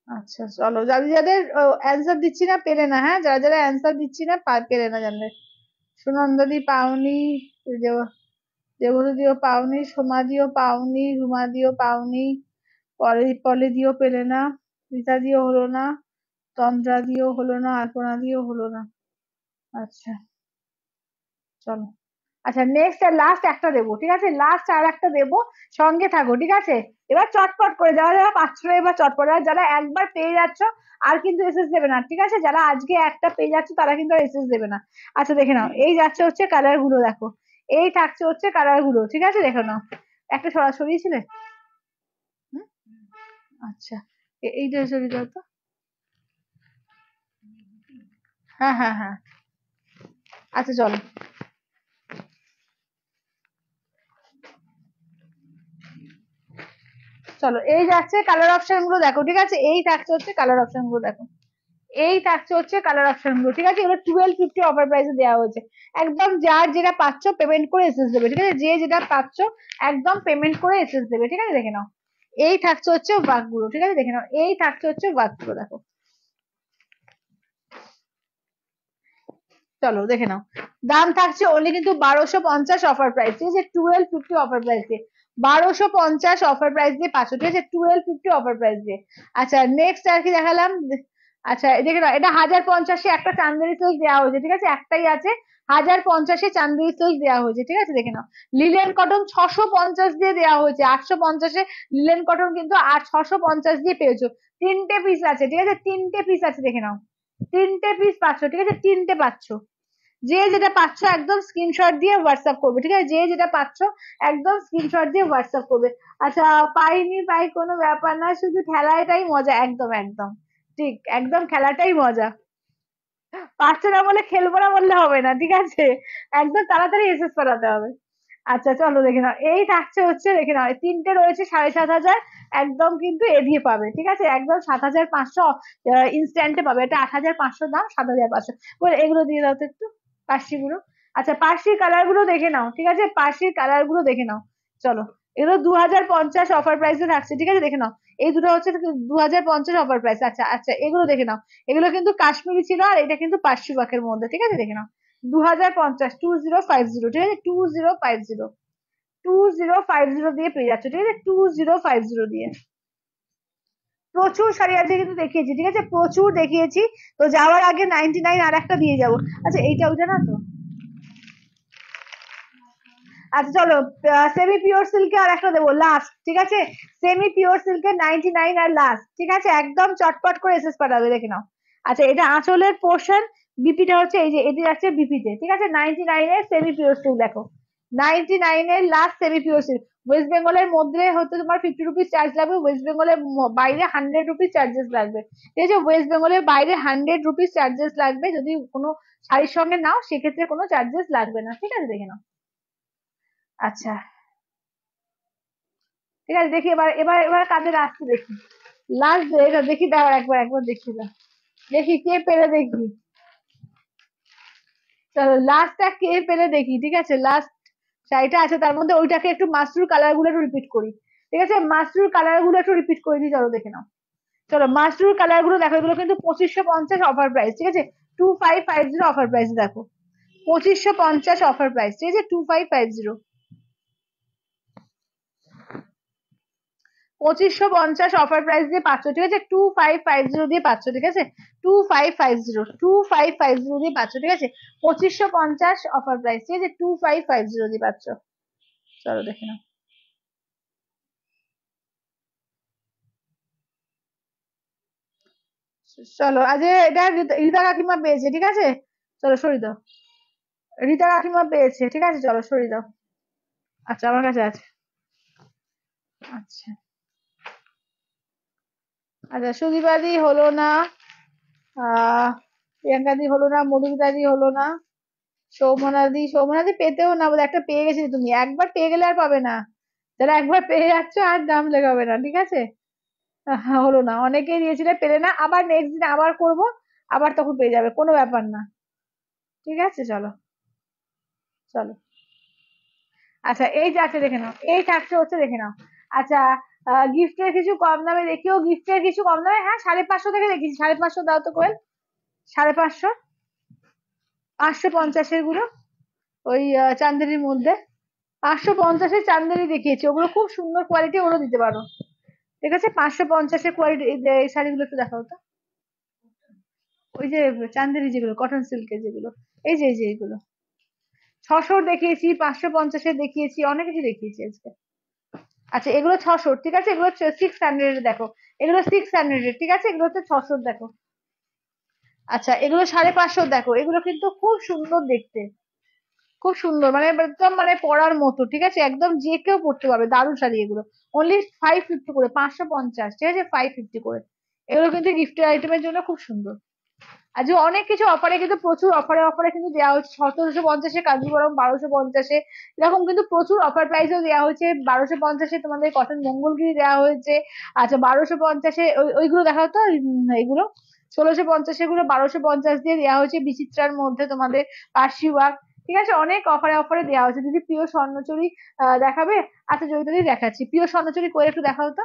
আচ্ছা চলো, যাদের যাদের অ্যান্সার দিচ্ছি না পেরে না, হ্যাঁ, যারা যারা অ্যান্সার দিচ্ছি না পেরে না জানলে। সুনন্দাদি পাওনি, দেবদিও পাওনি, সোমাদিও পাওনি, রুমাদিও পাওনি, পলি দিও পেলে না, রীতা দিও হলো না, তন্দ্রা দিও হলো না, আলপনা দিও হলো না। আচ্ছা চলো, আচ্ছা নেক্সট আর লাস্ট একটা দেবো, ঠিক আছে, লাস্ট আর একটা দেবো, সঙ্গে থাকো, ঠিক আছে। এবার চটপট করে যারা যারা পাচ্ছ না এবার চটপট, আর যারা একবার পেয়ে যাচ্ছ আর কিন্তু এসএস দেবে না, ঠিক আছে, যারা আজকে একটা পেয়ে যাচ্ছে তারা কিন্তু আর এসএস দেবে না। আচ্ছা দেখে নাও, এই যাচ্ছে হচ্ছে কালার গুলো, দেখো এই থাকছে হচ্ছে কালার গুলো, ঠিক আছে, দেখে নাও। একটা সরাসরি ছিলে। হুম, আচ্ছা এইটা সরিয়ে দাও তো। হ্যাঁ হ্যাঁ হ্যাঁ, আচ্ছা চলো, চলো এই যাচ্ছে কালার অপশন গুলো দেখো, ঠিক আছে, এই থাকছে হচ্ছে কালার অপশন গুলো দেখো, এই থাকছে হচ্ছে কালার অপশন গুলো, ঠিক আছে, এগুলো 1250 অফার প্রাইসে দেওয়া হয়েছে। একদম যার যেটা পাচ্ছ পেমেন্ট করে এসএস দেবে, ঠিক আছে, যে যেটা পাচ্ছ একদম পেমেন্ট করে এসএস দেবে, ঠিক আছে, দেখে নাও। এই থাকছে হচ্ছে ওয়ার্ক গুলো, ঠিক আছে, দেখে নাও, এই থাকছে হচ্ছে ওয়ার্ক গুলো দেখো। চলো দেখে নাও, দাম থাকছে অনলি কিন্তু 1250 অফার প্রাইস, ঠিক আছে, 1250 অফার প্রাইস দিয়ে 1250 অফার প্রাইস দিয়ে পাচ্ছ, ঠিক আছে, 1250 অফার প্রাইস দিয়ে। আচ্ছা নেক্সট আর কি দেখালাম। আচ্ছা দেখে নাও, এটা 1050-এ একটা চান্দেরি সিল্ক দেওয়া হয়েছে, ঠিক আছে, একটাই আছে, 1050-এ চান্দেরি সিল্ক দেওয়া হয়েছে, ঠিক আছে, দেখে নাও। লিলেন কটন 650 দিয়ে দেওয়া হয়েছে, 850-এ লিলেন কটন কিন্তু 650 দিয়ে পেয়েছো। তিনটে পিস আছে, ঠিক আছে, তিনটে পিস আছে, দেখে নাও, তিনটে পিস পাচ্ছ, ঠিক আছে, তিনটে পাচ্ছ। যে যেটা পাচ্ছ একদম স্ক্রিনশট দিয়ে হোয়াটসঅ্যাপ করবে, ঠিক আছে, যে যেটা পাচ্ছ একদম স্ক্রিনশট দিয়ে হোয়াটসঅ্যাপ করবে। আচ্ছা পাইনি পাই কোনো ব্যাপার না, শুধু খেলাটাই মজা, একদম একদম ঠিক, একদম খেলাটাই মজা। পারছো না বলে খেলবো না বললে হবে না, ঠিক আছে, একদম তাড়াতাড়ি এসএস করাতে হবে। আচ্ছা চলো দেখে নাও, এই থাকছে হচ্ছে, দেখে নাও, এই তিনটে রয়েছে 7500, একদম কিন্তু এ দিয়ে পাবে, ঠিক আছে, একদম 7500 ইনস্ট্যান্টে পাবে, এটা 8500 দাম, 7500 বলে এগুলো দিয়ে দাও তো একটু, পার্সি গুলো। আচ্ছা পার্সির কালার গুলো দেখে নাও, ঠিক আছে, পার্সির কালার গুলো দেখে নাও। চলো এগুলো 2050 অফার প্রাইসে থাকছে, ঠিক আছে, দেখে নাও। এই দুটো হচ্ছে 2050 অফার প্রাইস। আচ্ছা আচ্ছা এগুলো দেখে নাও, এগুলো কিন্তু কাশ্মীরি ছিল আর এটা কিন্তু পার্সি ওয়ার্কের মধ্যে, ঠিক আছে, দেখে নাও। 2050, 2050, ঠিক আছে, 2050, 2050 দিয়ে পেয়ে যাচ্ছ, ঠিক আছে, 2050 দিয়ে। প্রচুর শাড়ি আজকে কিন্তু দেখিয়েছি, ঠিক আছে, প্রচুর দেখিয়েছি। তো যাওয়ার আগে 99 আর একটা দিয়ে যাবো। আচ্ছা এইটা ওইটা না তো। আচ্ছা চলো, সেমি পিওর সিল্কে আর একটা দেবো লাস্ট, ঠিক আছে, সেমি পিওর সিল্কে 99 আর লাস্ট, ঠিক আছে, একদম চটপট করে এসএস পাঠাবে, দেখে নাও। আচ্ছা এটা আঁচলের পোর্শন, বিপিটা হচ্ছে এই যে এটি যাচ্ছে বিপিতে, ঠিক আছে, 99 এর সেমি পিওর সিল্ক দেখো, 99 এর last semi pure silk. West বেঙ্গলের মধ্যে হচ্ছে তোমার 50 রুপিস চার্জ লাগবে, ওয়েস্ট বেঙ্গলের বাইরে 100 রুপিস চার্জেস লাগবে, ঠিক আছে, ওয়েস্ট বেঙ্গলের বাইরে 100 রুপিস চার্জেস লাগবে, যদি কোনো শাড়ির সঙ্গে নাও সেক্ষেত্রে কোনো চার্জেস লাগবে না, ঠিক আছে, দেখে নাও। আচ্ছা ঠিক আছে, দেখি এবার এবার এবার কাদের আসছে দেখি, লাস্ট এটা দেখি, দাও একবার একবার দেখি দাও, দেখি কে পেরে দেখি। চলো লাস্টটা কে পেরে দেখি, ঠিক আছে, লাস্ট শাড়িটা আছে তার মধ্যে, ওইটাকে একটু মাস্টার কালার গুলো একটু রিপিট করি, ঠিক আছে, মাস্টার কালার গুলো একটু রিপিট করে দিই, চলো দেখে নাও। চলো মাস্টার কালার গুলো দেখো, এগুলো কিন্তু 2550 অফার প্রাইস, ঠিক আছে, 2550 অফার প্রাইস দেখো, 2550 অফার প্রাইস, ঠিক আছে, 2550, 2550 অফার প্রাইস দিয়ে পাচ্ছ, ঠিক আছে, 2550 দিয়ে পাচ্ছ, ঠিক আছে, 2550, 2550 দিয়ে পাচ্ছ, ঠিক আছে, 2550 অফার প্রাইস, ঠিক আছে, 2550 দিয়ে পাচ্ছ। চলো দেখে নাও। চলো আজ এটা রীতা কাকিমা পেয়েছে, ঠিক আছে, চলো সরিয়ে দাও, রীতা কাকিমা পেয়েছে, ঠিক আছে, চলো সরিয়ে দাও। আচ্ছা আমার কাছে আছে। আচ্ছা আচ্ছা সুদীপাদি হলো না, আহ প্রিয়াঙ্কা দি হলো না, মধুমিতা দি হলো না, সৌমনাদি পেতেও না, বলে একটা পেয়ে গেছিলে তুমি, একবার পেয়ে গেলে আর পাবে না। যারা একবার পেয়ে যাচ্ছ আর দাম লেগাবে না, ঠিক আছে? হলো না, অনেকেই দিয়েছিলে পেলে না, আবার নেক্সট দিন আবার করব, আবার তখন পেয়ে যাবে, কোনো ব্যাপার না। ঠিক আছে, চলো। চলো। আচ্ছা এই যাচ্ছে দেখে নাও, এই থাকছে হচ্ছে দেখে নাও। আচ্ছা, গিফটের কিছু কম দামে দেখিও, গিফটের কিছু কম দামে, হ্যাঁ 550 থেকে দেখিয়েছি, 550 দাও তো কোয়েল। 550, 550-এর গুলো, ওই চান্দেরির মধ্যে। 550-এর চান্দেরি দেখিয়েছি, ওগুলো খুব সুন্দর কোয়ালিটি, ওগুলো দিতে পারো। ঠিক আছে, 550-এর কোয়ালিটি এই শাড়িগুলো একটু দেখাও তো। ওই যে চান্দেরি যেগুলো, কটন সিল্কের যেগুলো, এই যে এগুলো 600 দেখিয়েছি, 550-এর দেখিয়েছি, অনেক কিছু দেখিয়েছি আজকে। আচ্ছা এগুলো 600, ঠিক আছে, এগুলো 600 দেখো, এগুলো 600, ঠিক আছে, এগুলো হচ্ছে 600 দেখো। আচ্ছা এগুলো 550 দেখো, এগুলো কিন্তু খুব সুন্দর দেখতে, খুব সুন্দর, মানে একদম মানে পরার মতো, ঠিক আছে, একদম যে কেউ পড়তে পারবে, দারুণ শাড়ি এগুলো। অনলি 550 করে, 550, ঠিক আছে, 550 করে। এগুলো কিন্তু গিফটের আইটেমের জন্য খুব সুন্দর। আজ অনেক কিছু অফারে, কিন্তু প্রচুর অফারে অফারে কিন্তু দেওয়া হচ্ছে, 1750-এ কাঞ্জিবরম, 1250-এ, এরকম কিন্তু প্রচুর অফার প্রাইসেও দেওয়া হয়েছে। 1250-এ তোমাদের কটন মঙ্গলগিরি দেওয়া হয়েছে। আচ্ছা 1250-এ ওইগুলো দেখাও তো, এইগুলো 1650 গুলো 1250 দিয়ে দেওয়া হয়েছে, বিচিত্রার মধ্যে তোমাদের পার্সি ওয়ার্ক। ঠিক আছে, অনেক অফারে অফারে দেওয়া হয়েছে। দিদি প্রিয় স্বর্ণচুরি দেখাবে? আচ্ছা জয়িতা দি দেখাচ্ছি, প্রিয় স্বর্ণচুরি করে একটু দেখাও তো।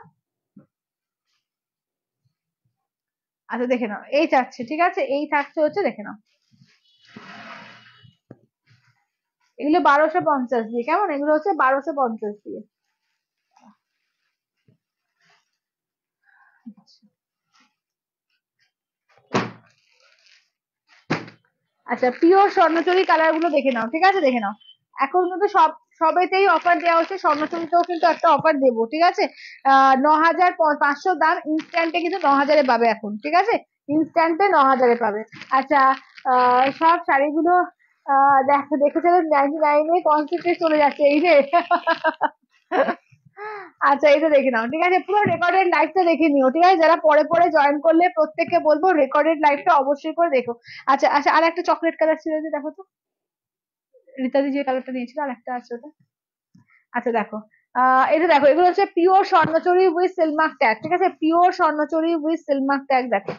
আচ্ছা দেখে নাও, এই থাকছে, ঠিক আছে, এই থাকছে হচ্ছে, দেখে নাও, এগুলো 1250 দিয়ে, কেমন, এগুলো হচ্ছে 1250 দিয়ে। আচ্ছা পিওর স্বর্ণচুরি কালার গুলো দেখে নাও, ঠিক আছে, দেখে নাও। এখন কিন্তু সবেতেই অফার দেওয়া হচ্ছে, স্বর্ণচুরিতেও কিন্তু একটা অফার দেবো, ঠিক আছে। 9,500 দাম, ইনস্ট্যান্টে কিন্তু 9,000-এ পাবে এখন, ঠিক আছে, ইনস্ট্যান্টে 9,000-এ পাবে। আচ্ছা সব শাড়িগুলো দেখো, দেখেছো 99-এ কনসেপ্টে চলে যাচ্ছে, এই যে আচ্ছা এটা দেখে নাও, ঠিক আছে, পুরো রেকর্ডেড লাইভটা দেখে নিও, ঠিক আছে, যারা পরে পরে জয়েন করলে প্রত্যেককে বলবো রেকর্ডেড লাইভটা অবশ্যই করে দেখো। আচ্ছা আচ্ছা, আর একটা চকলেট কালার ছিল যে, দেখো তো, রীতাদি যে কালারটা নিয়েছিল, আর একটা আছে ওটা। আচ্ছা দেখো, এটা দেখো, এগুলো হচ্ছে pure Swarnachari with Silk Mark tag, ঠিক আছে, pure Swarnachari with Silk Mark tag দেখো,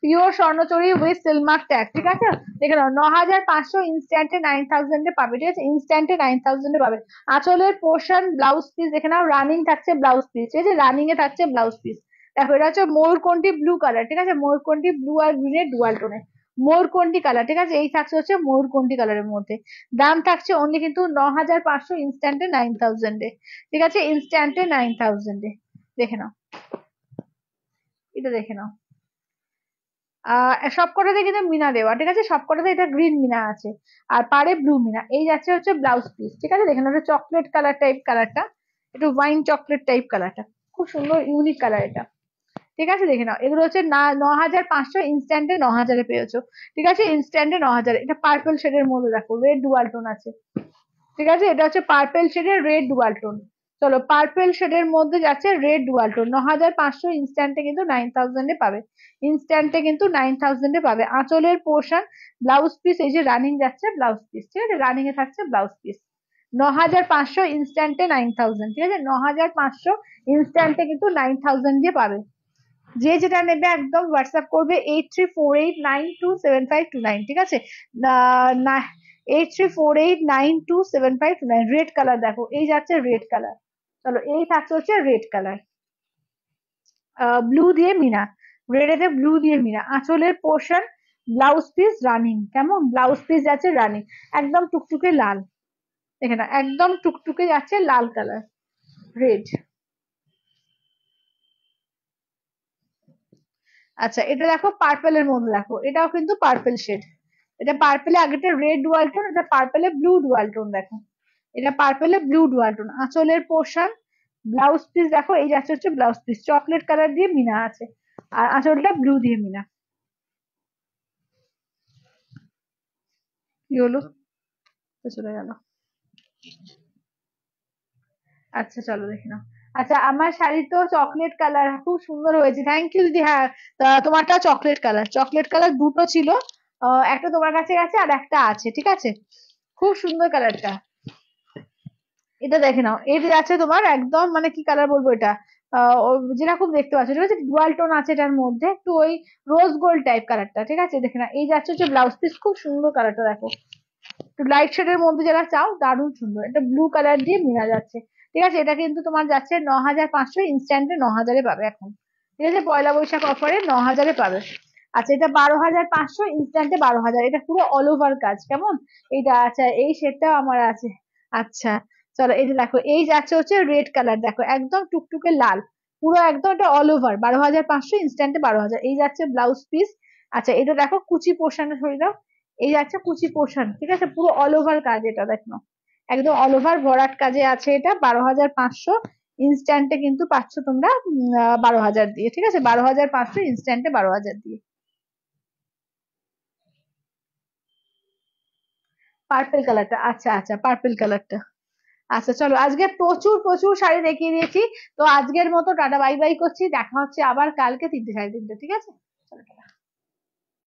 pure Swarnachari with Silk Mark tag, ঠিক আছে। দেখে নাও, 9,500 ইনস্ট্যান্টে 9,000-এ পাবে, ঠিক আছে, ইনস্ট্যান্টে 9,000-এ পাবে। আঁচলের পোর্শন ব্লাউজ পিস দেখে নাও, রানিং থাকছে ব্লাউজ পিস, ঠিক আছে, রানিং এ থাকছে ব্লাউজ পিস। দেখো এটা হচ্ছে ময়ূরকণ্ঠী ব্লু কালার, ঠিক আছে, ময়ূরকণ্ঠী ব্লু আর গ্রিনের ডুয়াল টোনে, ময়ূরকণ্ঠী কালার, ঠিক আছে, এই থাকছে হচ্ছে ময়ূরকণ্ঠী কালারের মধ্যে। দাম থাকছে অনলি কিন্তু 9,500 ইনস্ট্যান্টে 9,000-এ, ঠিক আছে, ইনস্ট্যান্টে 9,000-এ। দেখে নাও, এটা দেখে নাও। সবকটাতে কিন্তু মিনা দেওয়া, ঠিক আছে, সবকটাতে এটা গ্রিন মিনা আছে, আর পারে ব্লু মিনা। এই যাচ্ছে হচ্ছে ব্লাউজ পিস, ঠিক আছে, দেখেন ওটা চকলেট কালার টাইপ কালারটা, একটু ওয়াইন চকলেট টাইপ কালারটা, খুব সুন্দর ইউনিক কালার এটা। ঠিক আছে, দেখে নাও, এগুলো হচ্ছে না 9,500 ইনস্ট্যান্টে 9,000-এ পেয়েছো, ঠিক আছে, ইনস্ট্যান্টে 9,000। এটা পার্পল শেডের মধ্যে দেখো, রেড ডুয়াল টোন আছে, ঠিক আছে, এটা হচ্ছে পার্পেল শেডের রেড ডুয়াল টোন। চলো, পার্পেল শেডের মধ্যে যাচ্ছে রেড ডুয়াল টোন, 9,500 ইনস্ট্যান্টে কিন্তু 9,000-এ পাবে, ইনস্ট্যান্টে কিন্তু 9,000-এ পাবে। আঁচলের পোর্শন ব্লাউজ পিস, এই যে রানিং যাচ্ছে ব্লাউজ পিস, ঠিক আছে, রানিং এ থাকছে ব্লাউজ পিস। 9,500 ইনস্ট্যান্টে 9,000, ঠিক আছে, 9,500 ইনস্ট্যান্টে কিন্তু 9,000 দিয়ে পাবে। যে যেটা নেবে একদম হোয়াটসঅ্যাপ করবে 8348927529, ঠিক আছে, না 8348927529। রেড কালার দেখো, এই যাচ্ছে রেড কালার। চলো, এই থাকছে হচ্ছে রেড কালার, ব্লু দিয়ে মিনা, রেডেতে ব্লু দিয়ে মিনা। আঁচলের পোর্শন ব্লাউজ পিস রানিং, কেমন ব্লাউজ পিস যাচ্ছে রানিং, একদম টুকটুকে লাল, দেখে না, একদম টুকটুকে যাচ্ছে লাল কালার, রেড। আচ্ছা এটা দেখো, পার্পেলের মধ্যে দেখো, এটাও কিন্তু পার্পেল শেড, এটা পার্পেলে, আগেটা রেড ডুয়াল টোন, এটা পার্পেলে ব্লু ডুয়াল টোন দেখো, এটা পার্পেলে ব্লু ডুয়াল টোন। আঁচলের পোর্শন ব্লাউজ পিস দেখো, এই যাচ্ছে হচ্ছে ব্লাউজ পিস, চকলেট কালার দিয়ে মিনা আছে, আর আঁচলটা ব্লু দিয়ে মিনা। কি হলো, তো চলে গেল। আচ্ছা চলো দেখে নাও, আচ্ছা, আমার শাড়ি তো চকলেট কালার, খুব সুন্দর হয়েছে, থ্যাংক ইউ দিদি। হ্যাঁ, তা তোমারটা চকলেট কালার, চকলেট কালার দুটো ছিল, একটা তোমার কাছে গেছে আর একটা আছে, ঠিক আছে। খুব সুন্দর কালারটা। এটা দেখে নাও, এটা আছে তোমার একদম মানে কি কালার বলবো এটা, যেরকম দেখতে পাচ্ছ, ঠিক আছে, ডুয়াল টোন আছে এটার মধ্যে, একটু ওই রোজ গোল্ড টাইপ কালারটা, ঠিক আছে। দেখে নাও, এই যাচ্ছে হচ্ছে ব্লাউজ পিস, খুব সুন্দর কালারটা দেখো, একটু লাইট শেডের মধ্যে যারা চাও, দারুণ সুন্দর, এটা ব্লু কালার দিয়ে মেলা যাচ্ছে, ঠিক আছে। এটা কিন্তু তোমার যাচ্ছে 9,500, ইনস্ট্যান্টে 9,000-এ পাবে এখন, ঠিক আছে, পয়লা বৈশাখ অফারে 9,000-এ পাবে। আচ্ছা, এটা 12,500, ইনস্ট্যান্টে 12,000, এটা পুরো অল ওভার কাজ, কেমন। এইটা আচ্ছা, এই শেডটাও আমার আছে। আচ্ছা, চলো এই যে দেখো, এই যাচ্ছে হচ্ছে রেড কালার, দেখো একদম টুকটুকে লাল, পুরো একদম এটা অল ওভার 12,500, ইনস্ট্যান্টে 12,000, এই যাচ্ছে ব্লাউজ পিস। আচ্ছা, এটা দেখো কুচি পোর্শনে ধরে দাও, এই যাচ্ছে কুচি পোর্শন, ঠিক আছে, পুরো অল ওভার কাজ, এটা দেখো একদম অল ওভার ভরাট কাজে আছে, এটা 12,500, ইনস্ট্যান্টে কিন্তু পাচ্ছ তোমরা 12,000 দিয়ে, ঠিক আছে, 12,500, ইনস্ট্যান্টে 12,000 দিয়ে। পার্পেল কালারটা, আচ্ছা আচ্ছা, পার্পেল কালারটা। আচ্ছা চলো, আজকে প্রচুর প্রচুর শাড়ি দেখিয়ে দিয়েছি, তো আজকের মতো টাটা বাই বাই করছি, দেখা হচ্ছে আবার কালকে 3টে 3:30, ঠিক আছে। চলো।